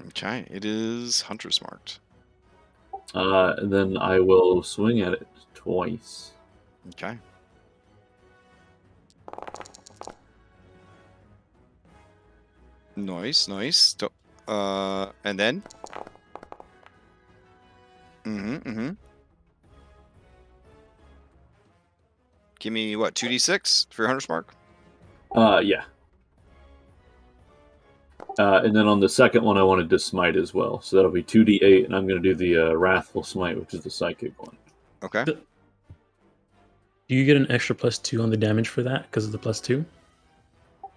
Okay, it is Hunter's marked. And then I will swing at it twice. Okay. Nice. And then? Give me, what, 2d6 for your Hunter's mark? Yeah. And then on the second one, I wanted to smite as well. So that'll be 2d8, and I'm going to do the Wrathful Smite, which is the psychic one. Okay. Do you get an extra +2 on the damage for that because of the +2?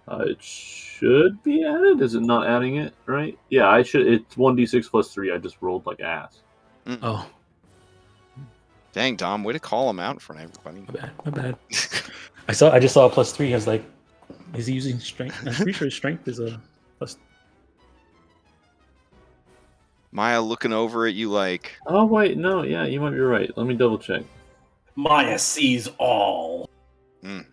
It should be added. Is it not adding it, right? Yeah, I should. It's 1d6 plus 3. I just rolled like ass. Oh, Dang, Dom, way to call him out in front of everybody. my bad. I just saw a +3. I was like, Is he using strength? I'm pretty sure strength is a plus. Maya looking over at you like, Oh wait, no, yeah, you might be right. Let me double check. Maya sees all. mm.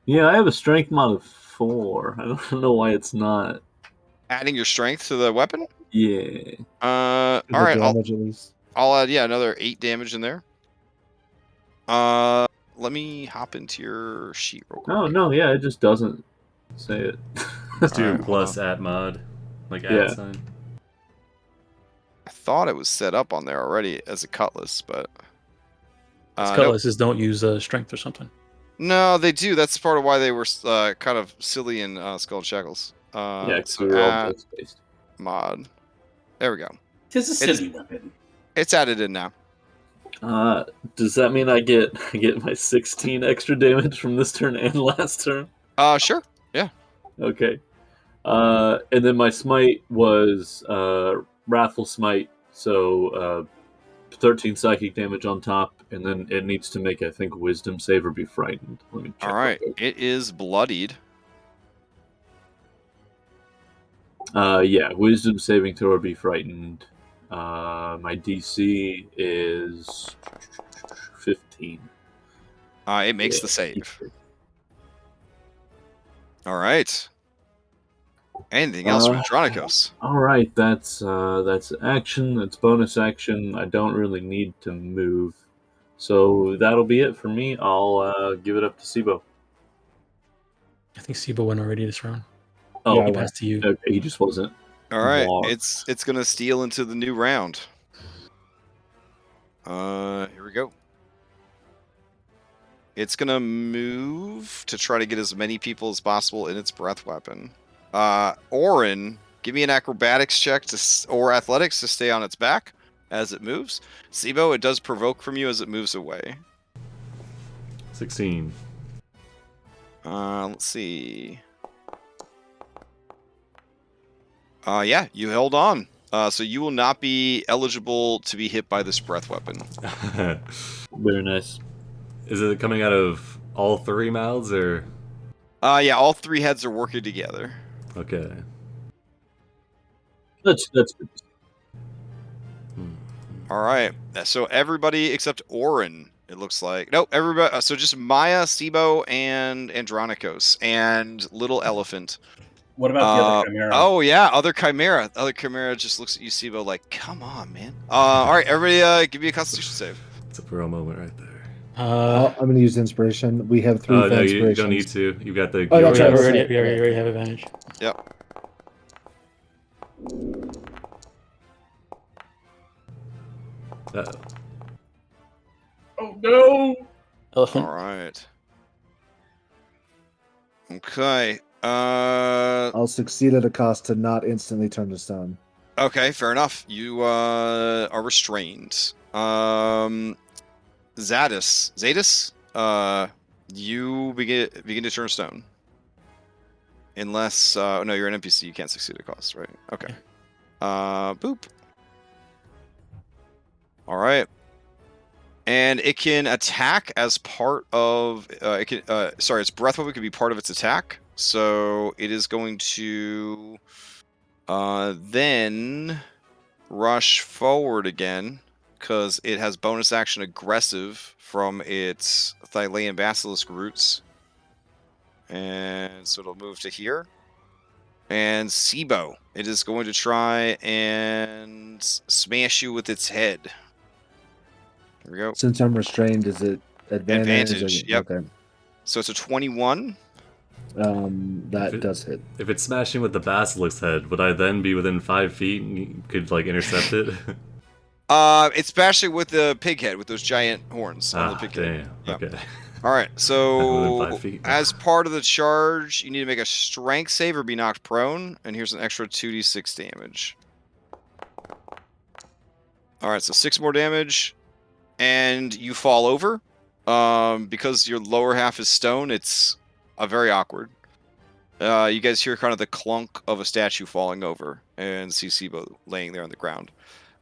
Yeah, I have a strength mod of 4. I don't know why it's not. Adding your strength to the weapon. Yeah. All The right, damage at least. I'll add another 8 damage in there. Let me hop into your sheet real quick. Oh no, yeah, it just doesn't say it. Let's do Alright, hold plus on. at mod, like Yeah. at sign. I thought it was set up on there already as a cutlass, but nope. Cutlasses don't use strength or something. No, they do. That's part of why they were kind of silly in Skull and Shackles. Yeah, because So we were all add dice based. mod. There we go. Tis a silly weapon. It's added in now. Does that mean I get my 16 extra damage from this turn and last turn? Sure. Okay. And then my smite was Wrathful Smite, so 13 psychic damage on top, and then it needs to make, I think, Wisdom save or be frightened. Let me check. All right. real quick. It is bloodied. Yeah, Wisdom saving throw or be frightened. My DC is 15. It makes the save. All right. Anything else from Dronicos? All right, that's action. That's bonus action. I don't really need to move, so that'll be it for me. I'll give it up to Sibo. I think Sibo went already this round. Oh, Yeah, I He went. passed to you. okay, he just wasn't. All right. Mark. It's gonna steal into the new round. Here we go. It's gonna move to try to get as many people as possible in its breath weapon. Orin, give me an acrobatics check or athletics to stay on its back as it moves. Sibo, it does provoke from you as it moves away. 16. Let's see. Yeah, you held on. So you will not be eligible to be hit by this breath weapon. Very nice. Is it coming out of all 3 mouths or? Yeah, all 3 heads are working together. Okay. That's good. All right. So everybody except Orin, it looks like. Nope, everybody. So just Maya, Sibo, and Andronikos, and Little Elephant. What about the other Chimera? Oh yeah, other Chimera. Other Chimera just looks at you, Sibo, like, come on, man. All right, everybody, give me a Constitution save. It's a pro moment right there. I'm going to use inspiration. We have 3 Oh no, inspirations. you don't need to. You got the. Oh, that's We right. already have advantage. Yep. Oh no! Elephant. All right. Okay. I'll succeed at a cost to not instantly turn to stone. Okay, fair enough. You are restrained. Zadis, you begin to turn stone. Unless no, you're an NPC, you can't succeed at cost, right? Okay. Boop. All right. And it can attack as part of its breath weapon could be part of its attack. So it is going to then rush forward again because it has bonus action aggressive from its Thylean Basilisk roots. And so it'll move to here. And Sibo, it is going to try and smash you with its head. Here we go. Since I'm restrained, is it advantage? Advantage, yep. Okay. So it's a 21. That does hit. If it's smashing with the basilisk's head, would I then be within 5 feet and you could like intercept it? It's smashing with the pig head, with those giant horns on the pig head. Damn. Yep. Okay. All right, Within so 5 feet. as part of the charge, you need to make a strength save or be knocked prone, and here's an extra 2d6 damage. All right, so 6 more damage, and you fall over. Because your lower half is stone, it's very awkward. You guys hear kind of the clunk of a statue falling over, and see Sibo laying there on the ground.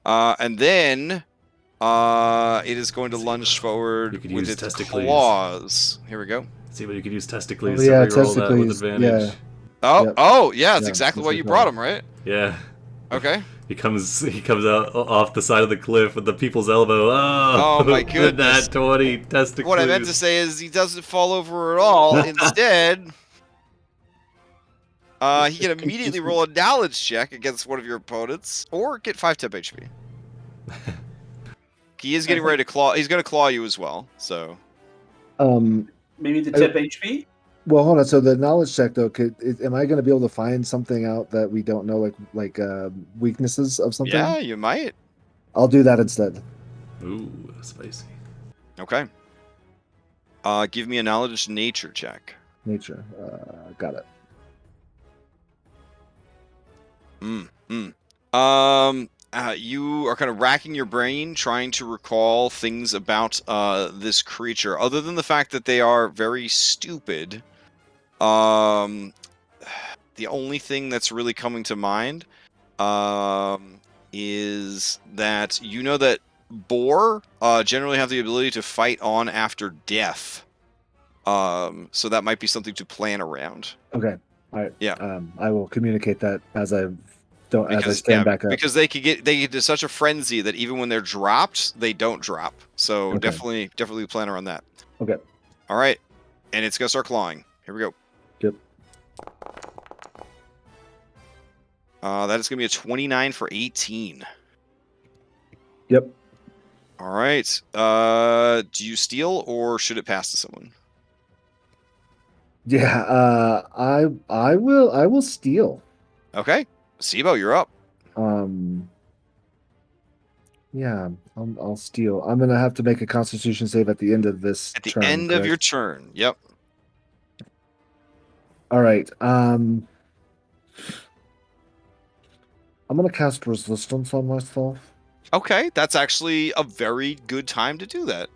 And then It is going to lunge forward You could with use its Testicles. claws. Here we go. See, but you could use Testicles Oh, to yeah, reroll that with Testicles, advantage. yeah. Oh, Yep. oh, yeah, it's Yeah, exactly that's what what you I brought thought. him, right? Yeah. Okay. He comes out off the side of the cliff with the people's elbow. Oh, Oh, my goodness. That 20 Testicles. What I meant to say is he doesn't fall over at all. Instead, he can immediately roll a knowledge check against one of your opponents, or get 5 temp HP. He is getting ready to claw. He's going to claw you as well. So, Maybe the tip HP? well, hold on. So the knowledge check, though, am I going to be able to find something out that we don't know, like weaknesses of something? yeah, you might. I'll do that instead. Ooh, spicy. Okay. Give me a knowledge nature check. Nature. Got it. You are kind of racking your brain trying to recall things about this creature, other than the fact that they are very stupid. The only thing that's really coming to mind is that you know that boar generally have the ability to fight on after death. So that might be something to plan around. Okay. All right. Yeah. I will communicate that as I stand back up. Because they get to such a frenzy that even when they're dropped, they don't drop. So Okay. definitely plan around that. Okay. All right, and it's gonna start clawing. Here we go. Yep. That is gonna be a 29 for 18. Yep. All right. Do you steal or should it pass to someone? Yeah. I will steal. Okay, Sibo, you're up. Yeah. I'll steal. I'm gonna have to make a Constitution save at the end of this. At the turn, end of correct? your turn. Yep. All right. I'm gonna cast resistance on myself. Okay, that's actually a very good time to do that.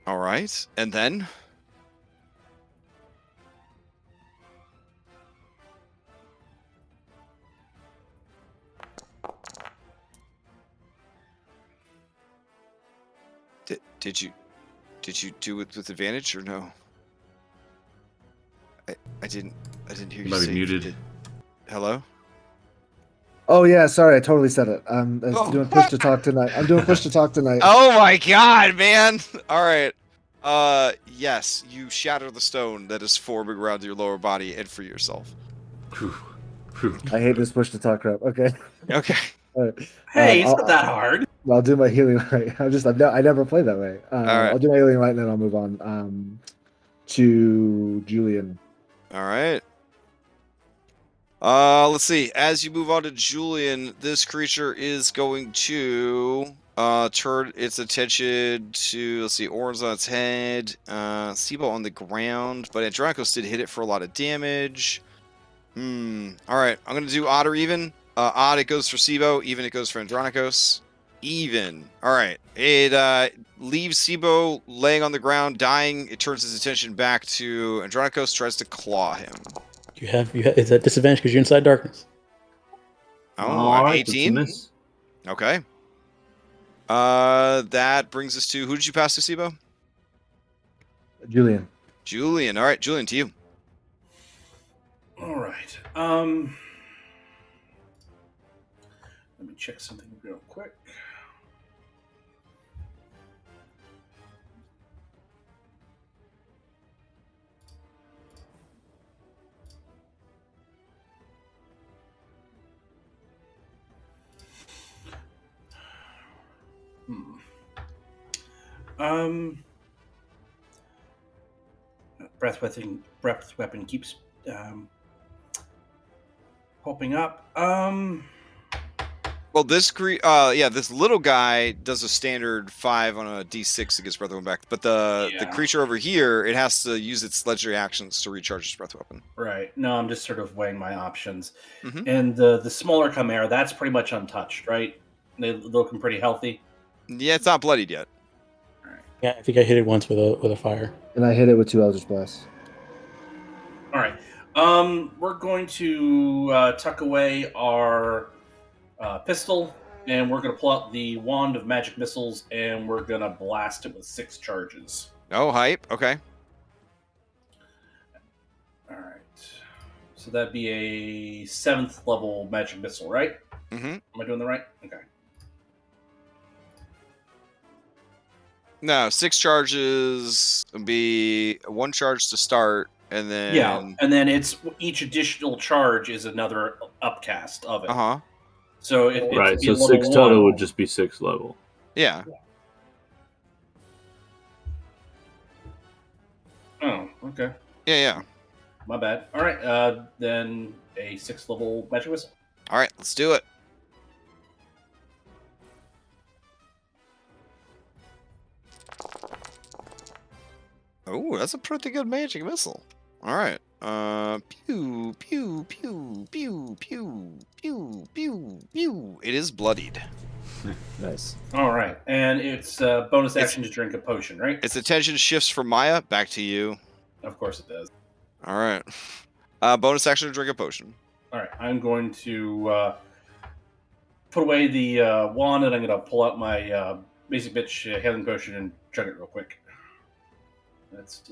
All right, and then did you do it with advantage or no? I didn't hear you Might be say. muted. Hello? Oh yeah, sorry, I totally said it. I'm Oh. doing push to talk tonight. I'm doing push to talk tonight. Oh my god, man! All right. Yes, you shatter the stone that is forming around your lower body and free yourself. Whew. Whew. I hate this push to talk crap. Okay. Okay. All right. Hey, it's not that hard. I'll do my healing light. I never played that way. right. I'll do my healing light and then I'll move on to Julian. All right. Let's see. As you move on to Julian, this creature is going to turn its attention to, let's see, Orange on its head, Sibo on the ground, but Andronicos did hit it for a lot of damage. All right, I'm gonna do odd or even. Odd, it goes for Sibo. Even, it goes for Andronicos. Even. All right. It leaves Sibo laying on the ground, dying. It turns its attention back to Andronicos, tries to claw him. You have it's a disadvantage because you're inside darkness. Oh, All right, 18. that's a miss. Okay. That brings us to, who did you pass to, Sibo? Julian. Julian. All right, Julian, to you. All right. Let me check something real quick. Breath weapon keeps popping up. Well, this this little guy does a standard 5 on a d6 against breath weapon back, but the creature over here, it has to use its legendary actions to recharge its breath weapon. Right. No, I'm just sort of weighing my options. Mhm. And the smaller Chimera, that's pretty much untouched, right? They're looking pretty healthy. Yeah, it's not bloodied yet. Yeah, I think I hit it once with a fire. And I hit it with 2 Eldritch Blasts. All right. We're going to tuck away our pistol, and we're going to pull out the wand of magic missiles, and we're going to blast it with 6 charges. Oh, hype. Okay. All right. So that'd be a 7th level magic missile, right? Mm-hmm. Am I doing the right? Okay. No, 6 charges would be 1 charge to start, and then Yeah, and then it's each additional charge is another upcast of it. Uh-huh. So it Right, be so level 6 total 1. would just be 6 level. Yeah. Oh, okay. Yeah. My bad. All right, then a 6th level magic missile. All right, let's do it. Oh, that's a pretty good magic missile. All right. Pew, pew, pew, pew, pew, pew, pew, pew. It is bloodied. Nice. All right, and it's bonus action to drink a potion, right? Its attention shifts from Maya back to you. Of course it does. All right. Bonus action to drink a potion. All right, I'm going to put away the wand, and I'm going to pull out my basic bitch healing potion and chug it real quick. That's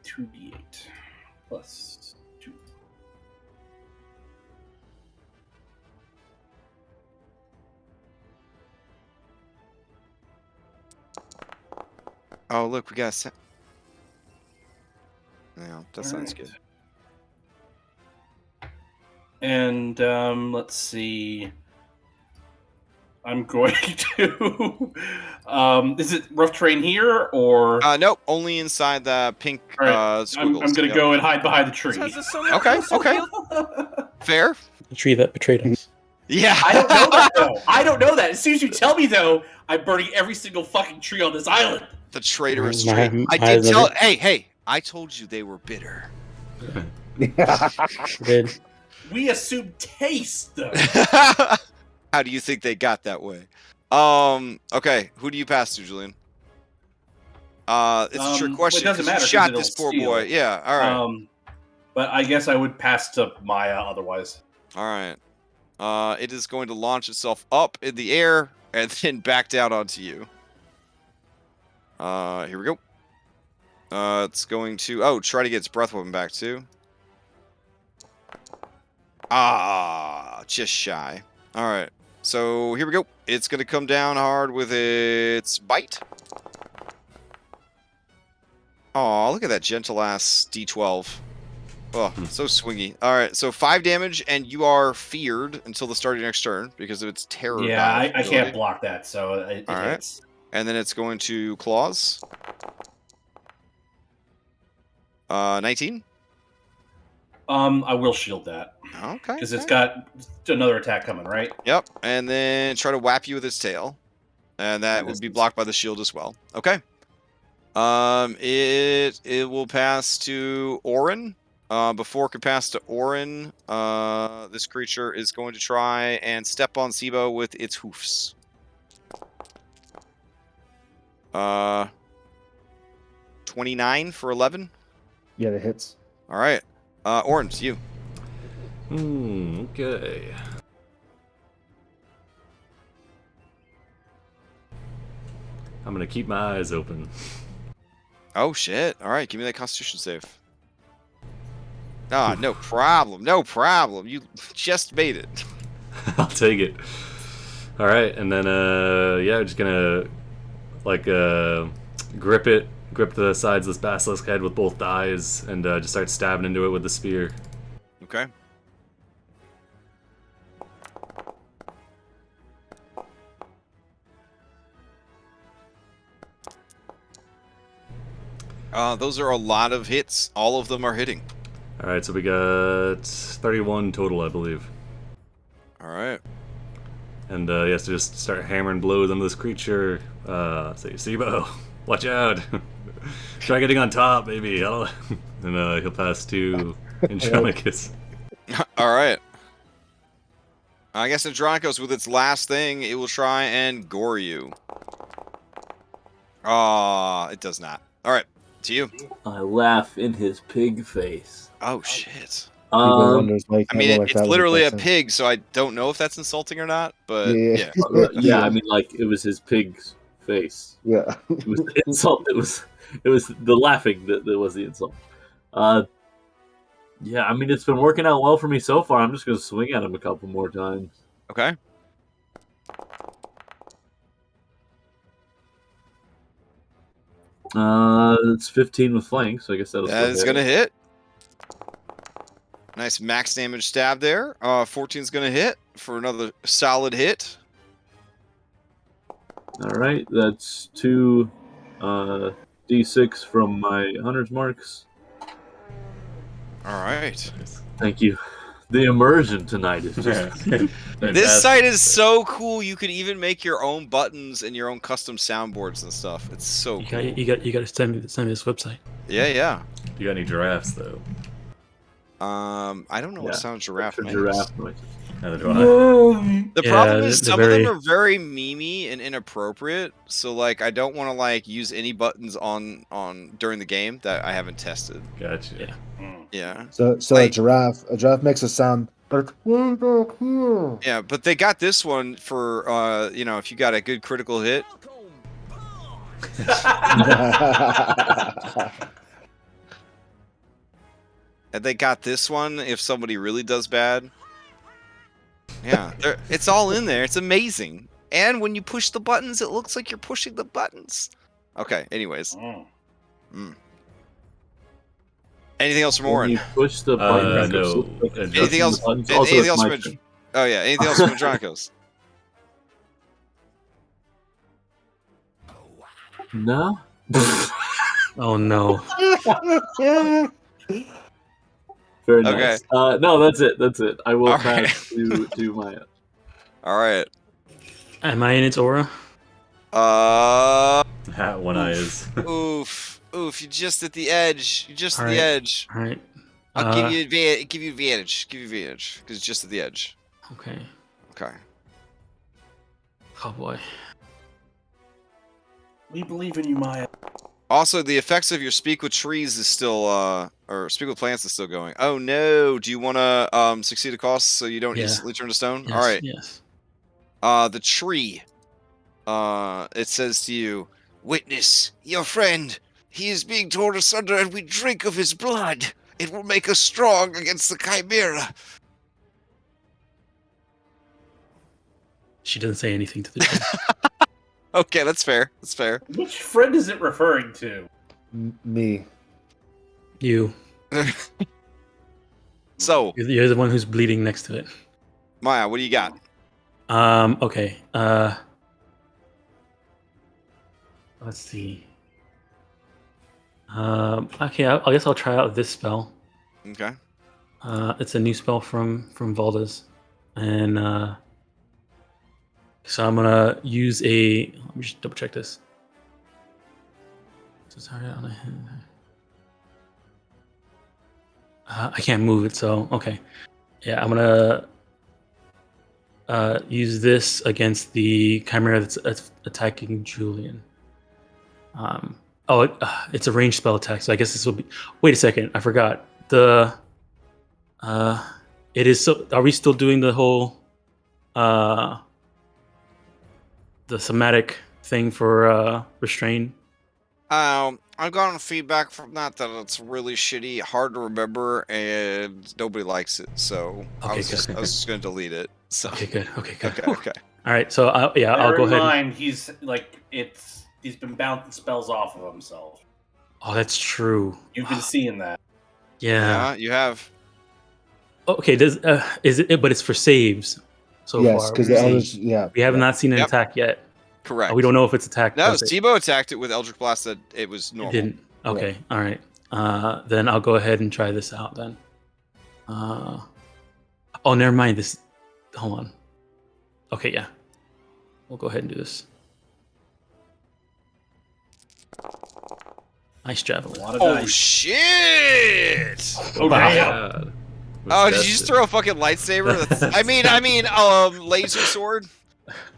2d8 plus 2. Oh, look, we got a set. Yeah, that All sounds right. good. And let's see. I'm going to. Is it rough terrain here or? Nope, only inside the pink All right, squiggles. I'm going to go and hide behind the tree. Okay. Fair. The tree that betrayed us. Yeah. I don't know that though. I don't know that. As soon as you tell me though, I'm burning every single fucking tree on this island. The traitorous My- tree. I my did tell. never- Hey! I told you they were bitter. Did We assume taste though. How do you think they got that way? Okay, who do you pass to, Julian? It's a trick Well, question. it doesn't 'cause matter you 'cause shot it'll this poor steal. boy. Yeah. All right. But I guess I would pass to Maya otherwise. All right. It is going to launch itself up in the air and then back down onto you. Here we go. It's going to try to get its breath weapon back too. Just shy. All right. So here we go. It's going to come down hard with its bite. Oh, look at that gentle ass D12. Oh, so swingy. All right, so 5 damage, and you are feared until the start of your next turn because of its terror. Yeah, dive I ability. can't block that, so it All right. hits. And then it's going to claws. 19. I will shield that Okay. because it's got another attack coming, right? Yep, and then try to whap you with its tail, and that would be blocked by the shield as well. Okay. It will pass to Orin. Before it can pass to Orin, this creature is going to try and step on Sibo with its hoofs. 29 for 11. Yeah, that hits. All right. Orin, it's you. Okay. I'm gonna keep my eyes open. Oh, shit. All right, give me that Constitution save. Ah, no problem. No problem. You just made it. I'll take it. All right, and then yeah, just gonna like grip the sides of this basilisk head with both thighs, and just start stabbing into it with the spear. Okay. Those are a lot of hits. All of them are hitting. All right, so we got 31 total, I believe. All right. And he has to just start hammering blows on this creature. Say, Sibo, watch out! Try getting on top, maybe. And he'll pass to Andronicus. All right. I guess Andronicus, with its last thing, it will try and gore you. It does not. All right. To you. I laugh in his pig face. Oh shit. People wonders why you I can't mean, roll like it's that with literally a accent. pig, so I don't know if that's insulting or not. But Yeah. yeah. Yeah, I mean, like it was his pig's face. Yeah. It was the insult. It was the laughing that was the insult. Yeah, I mean, it's been working out well for me so far. I'm just gonna swing at him a couple more times. Okay. It's 15 with flank, so I guess that'll. That is gonna hit. Nice max damage stab there. 14's gonna hit for another solid hit. All right, that's 2 d6 from my hunter's marks. All right. Thank you. The immersion tonight is just This site is so cool. You could even make your own buttons and your own custom soundboards and stuff. It's so cool. You got to send me this website. Yeah. You got any giraffes though? I don't know what sound giraffe makes. giraffe noises. Neither do I. The problem is they're some of them are very memey and inappropriate. So like I don't want to like use any buttons on during the game that I haven't tested. Gotcha. Yeah. Yeah. So Like- a giraffe makes a sound, but it's way back here. Yeah, but they got this one for if you got a good critical hit. And they got this one if somebody really does bad. Yeah, it's all in there. It's amazing. And when you push the buttons, it looks like you're pushing the buttons. Okay, anyways. Anything else from When Oren? you push the button. No. Anything else? Also, Anything it's else my from turn. Oh yeah, anything else from Andronicos? No. Oh no. Very Okay. nice. No, that's it. That's it. I will All pass to Maya. All right. Am I in its aura? Hat one eye is. Oof. You're just at the edge. You're just at the Alright. edge. All right. I'll give you advantage. Give you advantage because it's just at the edge. Okay. Okay. Oh boy. We believe in you, Maya. Also, the effects of your speak with trees is still, or speak with plants is still going. Oh no! Do you want to succeed a cost so you don't Yeah. instantly turn to stone? Yes, All right. Yes. The tree. It says to you, "Witness, your friend. He is being torn asunder, and we drink of his blood. It will make us strong against the Chimera." She doesn't say anything to the tree. Okay, that's fair. That's fair. Which friend is it referring to? Me. You. So, You're the one who's bleeding next to it. Maya, what do you got? Okay. Let's see. Okay, I guess I'll try out this spell. Okay. It's a new spell from Valdes, and so I'm gonna use a. Let me just double check this. So sorry, I can't move it, so okay. Yeah, I'm gonna use this against the Chimera that's attacking Julian. It's a ranged spell attack, so I guess this will be. Wait a second, I forgot the. It is so. Are we still doing the whole the somatic thing for restrain? I've gotten feedback from that it's really shitty, hard to remember, and nobody likes it. So I was just going to delete it. So Okay, good. Okay. All right, so I'll Bear go in ahead. mind, he's been bouncing spells off of himself. Oh, that's true. You've been seeing that. Yeah. You have. Okay. Is it? But it's for saves. So Yes, far. because the elders. Yeah. We have not seen an Yep. attack yet. Correct. We don't know if it's attacked. No, does it? Stebo attacked it with Eldritch Blast. That it was It normal. didn't. Okay. All right. Then I'll go ahead and try this out. Then. Oh, never mind. This. Hold on. Okay. Yeah. We'll go ahead and do this. Nice javelin. A lot of Oh dice. shit! Oh, damn. God. Oh, did you just throw a fucking lightsaber? That's, I mean, laser sword.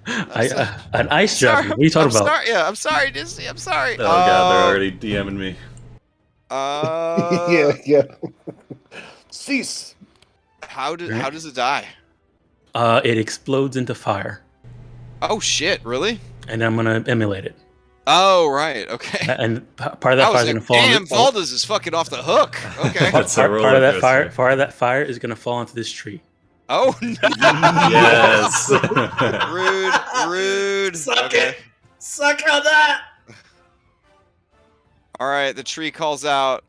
An ice javelin. What are you talking about? Sorry, yeah, I'm sorry, Disney. I'm sorry. Oh god, they're already DMing me. Yeah. Cease. How does it die? It explodes into fire, Oh shit! Really? and I'm gonna emulate it. Oh right. Okay. And part of that I fire was is like, gonna fall. damn, Valdez is fucking off the hook. Okay. That's a Part of that fire. roller Part of that fire is gonna fall into this tree. Oh no! Yes. Rude. Suck it. Suck on that. All right. The tree calls out,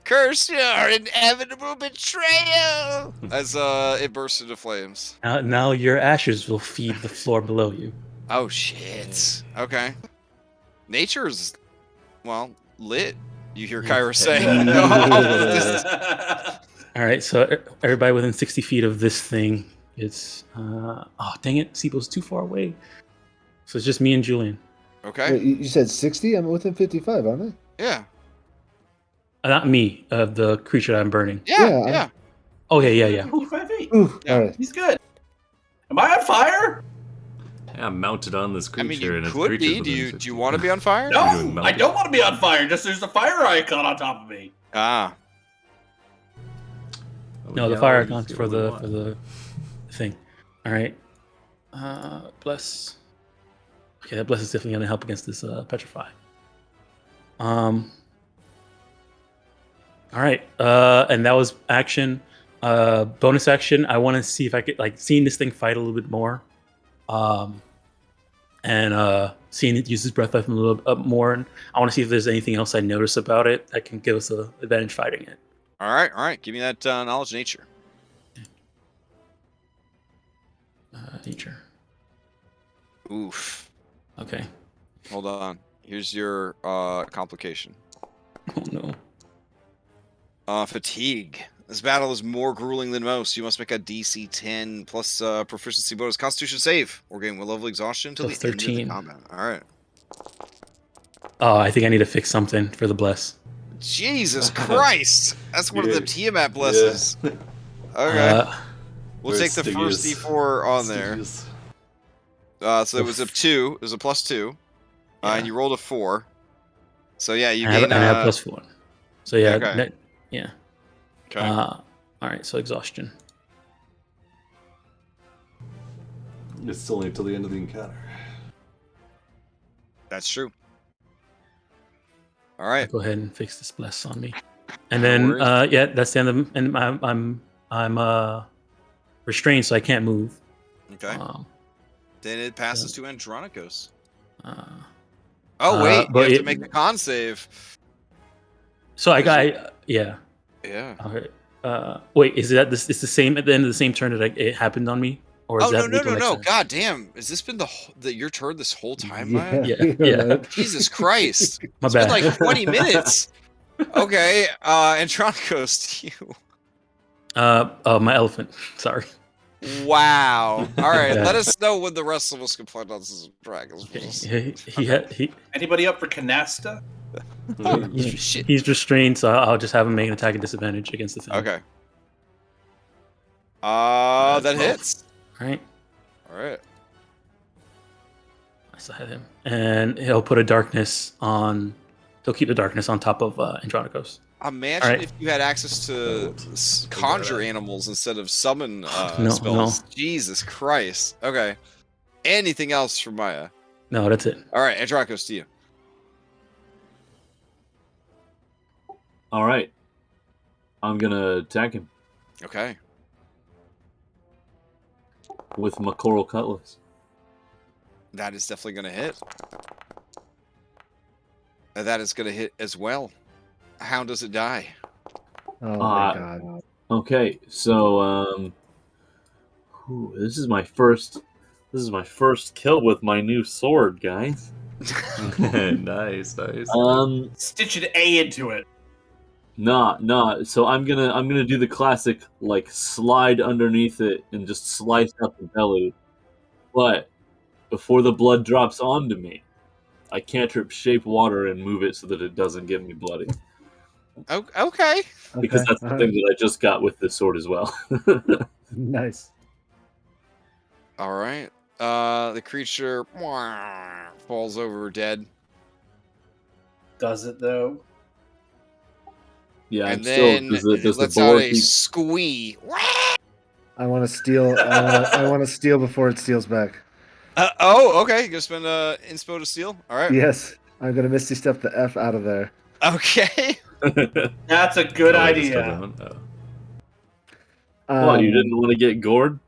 "Curse your inevitable betrayal!" As it bursts into flames. Now your ashes will feed the floor below you. Oh shit. Okay. Nature's, well, lit. You hear Kyra say. All right, so everybody within 60 feet of this thing, it's oh dang it, Sibo's too far away. So it's just me and Julian. Okay. Wait, you said 60? I'm within 55, aren't I? Yeah. Not me, the creature that I'm burning. Yeah. Oh yeah. 45 feet. Ooh, Yeah. all right. He's good. Am I on fire? Yeah, I'm mounted on this I creature. mean, you and its could creature's be. within Do 50. you want to be on fire? No, You're doing I don't want to be on fire. Just there's a fire icon on top of me. Ah. No, the fire icon's for the thing. All right. Bless. Okay, that bless is definitely gonna help against this petrify. All right. And that was action. Bonus action. I want to see if I could seeing this thing fight a little bit more. And seeing it use its breath weapon a little bit more. And I want to see if there's anything else I notice about it that can give us an advantage fighting it. All right. Give me that knowledge nature. Nature. Oof. Okay. Hold on. Here's your complication. Oh no. Fatigue. This battle is more grueling than most. You must make a DC 10 plus proficiency bonus Constitution save, or gain one level exhaustion until Plus the end of 13. the combat. All right. Oh, I think I need to fix something for the bless. Jesus Christ! That's one of the Tiamat blesses. Okay. We'll take the first D4 on there. So it was a 2. It was a +2. And you rolled a 4. So yeah, you gain. I have +4. So yeah. Okay. Yeah. Okay. All right. So exhaustion. It's only until the end of the encounter. That's true. All right. Go ahead and fix this bless on me. And No then worries. yeah, that's the end of and I'm restrained, so I can't move. Okay. Then it passes to Andronicos. But Wait, you have it- to make the con save. So I got yeah. Yeah. All right. Wait, is that this? It's the same at the end of the same turn that it happened on me, or is Oh that no! God damn! Has this been your turn this whole time, Yeah. Maya? Yeah. Jesus Christ! My It's been bad. like 20 minutes. Okay, Andronicos to you. My elephant. Sorry. Wow. All right, Yeah. let us know when the rest of us can play Dungeons and Dragons. Anybody up for canasta? Shit. He's restrained, so I'll just have him make an attack at disadvantage against the thing. Okay. That hits. All right. All right. I still have him, and he'll put a darkness on. He'll keep the darkness on top of Andronicos. Imagine All right. if you had access to conjure animals instead of summon spells. No. Jesus Christ. Okay. Anything else from Maya? No, that's it. All right, Andronicos to you. All right. I'm gonna attack him Okay. with my coral cutlass. That is definitely going to hit. That is going to hit as well. How does it die? Oh my god. Okay, so this is my first kill with my new sword, guys. Nice. Stitch an A into it. Nah. So I'm gonna do the classic slide underneath it and just slice up the belly. But before the blood drops onto me, I cantrip shape water and move it so that it doesn't get me bloody. Okay. Because Okay, that's the all thing right. that I just got with this sword as well. Nice. All right. The creature falls over dead. Does it though? Yeah, and I'm still. then Does it the lets out board a keep? squee. I want to steal. I want to steal before it steals back. Oh, okay. You gonna spend inspo to steal? All right. Yes, I'm gonna Misty Step the F out of there. Okay. That's a good Oh, wait, it's still idea. going? Oh. What, you didn't want to get gored?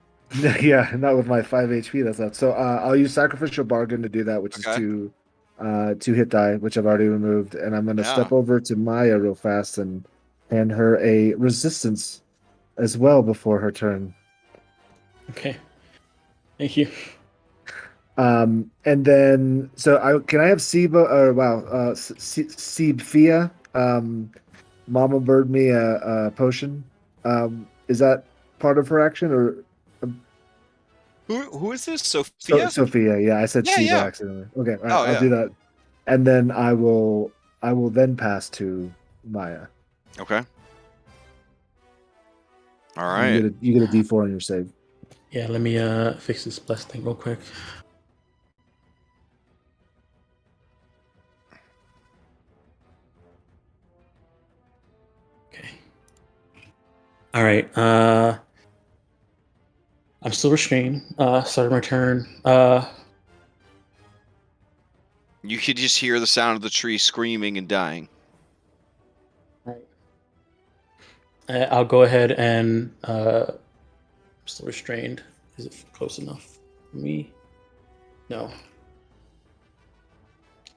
Yeah, not with my 5 HP. That's not. So I'll use Sacrificial Bargain to do that, which Okay. is two hit die, which I've already removed, and I'm gonna Yeah. step over to Maya real fast and hand her a resistance as well before her turn. Okay. Thank you. And then can I have Seba or Sebfia? Mama bird me a potion. Is that part of her action or Who is this? Sophia? Sophia? Yeah, I said Yeah, Seba yeah. accidentally. Okay, all right, Oh, I'll yeah. do that, and then I will then pass to Maya. Okay. All right. You get a D4 on your save. Yeah, let me fix this bless thing real quick. Okay. All right. I'm still restrained. Started my turn. You could just hear the sound of the tree screaming and dying. Right. I'll go ahead and I'm still restrained. Is it close enough for me? No.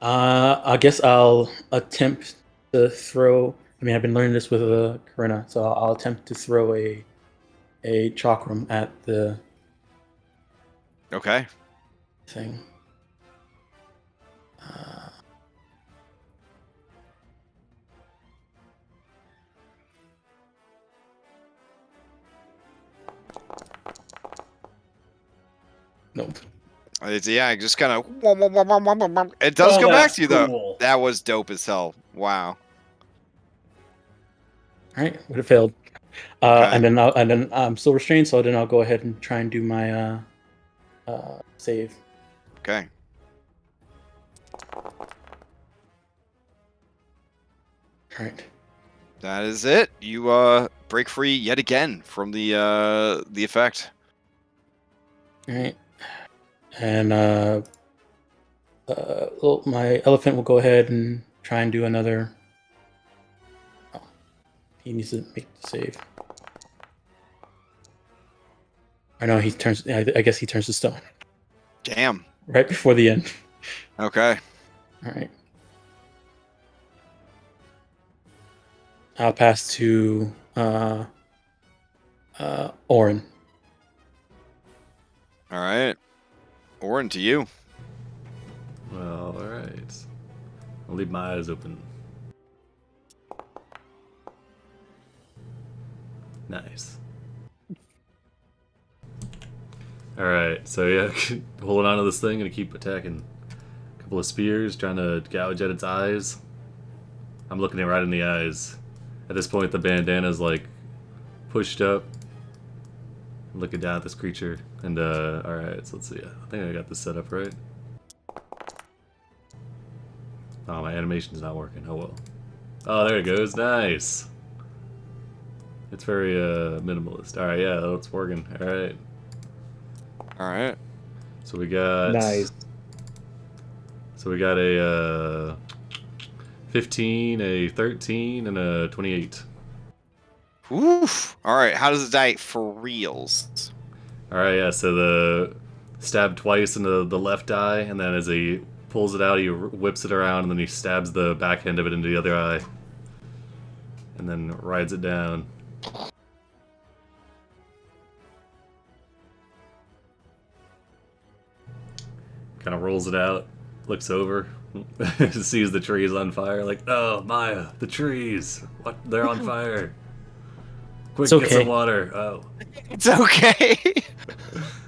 I guess I'll attempt to throw. I mean, I've been learning this with Corinna, so I'll attempt to throw a chakram at the Okay. thing. Nope. Yeah, just kind of. It does Oh, come back that's to you though. cool. That was dope as hell. Wow. All right, would have failed. Okay. And then I'm still restrained, so then I'll go ahead and try and do my save. Okay. All right. That is it. You break free yet again from the effect. All right. And well, my elephant will go ahead and try and do another. Oh, he needs to make the save. I know he turns. I guess he turns to stone Damn. right before the end. Okay. All right. I'll pass to Orin. All right. Orin, to you. Well, all right. I'll leave my eyes open. Nice. All right. So yeah, holding on to this thing, gonna keep attacking. A couple of spears, trying to gouge at its eyes. I'm looking it right in the eyes. At this point, the bandana's like pushed up. I'm looking down at this creature, and all right. So let's see. I think I got this set up right. Oh, my animation's not working. Oh well. Oh, there it goes. Nice. It's very minimalist. All right, yeah, it's working. All right. All right. So we got. Nice. So we got a 15, a 13, and a 28. Oof. All right. How does it die for reals? All right, yeah. So the stab twice into the left eye, and then as he pulls it out, he whips it around, and then he stabs the back end of it into the other eye, and then rides it down. Kind of rolls it out, looks over, sees the trees on fire, like, oh, Maya, the trees, what? They're on fire. Quick, It's okay. get some water. Oh. It's okay.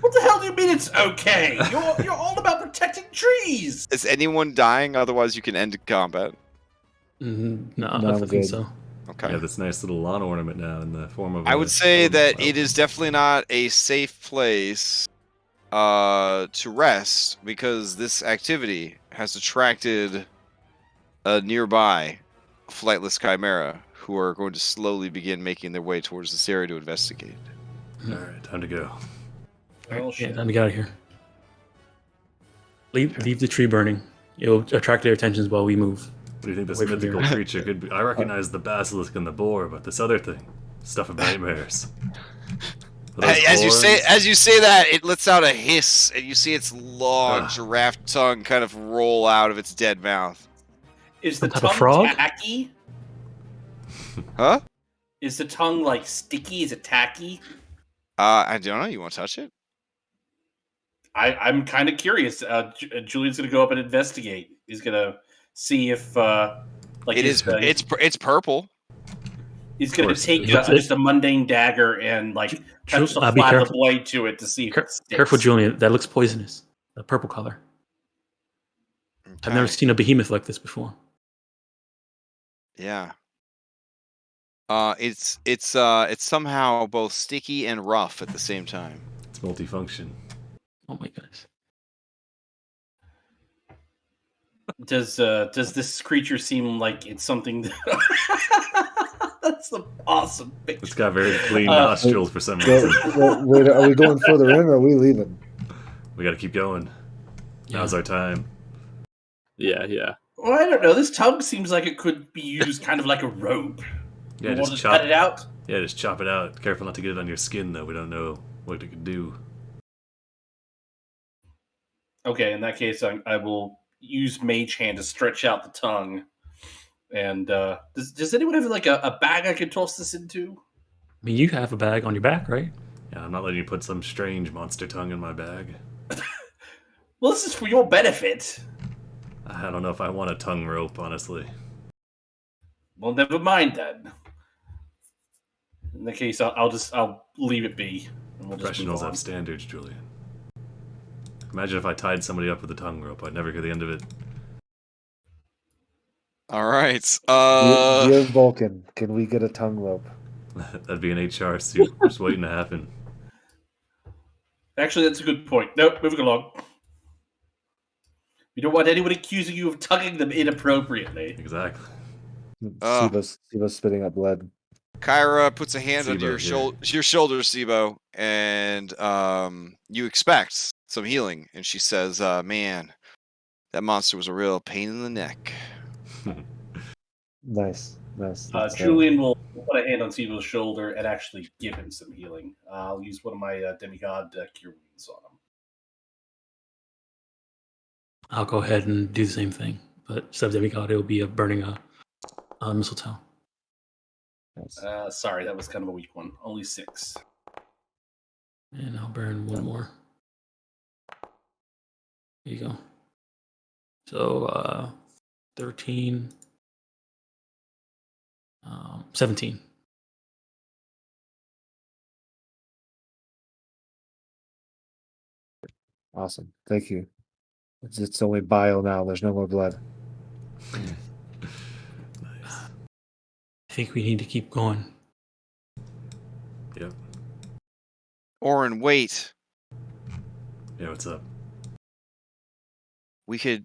What the hell do you mean it's okay? You're all about protecting trees. Is anyone dying? Otherwise, you can end combat. No, No, I I'm don't think good. so. Okay. Yeah, this nice little lawn ornament now in the form of I a would say stone that flower. it is definitely not a safe place to rest because this activity has attracted a nearby flightless chimera who are going to slowly begin making their way towards this area to investigate. All right, time to go. Oh, Yeah, shit. time to get out of here. Leave the tree burning. It'll attract their attentions while we move. What do you think this Wait for mythical the- creature could be? I recognize the basilisk and the boar, but this other thing, stuff of nightmares. Are those As you horns? say that, it lets out a hiss, and you see its long Ah. giraffe tongue kind of roll out of its dead mouth. Is the Some type of tongue frog? tacky? Huh? Is the tongue like sticky? Is it tacky? I don't know. You want to touch it? I'm kind of curious. Julian's gonna go up and investigate. He's gonna see if like It is. It's purple. he's gonna course. take Looks just a mundane dagger and like touch the Be flat of the careful. blade to it to see if it sticks. Careful, Julian. That looks poisonous. The purple color. I've never Okay. seen a behemoth like this before. Yeah. It's somehow both sticky and rough at the same time. It's multifunction. Oh my goodness. Does this creature seem like it's something? That's the awesome picture. It's got very clean Uh, nostrils for some reason. Wait, are we going further in or are we leaving? We got to keep going. Now's our time. Yeah, yeah. Well, I don't know. This tongue seems like it could be used kind of like a rope. Yeah, You want just to cut it out? Yeah, just chop it out. Careful not to get it on your skin, though. We don't know what it could do. Okay, in that case, I will use Mage Hand to stretch out the tongue. And does anyone have like a bag I can toss this into? I mean, you have a bag on your back, right? Yeah, I'm not letting you put some strange monster tongue in my bag. Well, this is for your benefit. I don't know if I want a tongue rope, honestly. Well, never mind then. In that case, I'll leave it be. And we'll just move Professionals on. have standards, Julian. Imagine if I tied somebody up with a tongue rope. I'd never hear the end of it. All right. Dear Vulcan, can we get a tongue rope? That'd be an HR suit just waiting to happen. Actually, that's a good point. Nope, moving along. You don't want anyone accusing you of tugging them inappropriately. Exactly. Siba's spitting up blood. Kyra puts a hand under Sibo, your shoulder, Sibo, and you expect some healing. And she says, "Man, that monster was a real pain in the neck." Nice. Julian will put a hand on Sibo's shoulder and actually give him some healing. I'll use one of my demigod cure wounds on him. I'll go ahead and do the same thing. But instead of demigod, it will be burning a mistletoe. Nice. Sorry, that was kind of a weak one. Only 6. And I'll burn one more. There you go. So, 13. 17. Awesome. Thank you. It's only bile now. There's no more blood. Nice. I think we need to keep going. Yep. Orin, wait. Yeah, what's up? We could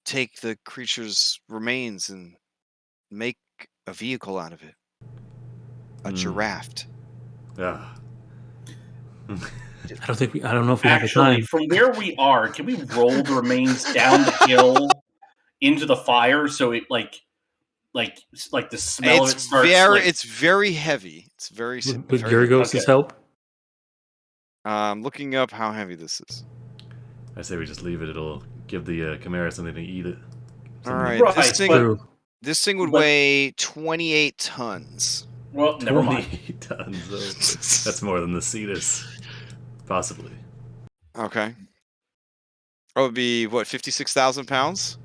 take the creature's remains and make a vehicle out of it. A giraffe. Yeah. I don't know if we have the Actually, time. from where we are, can we roll the remains down the hill into the fire so it like the smell of it starts? It's very heavy. It's very. With very Yorgos' okay. help? looking up how heavy this is. I say we just leave it. It'll give the Chimera something to eat it. All right, Right, this thing would but- weigh 28 tons. Well, never mind. 28 tons. That's more than the Cetus. Possibly. Okay. Oh, it would be what, 56,000 pounds?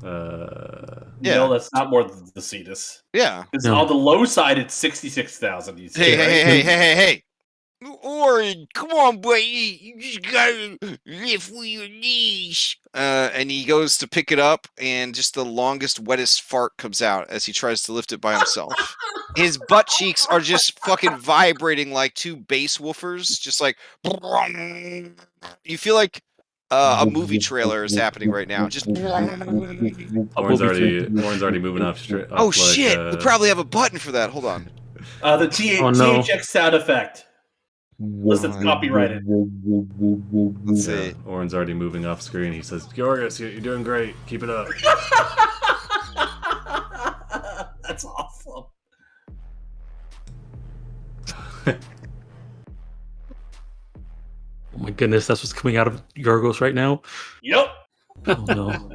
Uh, Yeah. No, that's not more than the Cetus. Yeah. Because No. on the low side, it's 66,000. Hey. Orin, come on, buddy. You just gotta lift with your knees. And he goes to pick it up, and just the longest, wettest fart comes out as he tries to lift it by himself. His butt cheeks are just fucking vibrating like two bass woofers, just like you feel like A movie trailer is happening right now. Just Orin's already moving up straight. oh shit! We probably have a button for that. Hold on. The Oh, no. THX sound effect. Listen, it's copyrighted. Let's see. Orin's already moving off screen. He says, "Georgos, you're doing great. Keep it up." That's awesome. Oh my goodness, that's what's coming out of Yorgos right now. Yep. Oh no.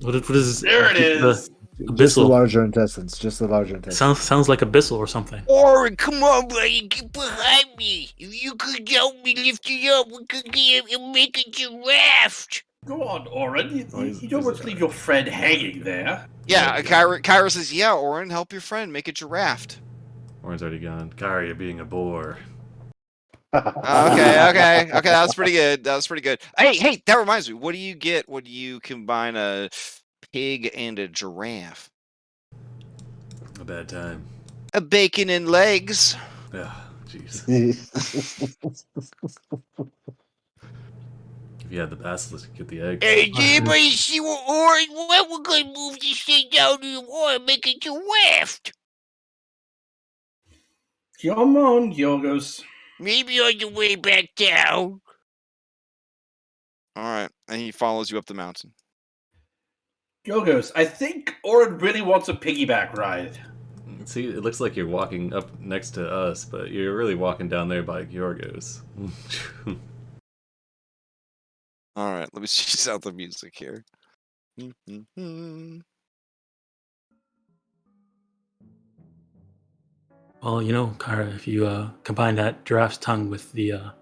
What is There it is. Just the Abyssal. larger intestines. Just the larger intestines. Sounds like Abyssal or something. Orin, come on, buddy, get behind me. If you could help me lift it up, we could make a giraffe. Go on, Orin. You don't want to leave your friend hanging there. Yeah, Kyra says, yeah, Orin, help your friend make a giraffe. Orin's already gone. Kyra, you're being a bore. Okay, that was pretty good. Hey, that reminds me. What do you get when you combine a pig and a giraffe? A bad time. A bacon and legs. Ah, jeez. If you had the basilisk, you get the egg. Hey, did anybody see what Orin? Well, we're gonna move this thing down to the water and make a giraffe. Come on, Yorgos. Maybe on your way back down. All right, and he follows you up the mountain. Yorgos, I think Orin really wants a piggyback ride. See, it looks like you're walking up next to us, but you're really walking down there by Yorgos. All right, let me cheese out the music here. Well, you know, Kyra, if you combine that giraffe's tongue with the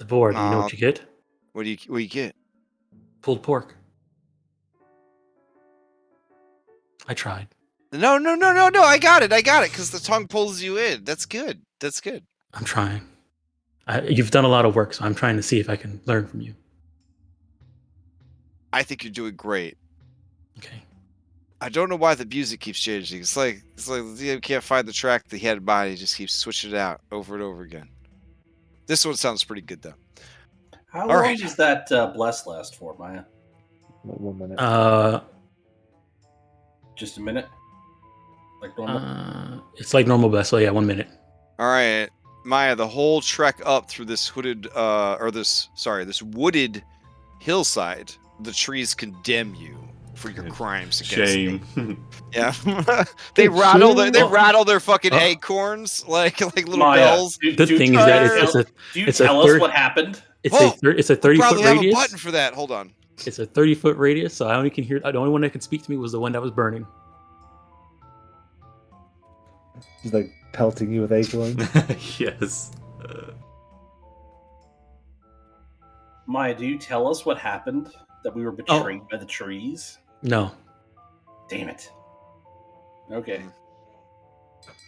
board, you know what you get? What do you get? Pulled pork. I tried. No, I got it, because the tongue pulls you in. That's good. I'm trying. You've done a lot of work, so I'm trying to see if I can learn from you. I think you're doing great. Okay. I don't know why the music keeps changing. It's like you can't find the track that he had in mind. He just keeps switching it out over and over again. This one sounds pretty good though. How long does that bless last for, Maya? 1 minute. Just a minute? Like normal? It's like normal bless, so yeah, 1 minute. All right, Maya, the whole trek up through this hooded this wooded hillside, the trees condemn you for your crimes against me. Yeah. they rattle their fucking acorns like little bells. The thing is that it's tell us what happened? It's a 30-foot probably have radius. a button for that. Hold on. It's a 30-foot radius, so I only can hear. The only one that can speak to me was the one that was burning. He's like pelting you with acorns. Yes. Maya, do you tell us what happened? That we were betrayed by the trees? No. Damn it. Okay.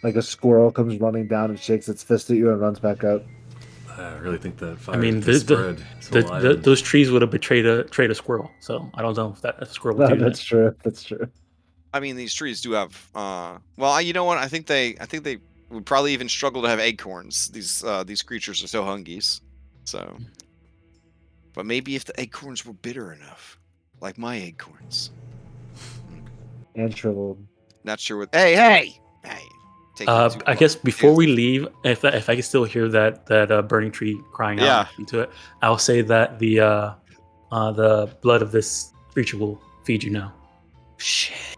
Like a squirrel comes running down and shakes its fist at you and runs back up. I really think that fire spread. Those trees would have betrayed a squirrel. So I don't know if a squirrel would do that. That's true. That's true. I mean, these trees do have. Well, you know what? I think they would probably even struggle to have acorns. These creatures are so hungies. So, but maybe if the acorns were bitter enough, like my acorns. And shriveled. Not sure what. Hey! I guess before we leave, if I can still hear that burning tree crying out into it, I'll say that the blood of this creature will feed you now. Shit.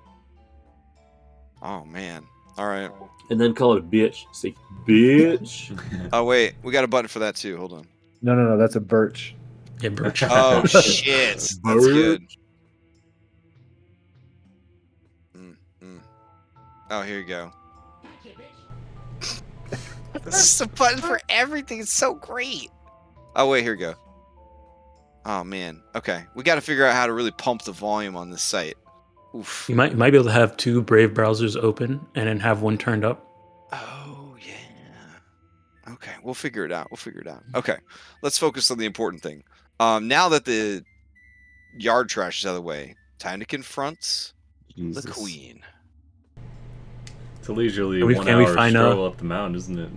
Oh man. All right. And then call it a bitch. Say, bitch. Oh wait, we got a button for that too. Hold on. No. That's a birch. Yeah, birch. Oh shit. That's good. Oh, here you go. This is a button for everything. It's so great. Oh wait, here we go. Oh man. Okay, we got to figure out how to really pump the volume on this site. Oof. You might be able to have two Brave browsers open and then have one turned up. Oh yeah. Okay, we'll figure it out. Okay, let's focus on the important thing. Now that the yard trash is out of the way, time to confront the queen. It's a leisurely Can we 1 hour find stroll up the mountain, isn't it?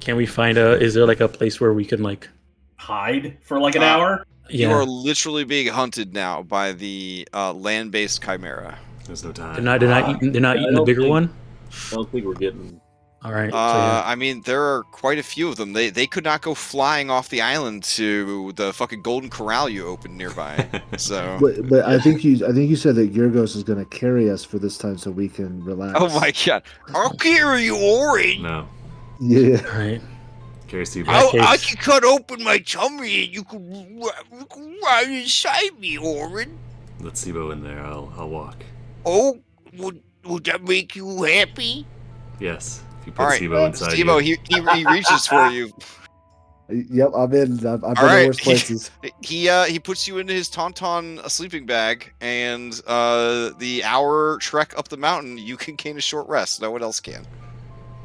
Can we find is there like a place where we can like hide for like an hour? You are Yeah, literally being hunted now by the land-based Chimera. There's no time. they're not I eating the don't bigger think- one. I don't think we're getting. All right. So yeah. I mean, there are quite a few of them. They could not go flying off the island to the fucking Golden Corral you opened nearby. So, But I think you said that Yorgos is going to carry us for this time so we can relax. oh my god, I'll carry you, Ori. No. Yeah. All right. Carry Steve. Yeah. I case- can cut open my tummy and you can ride inside me, Orin. Let Sibo in there. I'll walk. Oh, would that make you happy? Yes. If you put All right, Sibo inside Steve-O, you. he reaches for you. Yep, I'm in. I've been right. in worse places. He puts you into his tauntaun sleeping bag, and the hour trek up the mountain, you can gain a short rest. No one else can.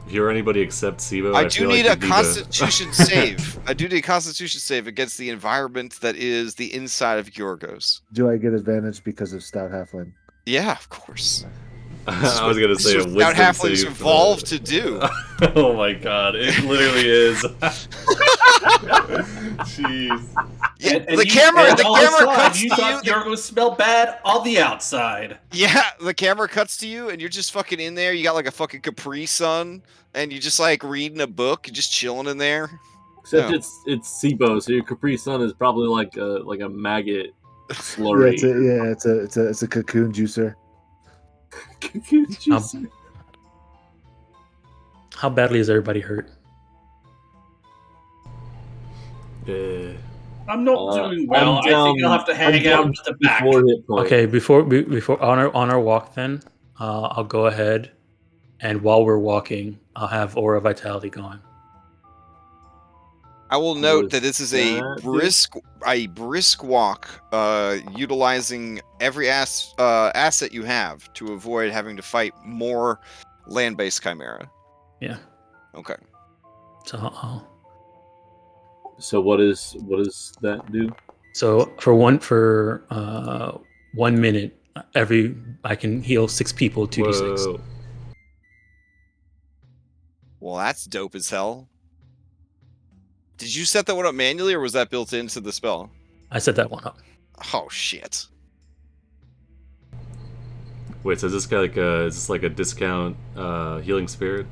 If you're anybody except Sibo, I I do feel need like a you Constitution save. I do need a Constitution save against the environment that is the inside of Yorgos. Do I get advantage because of Stout Halfling? Yeah, of course. I was gonna say a Stout wisdom halflings save. evolved to do. Oh my god! It literally is. Jeez. Yeah, And the you- camera and all this time, cuts you to thought you. Yorgos smelled bad on the outside. Yeah, the camera cuts to you, and you're just fucking in there. You got like a fucking Capri Sun, and you're just like reading a book, just chilling in there. Except No. it's SIBO, so your Capri Sun is probably like a maggot Yeah, slurry. it's a cocoon juicer. How badly is everybody hurt? I'm not doing well. I'm I think I'll have to hang out at the back. 4 hit points. Okay, before on our walk, then I'll go ahead, and while we're walking, I'll have Aura Vitality going. I will note was that this is that, a brisk walk, utilizing every asset you have to avoid having to fight more land-based chimera. Yeah. Okay. So I'll, So what does that do? so for 1 minute, I can heal 6 people 2d6. Whoa. Well, that's dope as hell. Did you set that one up manually, or was that built into the spell? I set that one up. Oh shit! Wait, so is this guy is this like a discount healing spirit?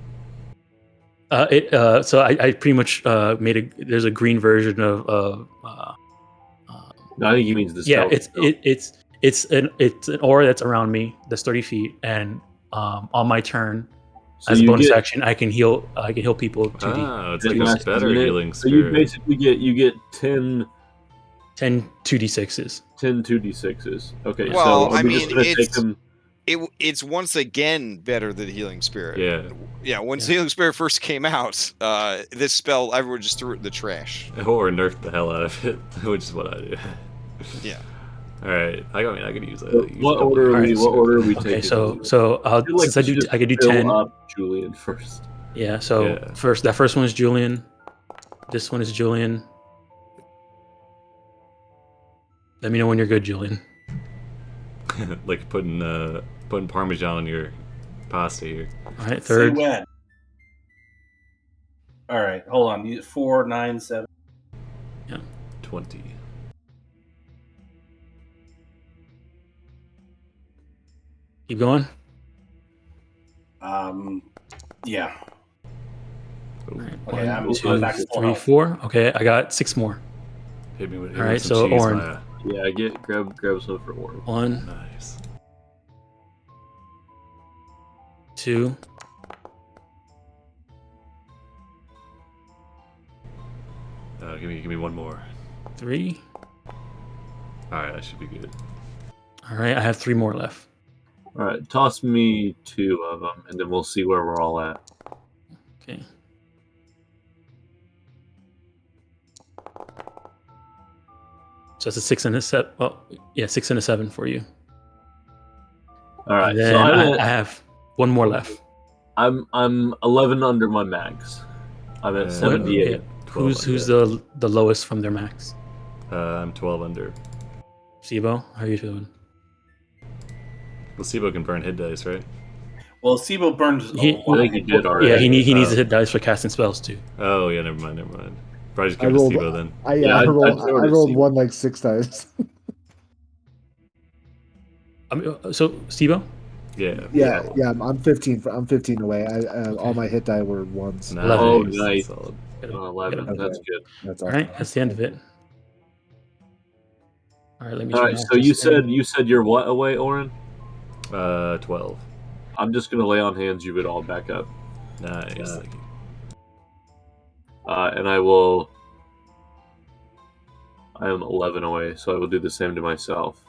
So I pretty much made there's a green version of No, I think he means the yeah, spell. it's an aura that's around me that's 30 feet, and on my turn, So as a you bonus get- action, I can heal people 2d. Ah, it's Is like it a less, better isn't it? healing So you spirit. basically get 10 10 2d6s. 2d6s. Okay, Well, so I are we just mean, gonna it's- take them. It's once again better than healing spirit. Yeah. Yeah. When Yeah. healing spirit first came out, this spell everyone just threw it in the trash. Or nerf the hell out of it, which is what I do. Yeah. All right, I could use that. What order are we taking? Okay, so I'll feel like since we should I could do fill 10. up Julian first. Yeah, so Yeah. that first one is Julian. This one is Julian. Let me know when you're good, Julian. Like putting Parmesan on your pasta here. All right, Say third. when. All right, hold on. 4, 9, 7. 20. Keep going. Yeah. Ooh, All right, Okay, I'm one, going two, back to full 3, health. 4. Okay, I got 6 more. hit me with, hit All me right, with some so cheese, Oren. Maya. Yeah, grab some for Warren. 1, Nice. 2. Give me one more. 3. All right, that should be good. All right, I have 3 more left. All right, toss me 2 of them, and then we'll see where we're all at. Okay. So it's a 6 and a 7. Well, yeah, 6 and a 7 for you. All right, And then so I have 1 more left. I'm 11 under my max. I'm at Uh, 78. Yeah. 12 Who's under. the lowest from their max? I'm 12 under. Sibo, how are you feeling? Placebo can burn hit dice, right? Well, Sibo burns. He- I think he did already. Yeah, he needs to hit dice for casting spells too. Oh yeah, never mind. Probably just I give it to rolled. Steve then. I Yeah, I'd throw it I at rolled Steve. one like 6 times. I mean, so Steve-O? Yeah. I'm 15. I'm 15 away. All my hit die were ones. Nice. Oh, nice. Solid. 11. Okay. That's good. That's All awesome. right, that's the end of it. All right, let me. All right. So you said you're what away, Oren? 12. I'm just gonna lay on hands you it all back up, Nice. Thank you. and I will. I am 11 away, so I will do the same to myself.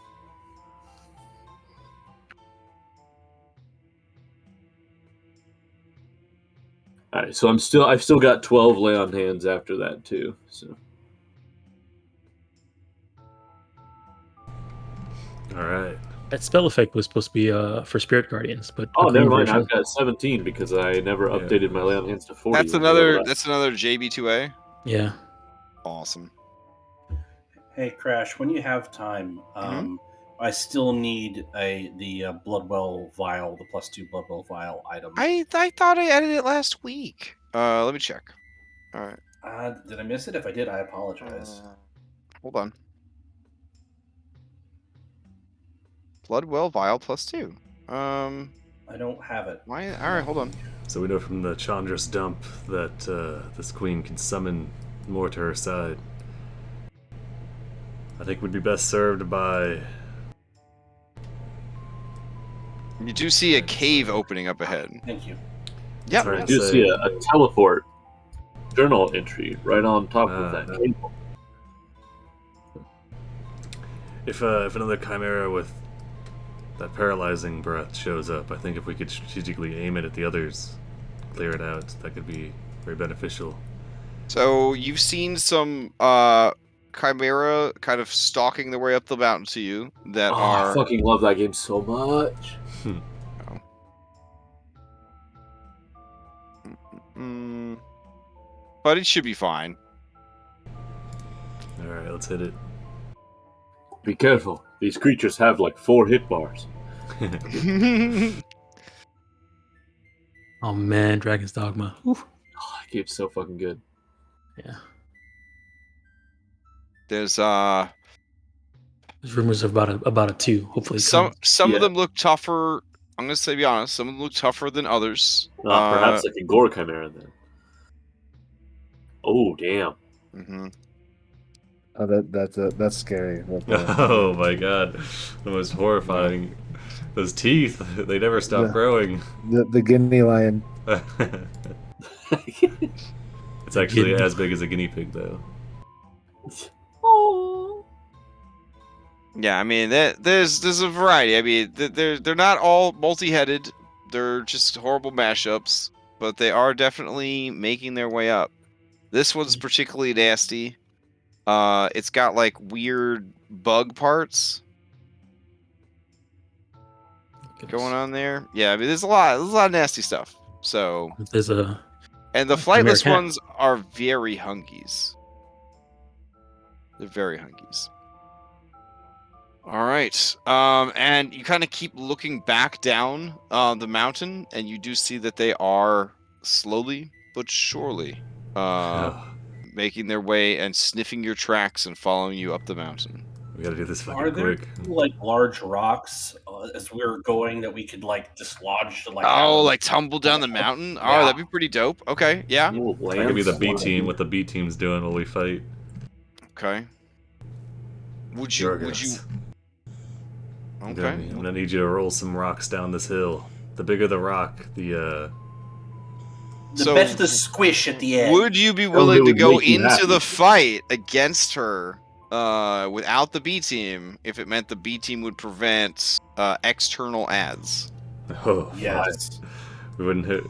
All right, so I've still got 12 lay on hands after that too. So All right. that spell effect was supposed to be for Spirit Guardians, but oh, the never green mind. version- I've got 17 because I never updated my lay on hands to 40. That's another JB2A. Yeah. Awesome. Hey, Crash, when you have time, I still need the Bloodwell vial, the +2 Bloodwell vial item. I thought I added it last week. Let me check. All right. Did I miss it? If I did, I apologize. Hold on. Bloodwell vial +2. I don't have it. Why? All right, hold on. So we know from the Chandra's dump that this queen can summon more to her side. I think we'd be best served by. You do see a cave opening up ahead. Thank you. Yep. Sorry. I do see a teleport journal entry right on top of that cable. If another chimera with that paralyzing breath shows up, I think if we could strategically aim it at the others, clear it out, that could be very beneficial. So you've seen some chimera kind of stalking their way up the mountain to you that I are. fucking love that game so much. But it should be fine. All right, let's hit it. Be careful. These creatures have like 4 hit bars. Oh man, Dragon's Dogma. Oof. Oh, that game's so fucking good. Yeah. There's There's rumors of about a 2. Hopefully, it some comes. of them look tougher. I'm gonna say, be honest. Some of them look tougher than others. Perhaps like a gore chimera then. Oh damn! Mhm. Oh, that's scary. Oh my god, the most horrifying. Those teeth, they never stop Yeah. growing. The guinea lion. It's actually as big as a guinea pig, though. Oh. Yeah, I mean, there's a variety. I mean, they're not all multi-headed. They're just horrible mashups, but they are definitely making their way up. This one's particularly nasty. It's got like weird bug parts going on there. Yeah, I mean, there's a lot of nasty stuff. So, There's a and the Chimera flightless cat. ones are very hunkies. They're very hunkies. All right. And you kind of keep looking back down the mountain, and you do see that they are slowly but surely making their way and sniffing your tracks and following you up the mountain. We gotta do this Are fucking there quick. like large rocks as we're going that we could like dislodge to like? Oh, like tumble down the mountain? Oh, Yeah. that'd be pretty dope. Okay, yeah. Little That could be the lamps. B team. What the B team's doing while we fight. Okay. Would you? Jorgos. Okay. I'm gonna need you to roll some rocks down this hill. The bigger the rock, the The better the squish at the end. Would you be Tell willing me to what go would make you into happy. the fight against her without the B team if it meant the B team would prevent external ads? oh Yes. we wouldn't hit.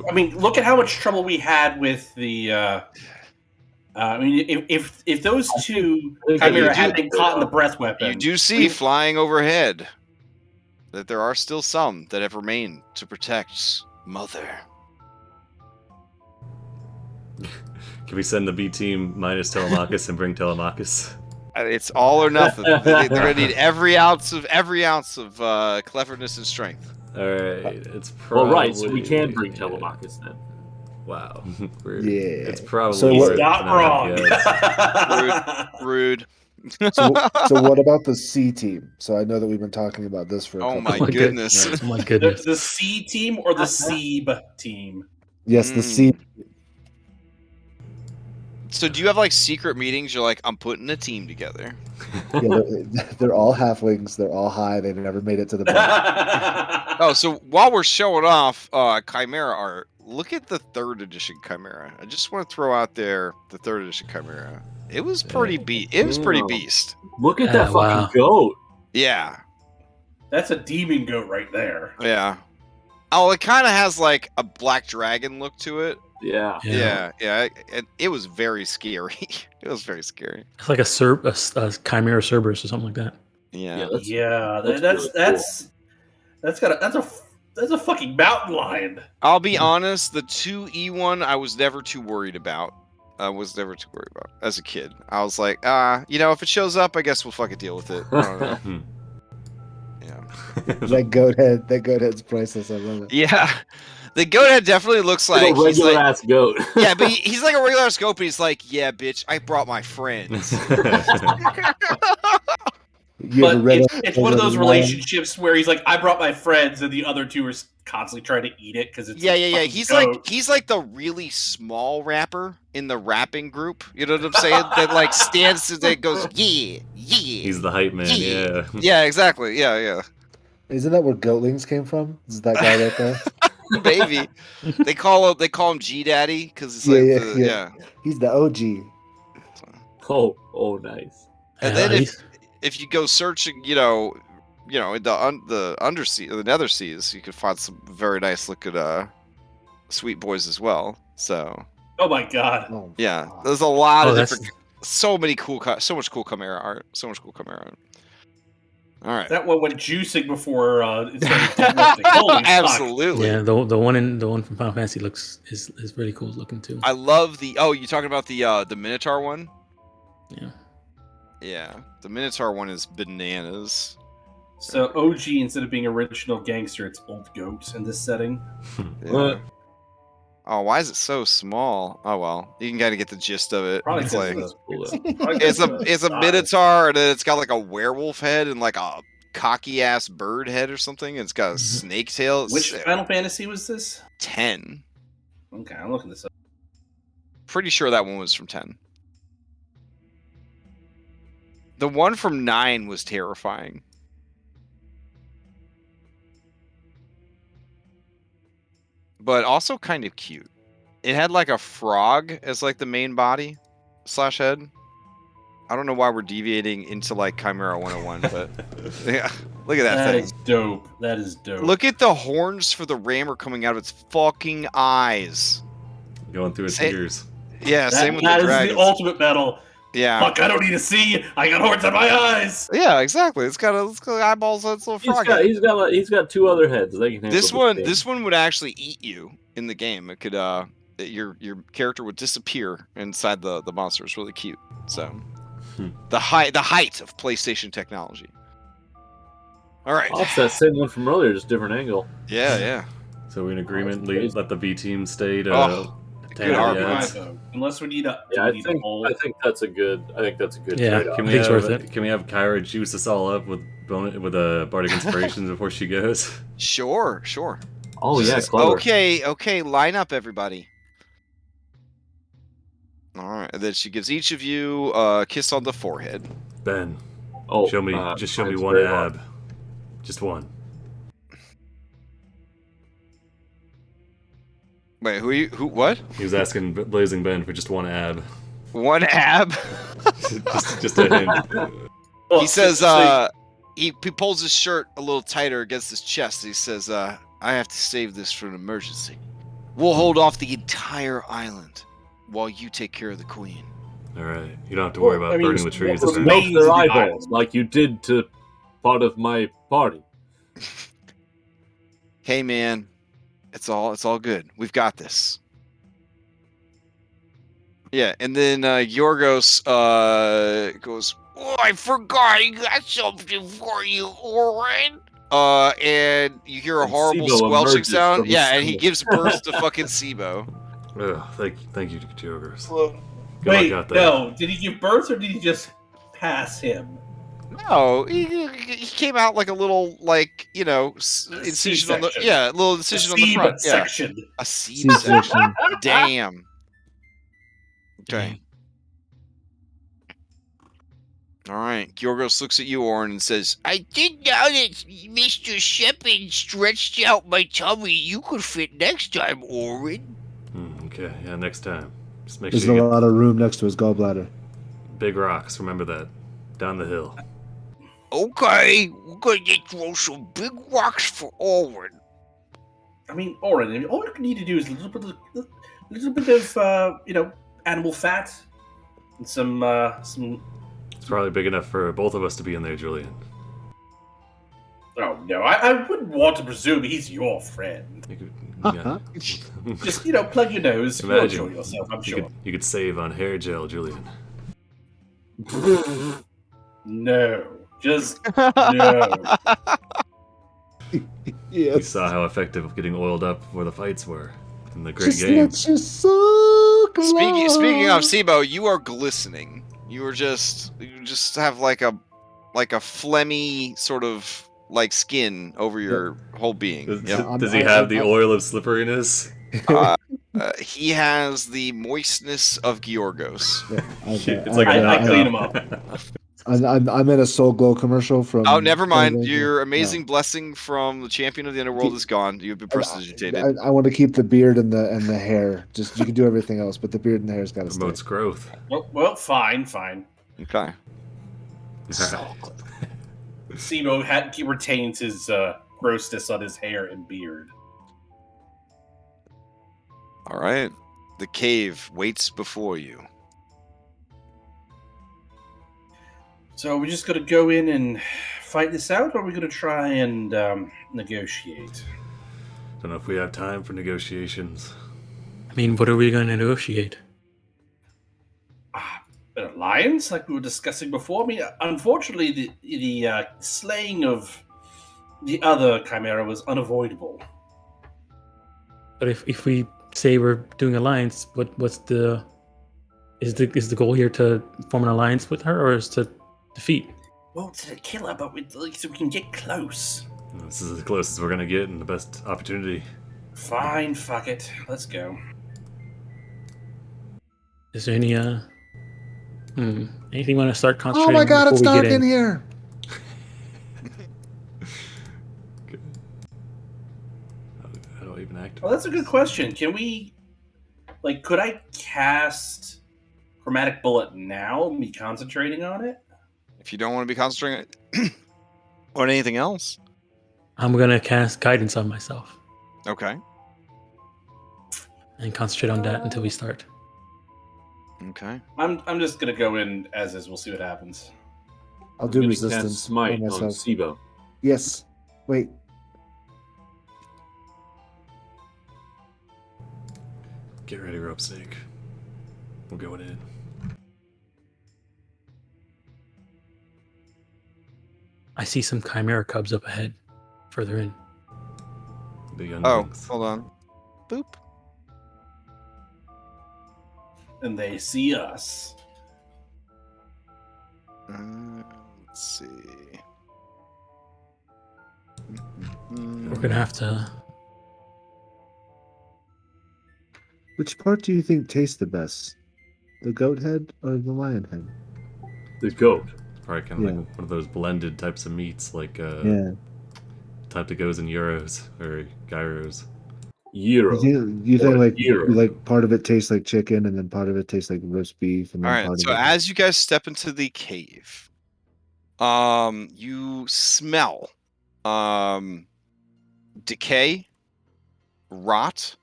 I mean, look at how much trouble we had with the. I mean, if those two think Chimera you had do- been caught in the breath weapon, You do see flying overhead that there are still some that have remained to protect Mother. Can we send the B team minus Telemachus and bring Telemachus? It's all or nothing. They're gonna need every ounce of cleverness and strength. All right, it's Well, probably... right. So we can bring Telemachus then. Wow. Yeah. It's probably So He's what- not wrong. Rude. So what about the C team? So I know that we've been talking about this for a Oh couple my Oh my goodness. Oh my the, goodness. the C team or the Seeb team? Yes, the C. So do you have like secret meetings? You're like, I'm putting a team together. Yeah, they're all halflings. They're all high. They've never made it to the bottom. Oh, so while we're showing off Chimera art, look at the 3rd edition Chimera. I just want to throw out there the 3rd edition Chimera. It was pretty pretty beast. Look at that Wow. fucking goat. Yeah. That's a demon goat right there. Yeah. Oh, it kind of has like a black dragon look to it. Yeah. Yeah. It was very scary. It was very scary. It's like a Chimera Cerberus or something like that. Yeah. That's a fucking mountain lion. I'll be honest, the 2E1 I was never too worried about. As a kid. I was like, if it shows up, I guess we'll fucking deal with it. I don't know. Yeah. That goat head's priceless. I love it. Yeah. The goat head definitely looks like a regular ass goat. Yeah, but he's like a regular ass goat, but he's like, yeah, bitch, I brought my friends. But it's one of those relationships where he's like, I brought my friends, and the other two are constantly trying to eat it because it's yeah. He's like the really small rapper in the rapping group. You know what I'm saying? That like stands that goes, yeah. He's the hype man. Yeah. Yeah, exactly. Yeah. Isn't that where goatlings came from? Is that guy right there? Baby, they call him G Daddy because it's like yeah. He's the OG. Oh, nice. And then if you go searching, in the undersea, the nether seas, you could find some very nice looking sweet boys as well. So. Oh my god. Oh, yeah, there's a lot of that's- different, so much cool Chimera art. All right. That one went juicing before it started deadlifting. Holy fuck. Absolutely. Yeah, the one from Final Fantasy is really cool looking too. I love the. Oh, you talking about the Minotaur one? Yeah. Yeah, the Minotaur one is bananas. So OG, instead of being original gangster, it's old goat in this setting. Yeah. Oh, why is it so small? Oh well, you can kind of get the gist of it. Probably It's 'cause like of it's a Minotaur, and then it's got like a werewolf head and like a cocky ass bird head or something. And it's got a snake tail. It's Which Final Fantasy was this? 10. Okay, I'm looking this up. Pretty sure that one was from 10. The one from 9 was terrifying. But also kind of cute. It had like a frog as like the main body / head. I don't know why we're deviating into like Chimera 101, but yeah, look at that That thing. is dope. That is dope. Look at the horns for the rammer coming out of its fucking eyes. Going through its Say- ears. Yeah, same with the that is dragons. the ultimate metal. Yeah. Fuck, I don't need to see. I got horns on my eyes. Yeah, exactly. It's got eyeballs on its little frog. head. He's got 2 other heads. They can handle This one would actually eat you in the game. It could your character would disappear inside the monster. It's really cute. So the height of PlayStation technology. All right. Oh, it's that same one from earlier, just different angle. Yeah. So we're in agreement. Let the B team stay to Oh, tan good the argument. ads. Unless we need a. Yeah, we I need think a whole. that's a good. Yeah. trade-off. Can I we think it's have worth it. Can we have Kyra juice us all up with Bardic Inspirations before she goes? Sure. Oh yeah, clever. Okay. Line up, everybody. All right. And then she gives each of you a kiss on the forehead. Ben, Oh, show me mine's one very ab, hard. just one. Wait, who? What? He was asking Blazing Ben for just one ab. One ab? just a hint. Well, He says, so- he pulls his shirt a little tighter against his chest. He says, I have to save this for an emergency. We'll hold off the entire island while you take care of the queen. All right, you don't have to worry about burning the trees. what's then. the Melt main- their the eyeballs island. like you did to part of my party. Hey, man, it's all good. We've got this. Yeah, and then Yorgos goes, "Oh, I forgot. I got something for you, Oren." And you hear a And horrible SIBO squelching emerges sound. from Yeah, his and he stomach. gives birth to fucking SIBO. Thank you, Geogers. Well, Good Wait, luck out there. no. Did he give birth or did he just pass him? no, he came out like a little, like, incision on the C-section. a little incision on the front. Yeah, section. a seed section. C-section. Damn. Okay. All right. Georgos looks at you, Orin, and says, I didn't know that Mr. Shepard stretched out my tummy. You could fit next time, Orin. Okay, yeah, next time. Just make There's sure a you lot of room next to his gallbladder. get big rocks. Remember that. Down the hill. Okay, we're gonna throw some big rocks for Orin. I mean, Orin, all you need to do is a little bit of animal fat and some. It's probably big enough for both of us to be in there, Julian. Oh no, I wouldn't want to presume he's your friend. You could, Uh-huh. Just plug your nose. You'll Imagine. enjoy yourself, I'm you sure. could you could save on hair gel, Julian. No, just no. You Yes. saw how effective getting oiled up before the fights were in the Great Just Games. let your soul Speaking of glow. Sibo, you are glistening. You just have like a phlegmy sort of like skin over your whole being. Does, Yep. does he have the oil of slipperiness? He has the moistness of Georgos. It's like I a clean him up. I'm in a Soul Glow commercial from. Oh, never mind. Fandango. Your No. amazing blessing from the champion of the underworld is gone. You've been prestidigitated. I want to keep the beard and the hair. Just you can do everything else, but the beard and the hair's got to stay. Promotes growth. Well, fine. Okay. Sibo he retains his grossness on his hair and beard. All right. The cave waits before you. So are we just going to go in and fight this out, or are we going to try and negotiate? Don't know if we have time for negotiations. I mean, what are we going to negotiate? An alliance, like we were discussing before? I mean, unfortunately, the slaying of the other Chimera was unavoidable. But if we say we're doing alliance, what's the is the goal here to form an alliance with her, or is to defeat? Well, to kill her, but so we can get close. This is as close as we're gonna get and the best opportunity. Fine, fuck it. Let's go. Is there any anything you want to start Oh concentrating? my God! It's before we dark get in here. How do I even act? Well, that's a good question. Can we, could I cast Chromatic Bullet now and be concentrating on it? If you don't want to be concentrating on anything else. I'm gonna cast guidance on myself Okay. and concentrate on that until we start. Okay. I'm just gonna go in as is. We'll see what happens. I'll I'm do gonna resistance cast Smite on on myself. Sibo. Yes. Wait. Get ready, Rope Snake. We're going in. I see some chimera cubs up ahead, further in. The Oh, younglings. hold on. Boop. And they see us. Let's see. We're gonna have to. Which part do you think tastes the best? The goat head or the lion head? The goat. Probably kind of like one of those blended types of meats, like Yeah. type that goes in euros or gyros. Gyro. You think like Gyro. like part of it tastes like chicken and then part of it tastes like roast beef and then All right. part So of it. as you guys step into the cave, you smell decay, rot,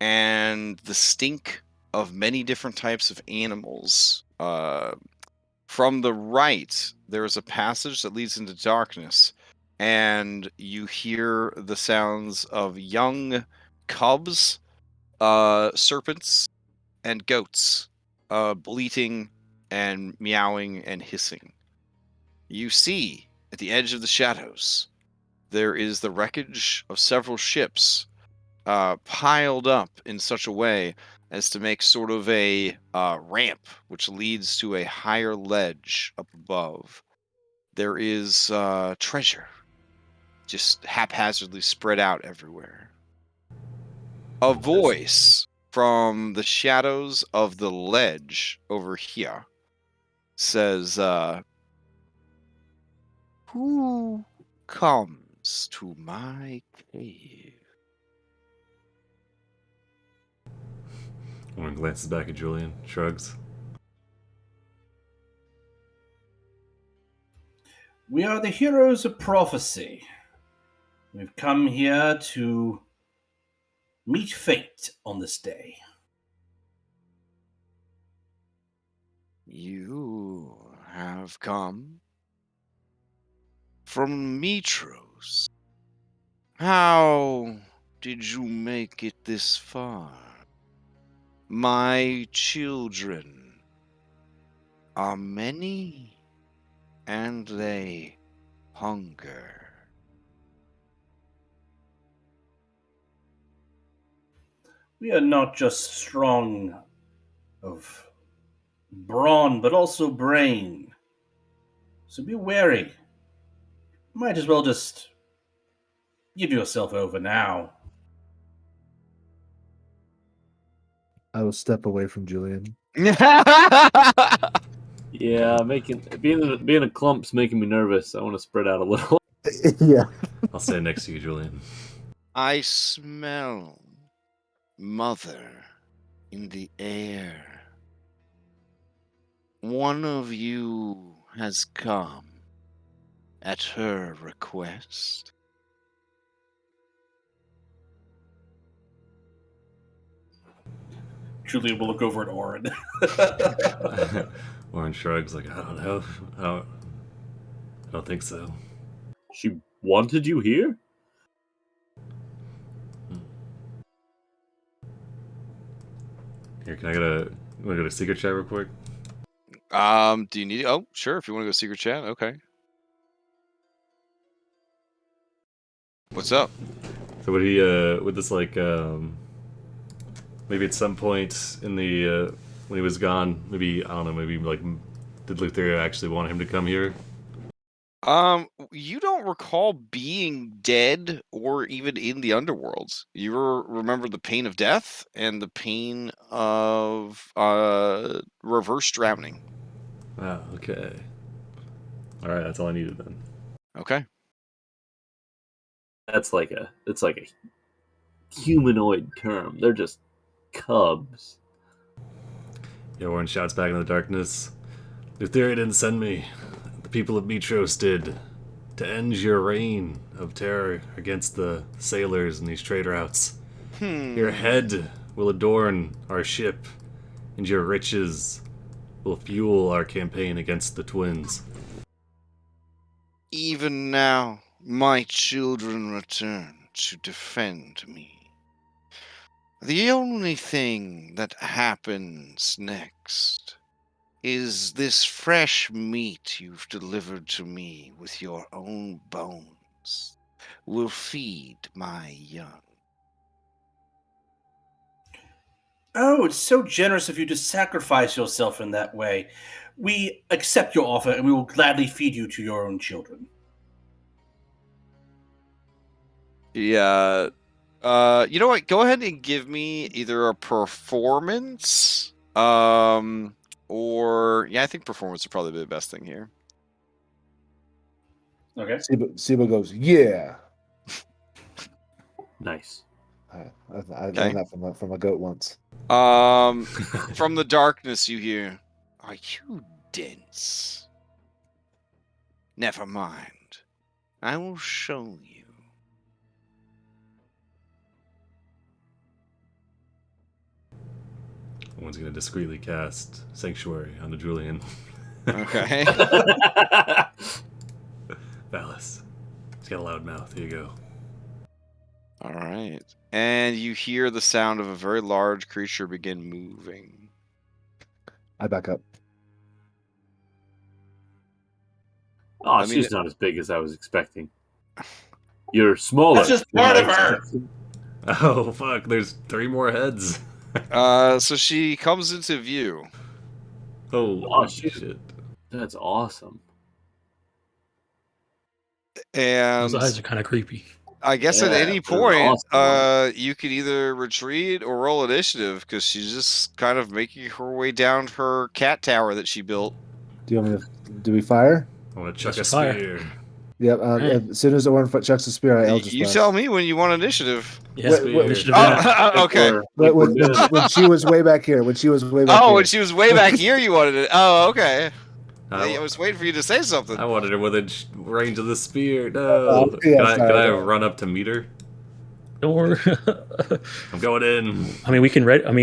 and the stink of many different types of animals. From the right, there is a passage that leads into darkness, and you hear the sounds of young cubs, serpents, and goats bleating and meowing and hissing. You see, at the edge of the shadows, there is the wreckage of several ships piled up in such a way as to make sort of a ramp which leads to a higher ledge up above. There is treasure just haphazardly spread out everywhere. A voice from the shadows of the ledge over here says, "Who comes to my cave?" Oren glances back at Julian, shrugs. We are the heroes of prophecy. We've come here to meet fate on this day. You have come from Mitros. How did you make it this far? My children are many, and they hunger. We are not just strong of brawn, but also brain. So be wary. Might as well just give yourself over now. I will step away from Julian. Yeah, being a clump's making me nervous. I want to spread out a little. Yeah. I'll stand next to you, Julian. I smell mother in the air. One of you has come at her request. Julian will look over at Oren. Oren shrugs, like, I don't know. I don't think so. She wanted you here? Here, can I want to go to secret chat real quick? Do you need? Oh, sure. If you want to go secret chat, okay. What's up? So would he, would this, like, maybe at some point in the, when he was gone, maybe, I don't know, maybe, like, did Lutheria actually want him to come here? You don't recall being dead or even in the underworld. You remember the pain of death and the pain of reverse drowning. Ah, okay. Alright, that's all I needed then. Okay. It's like a humanoid term. They're just cubs. Yeah, Oren shouts back in the darkness. Lutheria didn't send me. The people of Mitros did. To end your reign of terror against the sailors in these trade routes. Your head will adorn our ship, and your riches will fuel our campaign against the twins. Even now, my children return to defend me. The only thing that happens next is this fresh meat you've delivered to me with your own bones will feed my young. Oh, it's so generous of you to sacrifice yourself in that way. We accept your offer and we will gladly feed you to your own children. Yeah. You know what? Go ahead and give me either a performance, or yeah, I think performance would probably be the best thing here. Okay. Siba goes, yeah. Nice. I learned that from a goat once. From the darkness you hear, "Are you dense? Never mind. I will show you." One's gonna discreetly cast Sanctuary onto Julian. Okay. Valis. He's got a loud mouth. Here you go. All right. And you hear the sound of a very large creature begin moving. I back up. Oh, she's not as big as I was expecting. You're smaller. That's just part of her. Oh, fuck. There's 3 more heads. So she comes into view. Oh, shit. shit. That's awesome. And Those eyes are kind of creepy. I guess at Yeah, any but point, awesome. you could either retreat or roll initiative because she's just kind of making her way down her cat tower that she built. Do you want me to? Do we fire? I want to chuck Yes, a fire. spear. Yep. Right. As soon as the Oranfoot chucks a spear, I Eldritch You Blast. tell me when you want initiative. Yeah, Spear. initiative. Oh, Yeah. okay. But We're when, good. when she was way back here, when she was way back Oh, here. when she was way back here, you wanted it. Oh, okay. I I was waiting for you to say something. I wanted her within range of the spear. No. Yeah, can I sorry. run up to meet her? Don't worry. I'm going in. I mean,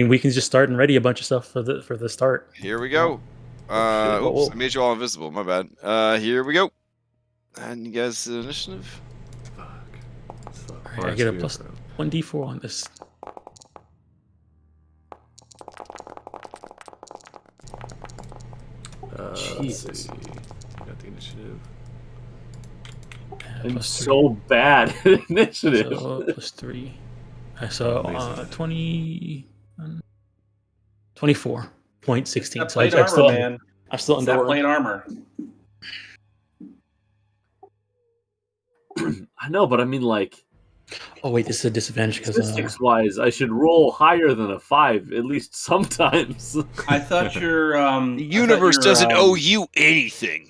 we can just start and ready a bunch of stuff for the start. Here we go. shit. Oops, Whoa. I made you all invisible. My bad. Here we go. And you guys initiative. Fuck. It's the All right, I forest get a spear, plus bro. 1d4 on this. Let's Jesus. see. Got the initiative. Yeah, I'm plus so bad at initiative. So plus 3. So Amazing. 20, 24.16. That So plate I'm armor, still man. I'm still It's that under. plate armor. I know, but I mean, like, Oh wait, this is a disadvantage because statistics-wise, I should roll higher than a 5 at least sometimes. I thought your The universe doesn't owe you anything.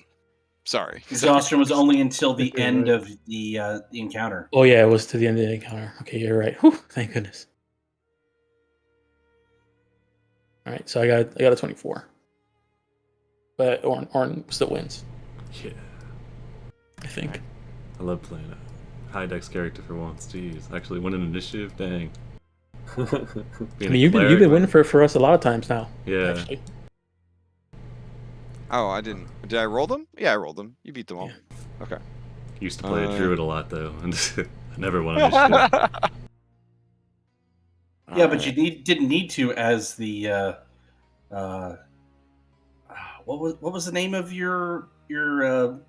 Sorry. exhaustion was only until the end of the encounter. oh yeah, it was to the end of the encounter. Okay, you're right. Whew, thank goodness. All right, so I got a 24, but Orn still wins. Yeah. I think. I love playing a high dex character for once. Jeez. Actually win an initiative? Dang. I Being mean, a you've cleric, been winning for us a lot of times now. Yeah. Actually. Oh, I didn't. Did I roll them? Yeah, I rolled them. You beat them all. Yeah. Okay. Used to play a druid a lot though, and I never won initiative. Yeah, but you didn't need to as the what was the name of your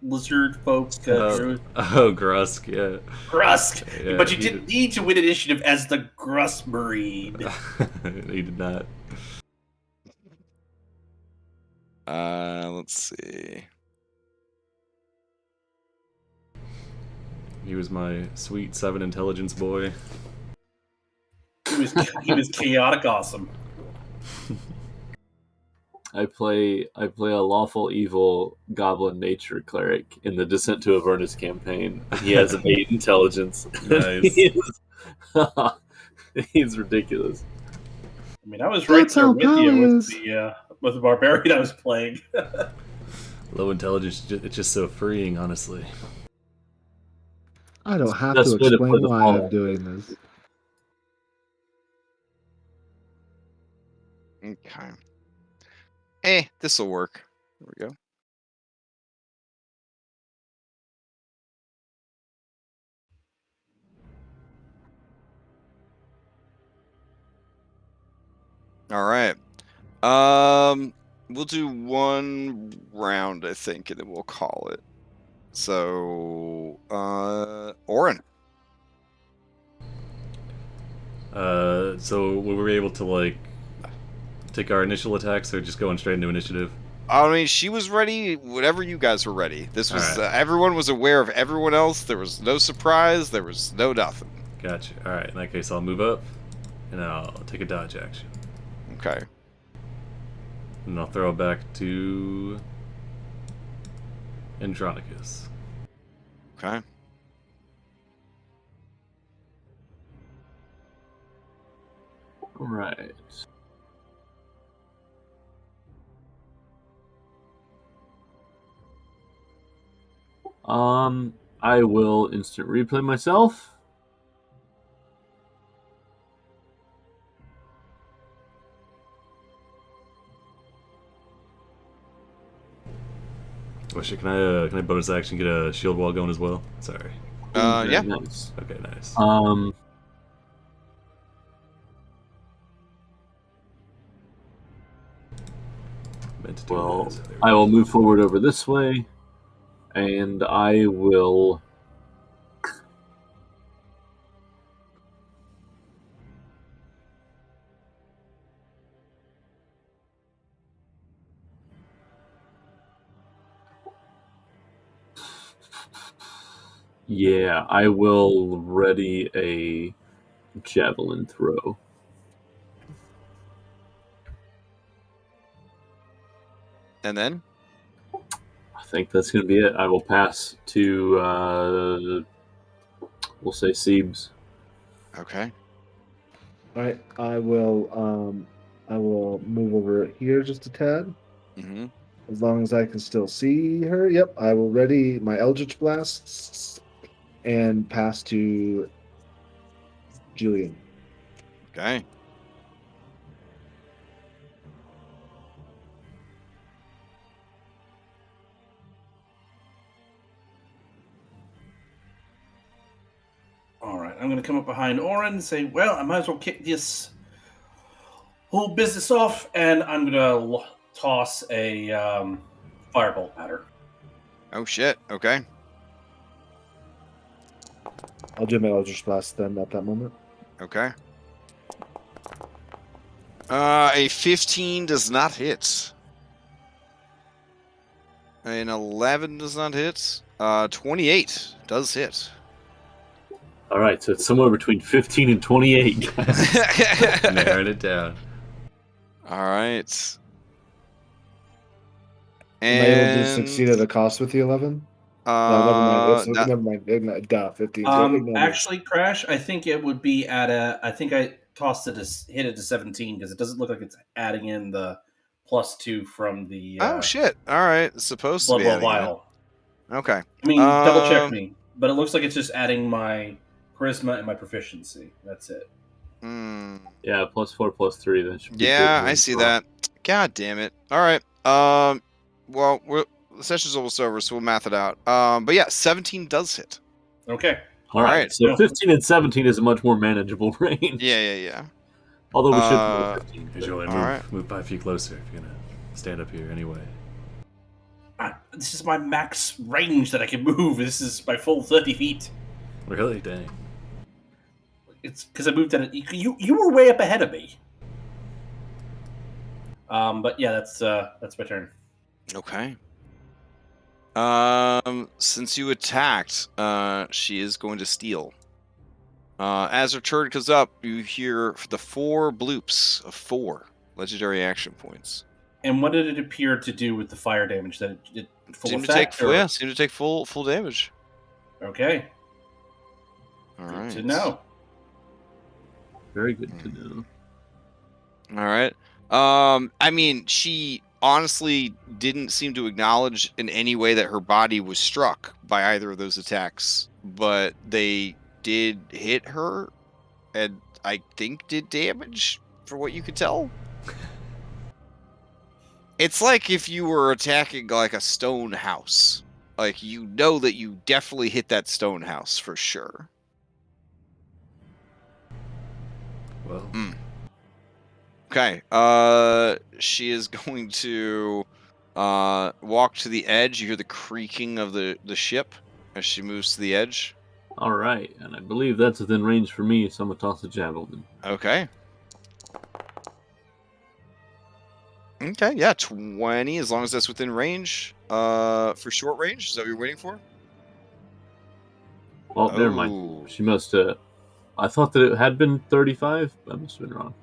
lizard folk? Drew? Grusk, yeah. Grusk. Yeah, But you he didn't need to win initiative as the Grusk breed. He did not. Let's see. He was my sweet 7 intelligence boy. He was chaotic awesome. I play a lawful evil goblin nature cleric in the Descent to Avernus campaign. He has an 8 intelligence. Nice. He's ridiculous. I mean, I was right That's there how with you Pally with is. the barbarian I was playing. Low intelligence, it's just so freeing, honestly. I don't have That's to way to explain put the why ball. I'm doing this. Okay. This'll work. There we go. All right. We'll do one round, I think, and then we'll call it. So, Oren. So were we able to like take our initial attacks or just going straight into initiative? I mean, she was ready. Whatever you guys were ready. This was Alright. everyone was aware of everyone else. There was no surprise. There was no nothing. Gotcha. Alright, in that case I'll move up and I'll take a dodge action. Okay. And I'll throw it back to Andronicus. Okay. Right. I will instant replay myself. Oh shit, can I bonus action get a shield wall going as well? Sorry. Yeah. Nice. Okay, nice. Meant to do Well, that, so there we I go. will move forward over this way, and I will. Yeah, I will ready a javelin throw. And then? I think that's going to be it. I will pass to, we'll say Seebs. Okay. All right, I will move over here just a tad. Mm-hmm. As long as I can still see her. Yep, I will ready my Eldritch Blasts and pass to Julian. Okay. All right, I'm going to come up behind Oren and say, well, I might as well kick this whole business off, and I'm going to toss a firebolt at her. Oh, shit. Okay. I'll do my Eldritch Blast then at that moment. Okay. A 15 does not hit. An 11 does not hit. 28 does hit. All right, so it's somewhere between 15 and 28. Narrowed it down. All right. Am I able to And succeed at a cost with the 11? No, never mind. Duh, 15. Ignore me. Actually, Crash, I think it would be at a. I think I tossed it hit it to 17 because it doesn't look like it's adding in the +2 from the oh shit! All right, it's supposed to Blood be Well adding it. Vial. Okay. I mean, double check me, but it looks like it's just adding my charisma and my proficiency. That's it. Yeah, +4, +3. That should be Yeah, good. I see that. God damn it! All right. Well, the session's almost over, so we'll math it out. But yeah, 17 does hit. Okay. All right. So 15 and 17 is a much more manageable range. Yeah. Although we should go to 15. Hey, Julian, move 5 feet closer if you're gonna stand up here anyway. This is my max range that I can move. This is my full 30 feet. Really? Dang. It's because I moved at it. You were way up ahead of me. But yeah, that's my turn. Okay. Since you attacked, she is going to steal. As her turn comes up, you hear the 4 bloops of 4 legendary action points. And what did it appear to do with the fire damage? That it full seemed effect? Seemed to take full damage. Okay. All Good right. to know. Very good to know. All right. I mean, she honestly didn't seem to acknowledge in any way that her body was struck by either of those attacks, but they did hit her, and I think did damage, for what you could tell. It's like if you were attacking like a stone house. Like, you know that you definitely hit that stone house for sure. Well. Okay. She is going to walk to the edge. You hear the creaking of the ship as she moves to the edge. All right, and I believe that's within range for me, so I'm gonna toss a javelin. Okay. Okay, yeah, 20, as long as that's within range. For short range, is that what you're waiting for? Oh, never mind. She must have. I thought that it had been 35. I must have been wrong.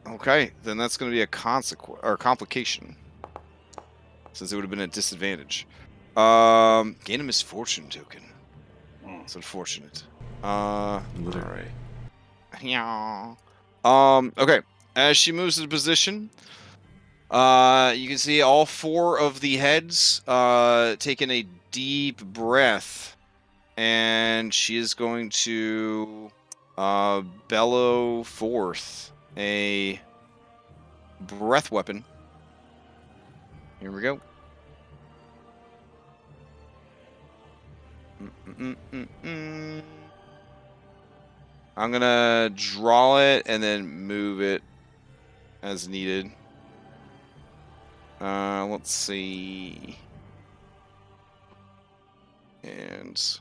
Okay, then that's going to be a complication, since it would have been a disadvantage. Gain a misfortune token. It's unfortunate. All right. Yeah. Okay. As she moves into position, you can see all 4 of the heads taking a deep breath, and she is going to bellow forth a breath weapon. Here we go. I'm gonna draw it and then move it as needed. Let's see. And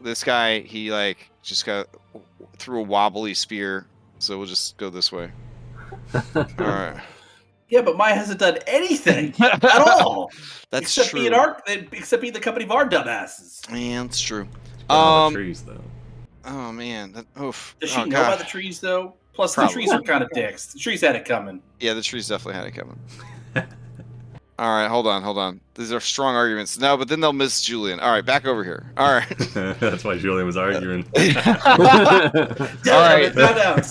this guy, he like just got through a wobbly spear, so we'll just go this way. All right. Yeah, but Maya hasn't done anything at all. That's except true. Except being the company of our dumbasses. Man, that's true. Got the trees though. Oh man, oof. Does she Oh, know God. about the trees though? Plus, Probably. the trees are kind of dicks. The trees had it coming. Yeah, the trees definitely had it coming. All right, hold on. These are strong arguments. No, but then they'll miss Julian. All right, back over here. All right. That's why Julian was arguing. All right. Down.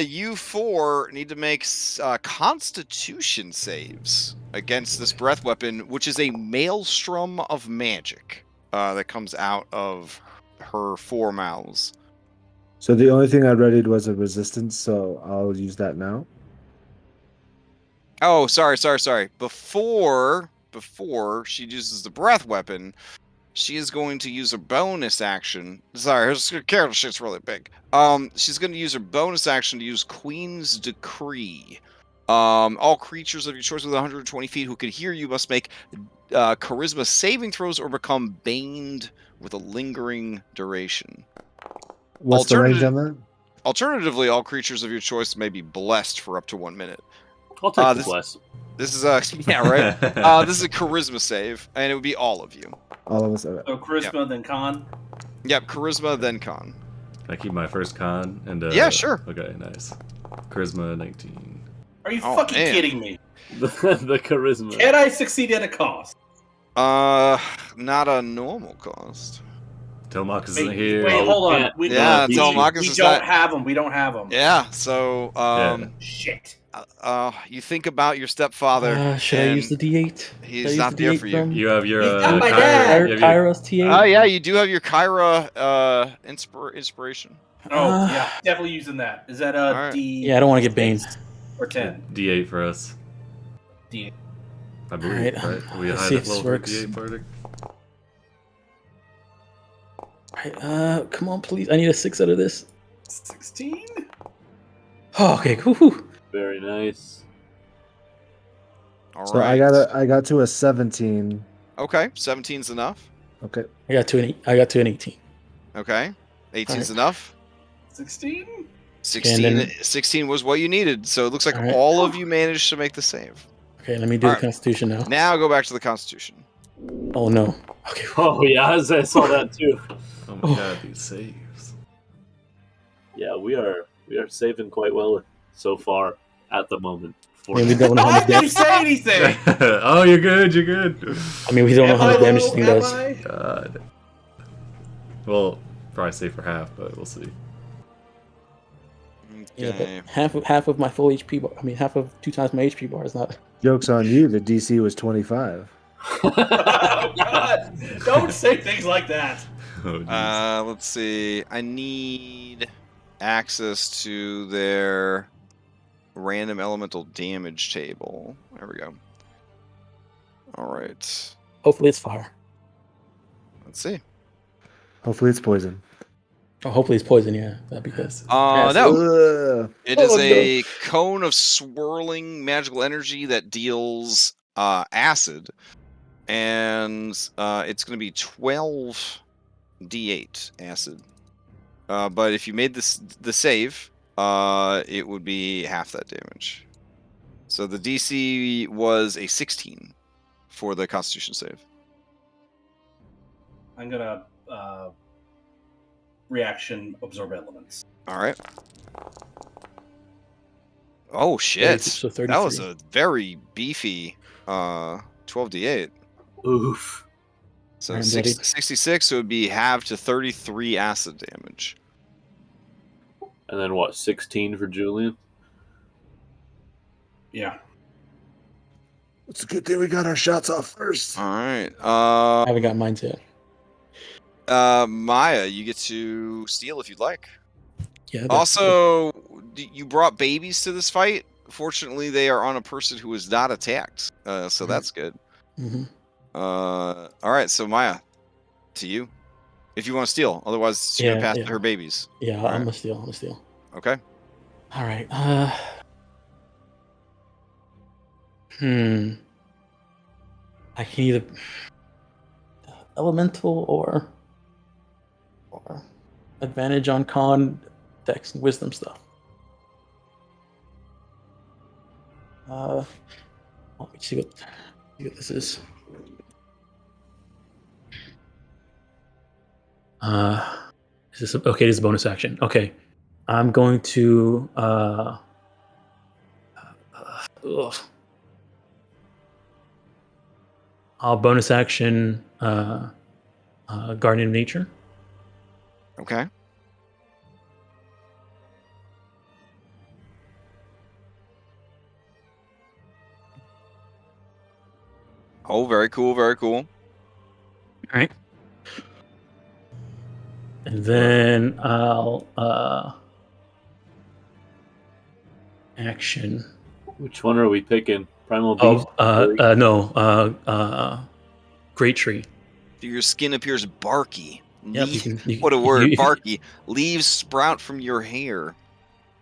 You four need to make Constitution saves against this breath weapon, which is a maelstrom of magic that comes out of her four mouths. So the only thing I readied was a resistance, so I'll use that now. Oh, sorry. Before she uses the breath weapon, she is going to use a bonus action. Sorry, her character sheet's really big. She's going to use her bonus action to use Queen's Decree. All creatures of your choice within 120 feet who can hear you must make charisma saving throws or become baned with a lingering duration. What's the range on that? Alternatively, all creatures of your choice may be blessed for up to 1 minute. I'll take the bless. This is yeah, right. This is a charisma save, and it would be all of you. All of us. So charisma, then con. Yep, charisma, then con. I keep my first con and yeah, sure. Okay, nice. Charisma 19. Are you fucking kidding me? The charisma. Can I succeed at a cost? Not a normal cost. Telemakus isn't here. Wait, hold on. Telemakus is not. We don't have them. Yeah, so shit. You think about your stepfather. Should I use the D8? He's not there for you. You have your Kairos T8. Oh yeah, you do have your Kyra inspiration. Oh yeah, definitely using that. Is that a right. D? Yeah, I don't want to get Bane. Or 10. D8 for us. D8. I believe. Right? We let's had see a if this level works. D8 verdict. Alright, come on, please. I need a 6 out of this. 16. Oh, okay. Woo-hoo. Very nice. All So right. I got to a 17. Okay, 17's enough. Okay. I got to an 18. Okay, 18's Alright. enough. 16. 16 was what you needed, so it looks like Alright. all of you managed to make the save. Okay, let me do Alright. the Constitution now. Now go back to the Constitution. Oh no. Okay. Oh yeah, I saw that too. Oh my god, these saves. Yeah, we are saving quite well so far at the moment. I mean, we don't know how Why much did you damage. say anything? Oh, you're good. I mean, we don't know how much damage this thing does. God. Well, probably save for half, but we'll see. Yeah, Okay. but half of my full HP bar. I mean, half of 2 times my HP bar is not. Joke's on you. The DC was 25. Oh God! Don't say things like that. Oh, geez. Let's see. I need access to their random elemental damage table. There we go. All right. Hopefully, it's fire. Let's see. Hopefully it's poison. Oh, hopefully, it's poison. Yeah, that'd be good. No. Ugh. It is Oh, a cone of swirling magical energy that deals acid, and it's going to be 12 d8 acid. But if you made the save, it would be half that damage. So the DC was a 16 for the Constitution save. I'm gonna reaction absorb elements. All right. Oh shit! So That was 33. a very beefy 12d8. Oof. So I'm ready. 66, so it would be halved to 33 acid damage. And then what? 16 for Julian. Yeah. It's a good thing we got our shots off first. All right. I haven't got mine yet. Maya, you get to steal if you'd like. Yeah. Also, you brought babies to this fight. Fortunately, they are on a person who is not attacked, so that's good. Mm-hmm. All right, so Maya, to you, if you want to steal. Otherwise, she's gonna pass to her babies. Yeah, All I'm right. gonna steal. Okay. All right. I can either elemental or advantage on con, dex, and wisdom stuff. Let me see what this is. Is this okay? This is a bonus action. Okay, I'm going to I'll bonus action Guardian of Nature. Okay. Oh, very cool, very cool. All right. And then I'll action. Which one are we picking? Primal Beast? No, Great Tree. Your skin appears barky. Yep, What a word, you- barky. Leaves sprout from your hair,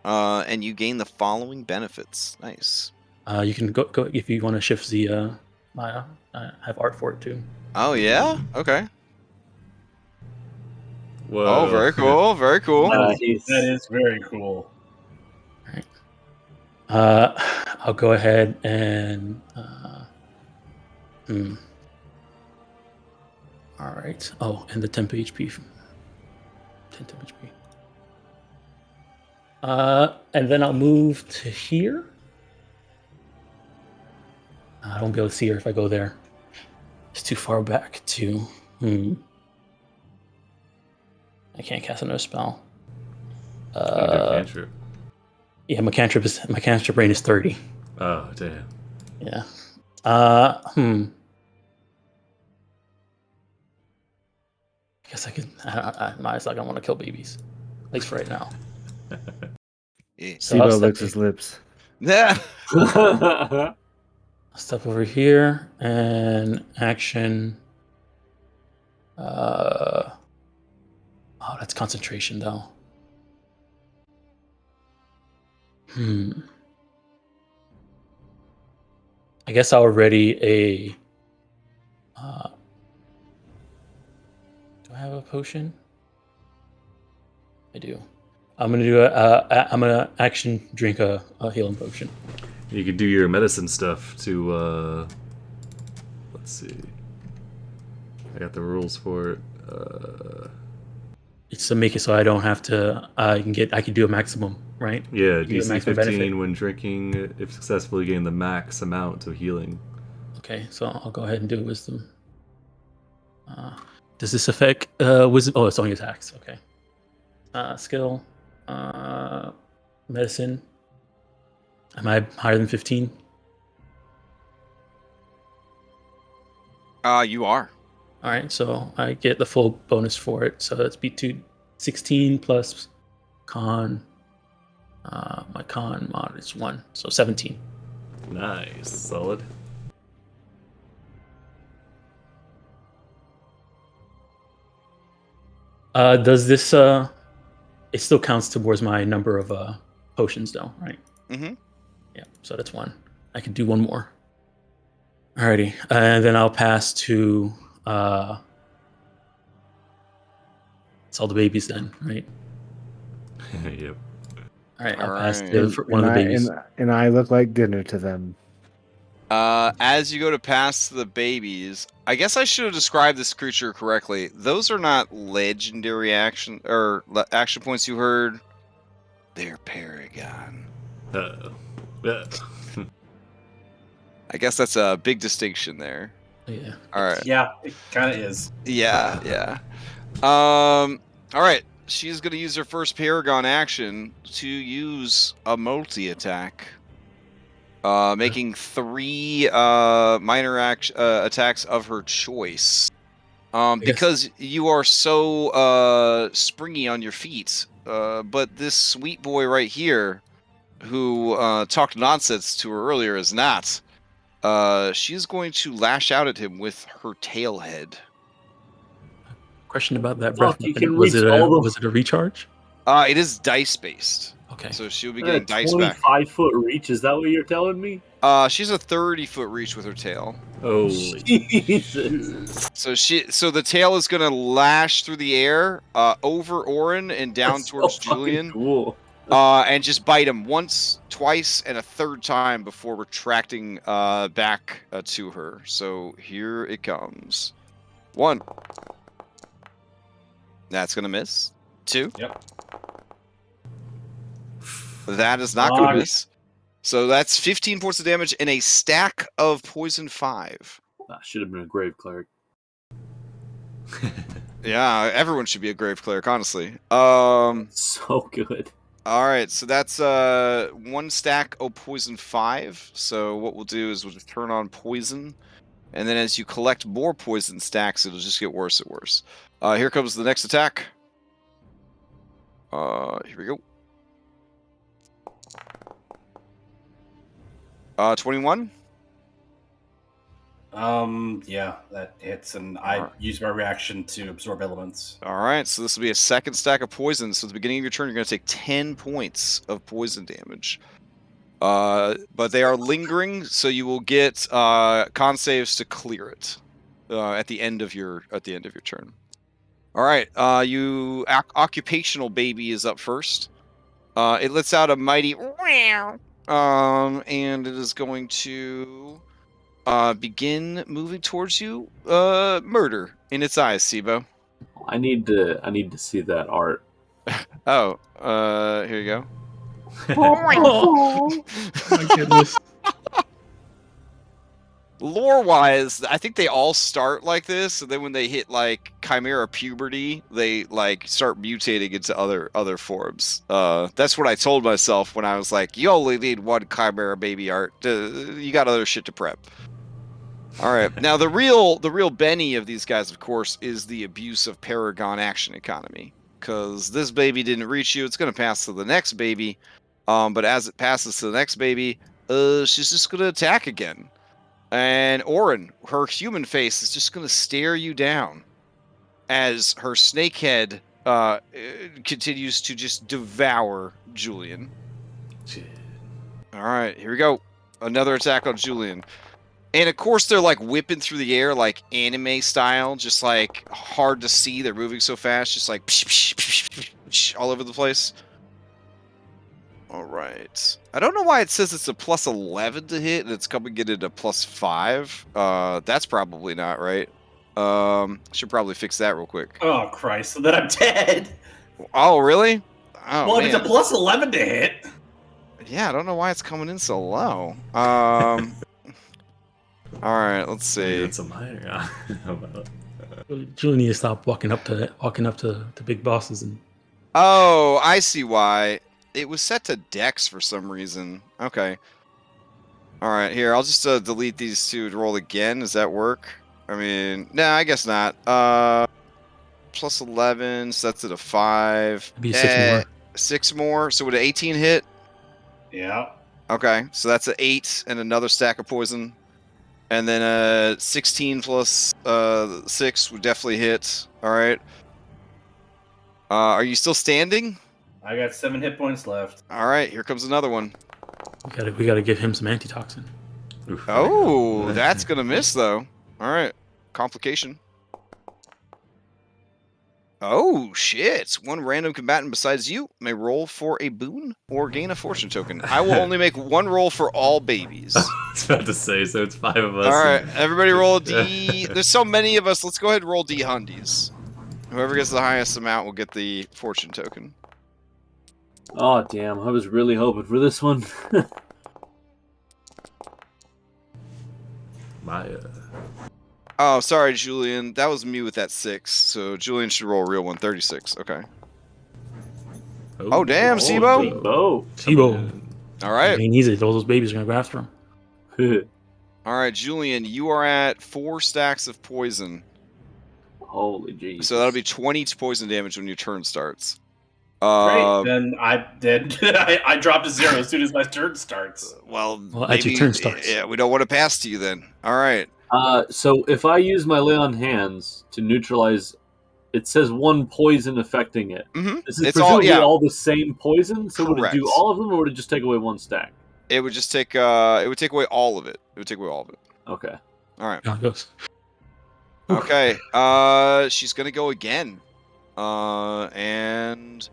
and you gain the following benefits. Nice. You can go if you want to shift the. I have art for it too. Oh yeah. Okay. Whoa. Oh, very cool. Very cool. That is very cool. I'll go ahead and. All right. Oh, and the temp HP. 10 temp HP. And then I'll move to here. I won't be able to see her if I go there. It's too far back to. I can't cast another spell. Cantrip. Yeah, my cantrip range is 30. Oh, damn. Yeah. I guess I could. I don't want to kill babies, at least for right now. Yeah. So I'll Sibo step, licks his lips. Yeah. I'll step over here and action. Oh, that's concentration though. I guess I'll ready a. Do I have a potion? I do. I'm gonna do I'm gonna action drink a healing potion. You could do your medicine stuff to. Let's see. I got the rules for it. It's to make it so I don't have to. I can do a maximum, right? Yeah, You get DC maximum 15 benefit. when drinking. If successful, you gain the max amount of healing. Okay, so I'll go ahead and do wisdom. Does this affect wisdom? Oh, it's only attacks. Okay. Skill, medicine. Am I higher than 15? You are. All right, so I get the full bonus for it. So that's B2 16 plus con. My con mod is 1, so 17. Nice, solid. Does this it still counts towards my number of potions though, right? Mm-hmm. Yeah, so that's 1. I can do 1 more. Alrighty, and then I'll pass to it's all the babies then, right? Yep. All right, I'll All pass right. to one of the babies. And I look like dinner to them. As you go to pass the babies, I guess I should have described this creature correctly. Those are not legendary action points you heard. They're Paragon. Yeah. I guess that's a big distinction there. Yeah. All right. Yeah, it kind of is. Yeah. All right. She's gonna use her first Paragon action to use a multi-attack, making 3 minor attacks of her choice. Because you are so springy on your feet, but this sweet boy right here, who talked nonsense to her earlier, is not. She's going to lash out at him with her tail head. Question about that Fuck, breath you weapon. can Was reach it all the- was it a recharge? It is dice based, Okay. so she'll be A getting dice back. 25-foot reach, is that what you're telling me? She's a 30-foot reach with her tail. Holy. Jesus. So the tail is gonna lash through the air, over Orin and down That's towards so fucking Julian. Cool. And just bite him once, twice, and a third time before retracting back to her. So here it comes. 1. That's going to miss. 2. Yep. That is not going to Fuck. miss. So that's 15 points of damage and a stack of poison 5. That should have been a grave cleric. Yeah, everyone should be a grave cleric, honestly. So good. All right, so that's 1 stack of poison 5. So what we'll do is we'll just turn on poison, and then as you collect more poison stacks, it'll just get worse and worse. Here comes the next attack. Here we go. 21. Yeah, that hits, and I use my reaction to absorb elements. All right, so this will be a second stack of poison. So at the beginning of your turn, you're going to take 10 points of poison damage. But they are lingering, so you will get con saves to clear it at the end of your turn. All right, occupational baby is up first. It lets out a mighty and it is going to begin moving towards you. Murder in its eyes, Sibo. I need to see that art. Oh, here you go. Oh my goodness. Lore-wise, I think they all start like this, and then when they hit like Chimera puberty, they like start mutating into other forms. That's what I told myself when I was like, "You only need 1 Chimera baby art. You got other shit to prep." All right, now the real Benny of these guys, of course, is the abuse of Paragon action economy. Because this baby didn't reach you, it's going to pass to the next baby. But as it passes to the next baby, she's just going to attack again. And Orin, her human face is just going to stare you down as her snake head continues to just devour Julian. All right, here we go. Another attack on Julian. And of course, they're like whipping through the air like anime style, just like hard to see. They're moving so fast, just like all over the place. All right. I don't know why it says it's a plus 11 to hit and it's coming in at a plus 5. That's probably not right. Should probably fix that real quick. Oh Christ! So then I'm dead. Oh really? Oh, Well, man. if it's a plus 11 to hit. Yeah, I don't know why it's coming in so low. All right, let's see. That's some higher. How about Julie need to stop walking up to big bosses and. Oh, I see why. It was set to Dex for some reason. Okay. All right, here, I'll just delete these two to roll again. Does that work? I mean, nah, I guess not. Plus 11 sets it to 5. It'd be 6 more. 6 more. So would an 18 hit? Yeah. Okay, so that's an 8 and another stack of poison. And then 16 plus 6 would definitely hit. All right. Are you still standing? I got 7 hit points left. All right, here comes another one. We gotta give him some antitoxin. Oof, Oh, that's gonna miss though. All right, complication. Oh shit! 1 random combatant besides you may roll for a boon or gain a fortune token. I will only make 1 roll for all babies. I was about to say, so it's 5 of us. All right, everybody roll a D. There's so many of us. Let's go ahead and roll D hundies. Whoever gets the highest amount will get the fortune token. Oh damn! I was really hoping for this one. My, Oh, sorry, Julian. That was me with that 6. So Julian should roll a real one. 36. Okay. Oh, damn, Sibo. Oh, Sibo. All right. He needs it. Those babies are gonna go after him. All right, Julian. You are at 4 stacks of poison. Holy jeez! So that'll be 20 poison damage when your turn starts. Great. Then I drop to 0 as soon as my turn starts. Well, As your turn starts. Yeah, we don't want to pass to you then. All right. So if I use my lay on hands to neutralize, it says 1 poison affecting it. Mm-hmm. This is It's all- presumably yeah. all the same poison. So would it do Correct. all of them, or would it just take away 1 stack? It would just take. It would take away all of it. It would take away all of it. Okay. All right. How it goes. Okay. She's gonna go again. And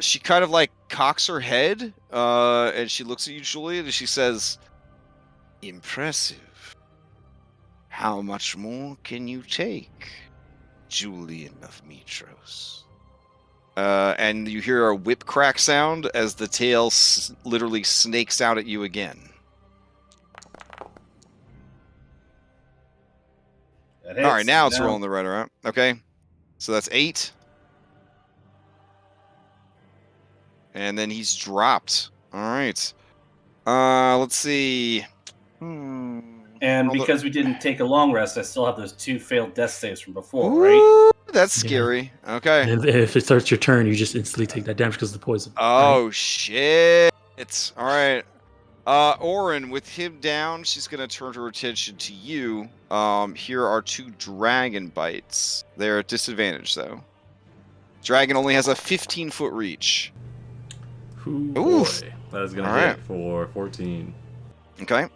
She kind of like cocks her head, and she looks at you, Julian, and she says, "Impressive. How much more can you take, Julian of Mitros?" And you hear a whip crack sound as the tail literally snakes out at you again. That All right, hits. now it's rolling the right around. Okay, so that's 8. And then he's dropped. All right. Let's see. And because we didn't take a long rest, I still have those 2 failed death saves from before, Ooh, right? that's Yeah. scary. Okay. And if it starts your turn, you just instantly take that damage because of the poison. Oh, shit. All right. Orin, with him down, she's going to turn her attention to you. Here are 2 dragon bites. They're at disadvantage, though. Dragon only has a 15-foot reach. Ooh, Oof. boy. That is going All to hit right. for 14. Okay.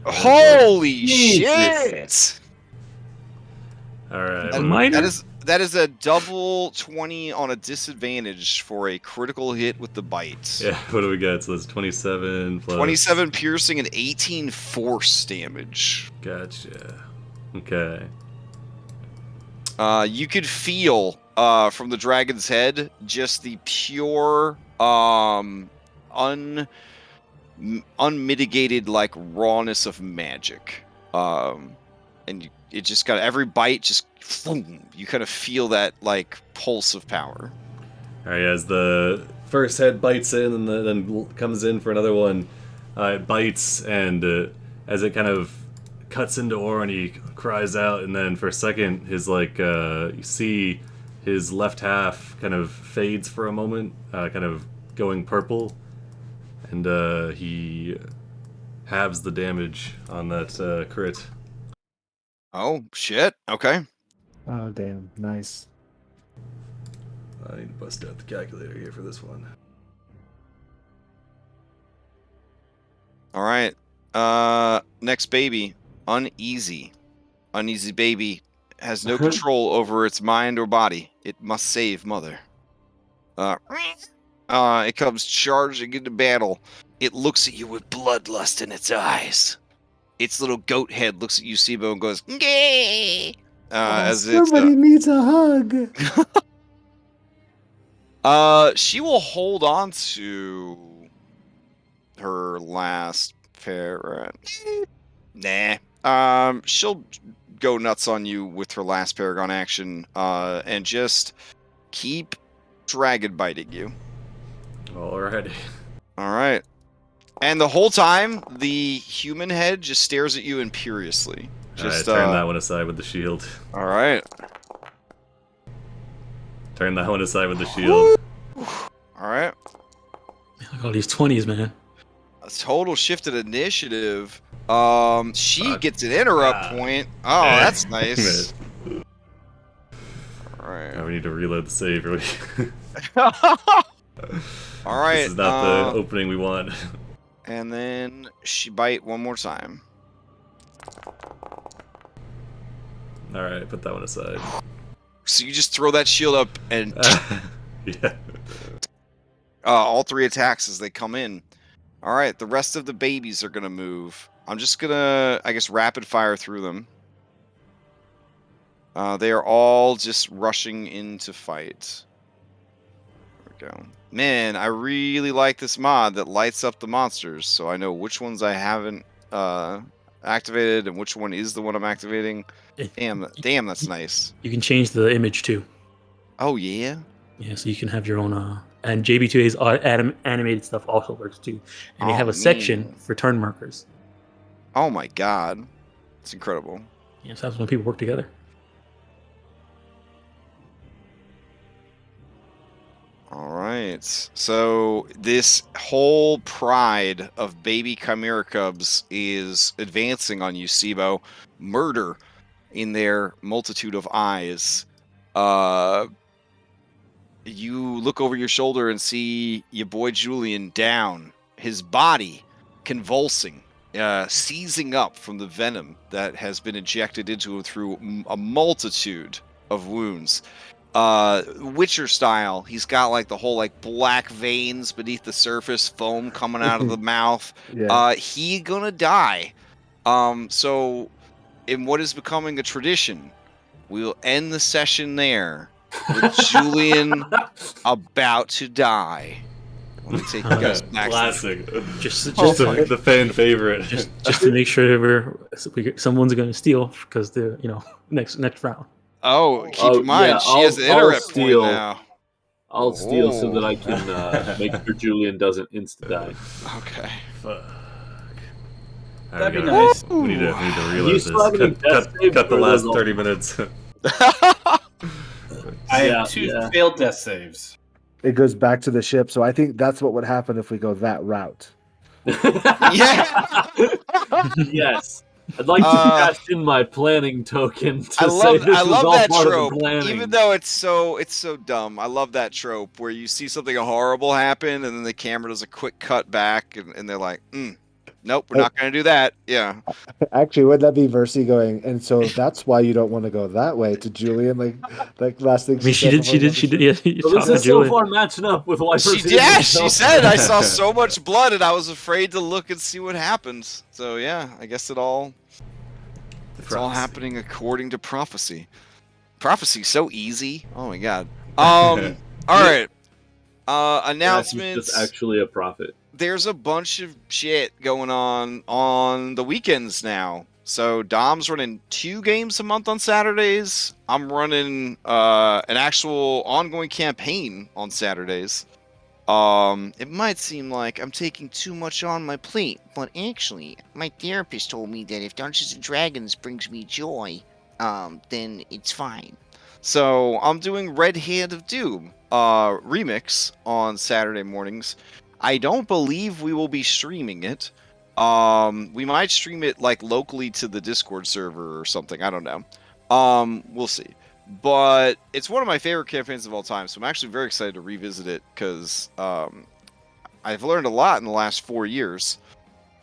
Holy shit! All right. A minor? That is a double 20 on a disadvantage for a critical hit with the bite. Yeah, what do we get? So that's 27 plus... 27 piercing and 18 force damage. Gotcha. Okay. You could feel from the dragon's head just the pure unmitigated like rawness of magic. And it just got every bite just boom, you kind of feel that like pulse of power. All right, as the first head bites in and then comes in for another one, it bites, and as it kind of cuts into Orin, he cries out, and then for a second, his like you see his left half kind of fades for a moment, kind of going purple, and he halves the damage on that crit. Oh shit! Okay. Oh, damn. Nice. I need to bust out the calculator here for this one. All right. Next baby, Uneasy. Uneasy baby has no control over its mind or body. It must save mother. It comes charging into battle. It looks at you with bloodlust in its eyes. Its little goat head looks at you, Sibo, and goes, "Gay." As Somebody needs a hug. She will hold on to her last pair. Nah. She'll go nuts on you with her last Paragon action, and just keep dragon biting you. Alrighty. All right. And the whole time, the human head just stares at you imperiously. Just Alright, turn that one aside with the shield. All right. Turn that one aside with the shield. All right. Look at all these 20s, man. A total shifted initiative. She Fuck. gets an interrupt point. Oh, that's nice. Now All right. we need to reload the save. Really. All right. This is not the opening we want. And then she bite one more time. Alright, put that one aside. So you just throw that shield up and Yeah. all 3 attacks as they come in. All right, the rest of the babies are going to move. I'm just going to, I guess, rapid fire through them. They are all just rushing into fight. There we go. Man, I really like this mod that lights up the monsters, so I know which ones I haven't activated and which one is the one I'm activating. Damn, that's nice. You can change the image too. Oh, yeah? Yeah, so you can have your own. And JB2A's animated stuff also works too. And they have a section man. for turn markers. Oh, my God. It's incredible. Yeah, so that's when people work together. All right. So this whole pride of baby chimera cubs is advancing on you, Sibo. Murder in their multitude of eyes. You look over your shoulder and see your boy Julian down, his body convulsing, seizing up from the venom that has been injected into him through a multitude of wounds. Witcher style. He's got like the whole like black veins beneath the surface, foam coming out of the mouth. Yeah. He gonna die. So in what is becoming a tradition, we'll end the session there with Julian about to die. Let me take you guys back. Classic. Just The fan favorite. just to make sure someone's going to steal because they're next round. Oh, keep in mind, yeah, she has the I'll internet steal. point now. I'll steal so that I can make sure Julian doesn't insta die. Okay. Fuck. That'd be we nice. We need to You reload still have any this. death saves Cut the or last those 30 minutes. I Yeah, have 2 yeah. failed death saves. It goes back to the ship, so I think that's what would happen if we go that route. Yeah. Yes. I'd like to cash in my planning token to I say this love was all that part trope. of the planning. Even though it's so dumb, I love that trope where you see something horrible happen and then the camera does a quick cut back and they're like, nope, we're not going to do that. Yeah. Actually, wouldn't that be Versi going? And so that's why you don't want to go that way to Julian. Like last thing. I mean, she did. Yeah, So this is so far matching up with why She said I saw so much blood and I was afraid to look and see what happens. So yeah, I guess it's all happening according to prophecy. Prophecy so easy. Oh my god. All right. Announcements. Just actually a prophet. There's a bunch of shit going on the weekends now. So Dom's running 2 games a month on Saturdays. I'm running an actual ongoing campaign on Saturdays. It might seem like I'm taking too much on my plate, but actually, my therapist told me that if Dungeons and Dragons brings me joy, then it's fine. So I'm doing Red Hand of Doom remix on Saturday mornings. I don't believe we will be streaming it. We might stream it like locally to the Discord server or something. I don't know. We'll see. But it's one of my favorite campaigns of all time, so I'm actually very excited to revisit it because I've learned a lot in the last 4 years.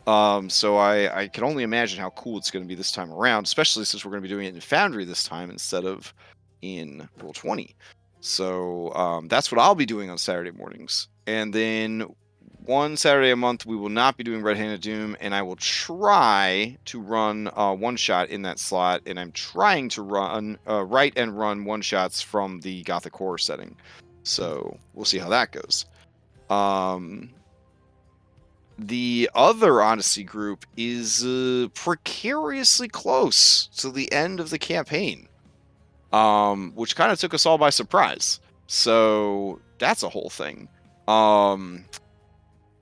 So I can only imagine how cool it's going to be this time around, especially since we're going to be doing it in Foundry this time instead of in Roll20. So that's what I'll be doing on Saturday mornings. And then one Saturday a month, we will not be doing Red Hand of Doom, and I will try to run one shot in that slot. And I'm trying to write and run one shots from the Gothic horror setting. So we'll see how that goes. The other Odyssey group is precariously close to the end of the campaign, which kind of took us all by surprise. So that's a whole thing.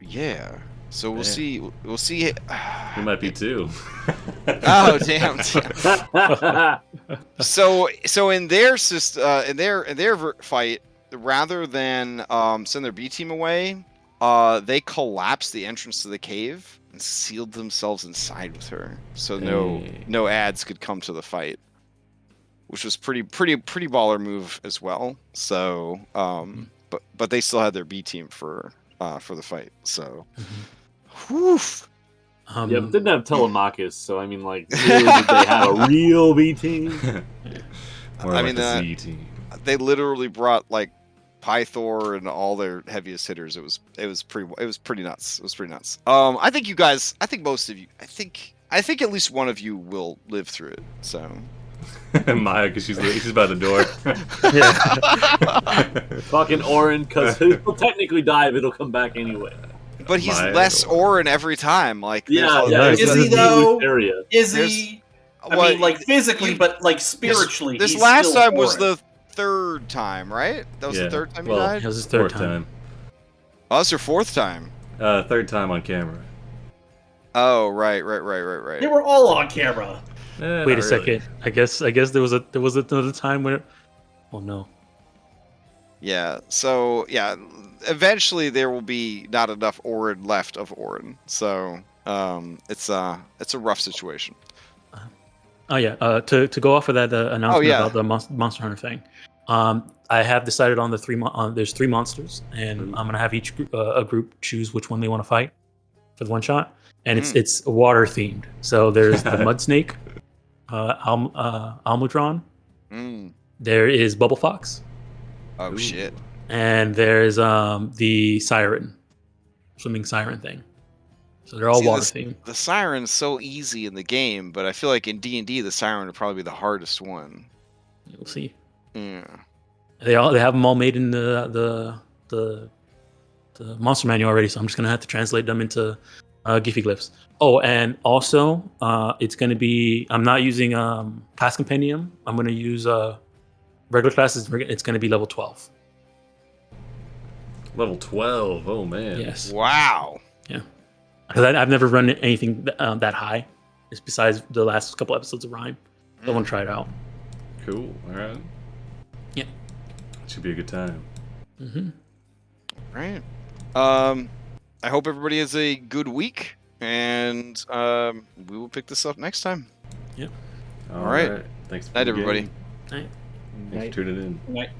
Yeah. So we'll see. We'll see. We might be 2. Oh damn. So in their in their fight, rather than send their B team away, they collapsed the entrance to the cave and sealed themselves inside with her, so no ads could come to the fight, which was pretty baller move as well. So but they still had their B team for the fight. So, whew. Yeah, but didn't have Telemachus, so I mean, like, really, did they have a real B team? Or I like mean, the Z team. They literally brought like Pythor and all their heaviest hitters. It was pretty nuts. It was pretty nuts. I think most of you, I think at least one of you will live through it. So. Maya, because she's by the door. Fucking Orin, because he'll technically die, but it'll come back anyway. But he's Maya less Orin every time. Like, Yeah. Is he though? Area. Is he? I mean, like physically, but like spiritually. This he's last still time was Orin. the 3rd time, right? That was the 3rd time you Well, died. That was his third 4th time. Oh, that's your 4th time. 3rd time on camera. Oh, right. They were all on camera. Wait a second. I guess there was another time when. Oh no. Yeah. So yeah, eventually there will be not enough Orin left of Orin. So it's a rough situation. Oh yeah. To go off of that announcement about the Monster Hunter thing, I have decided on the there's 3 monsters, and I'm gonna have each a group choose which one they want to fight for the one shot, and it's water themed. So there's the Mud Snake, Almudron, There is Bubble Fox, Oh Ooh. shit. and there's the siren, swimming siren thing. So they're all See, water this- themed. The siren's so easy in the game, but I feel like in D&D the siren would probably be the hardest one. You'll see. Yeah. They have them all made in the monster manual already, so I'm just gonna have to translate them into Giffyglyphs. Oh, and also it's gonna be, I'm not using class compendium. I'm gonna use regular classes. It's gonna be level 12. Level 12. Oh man. Yes, Wow. because I've never run anything that high. It's besides the last couple episodes of Rhyme. I want to try it out. Cool. All right. Yeah. Should be a good time. Mm-hmm. Right. I hope everybody has a good week, and we will pick this up next time. All right. right. Thanks for Night, the everybody. game. Night. Thanks for tuning in. Right.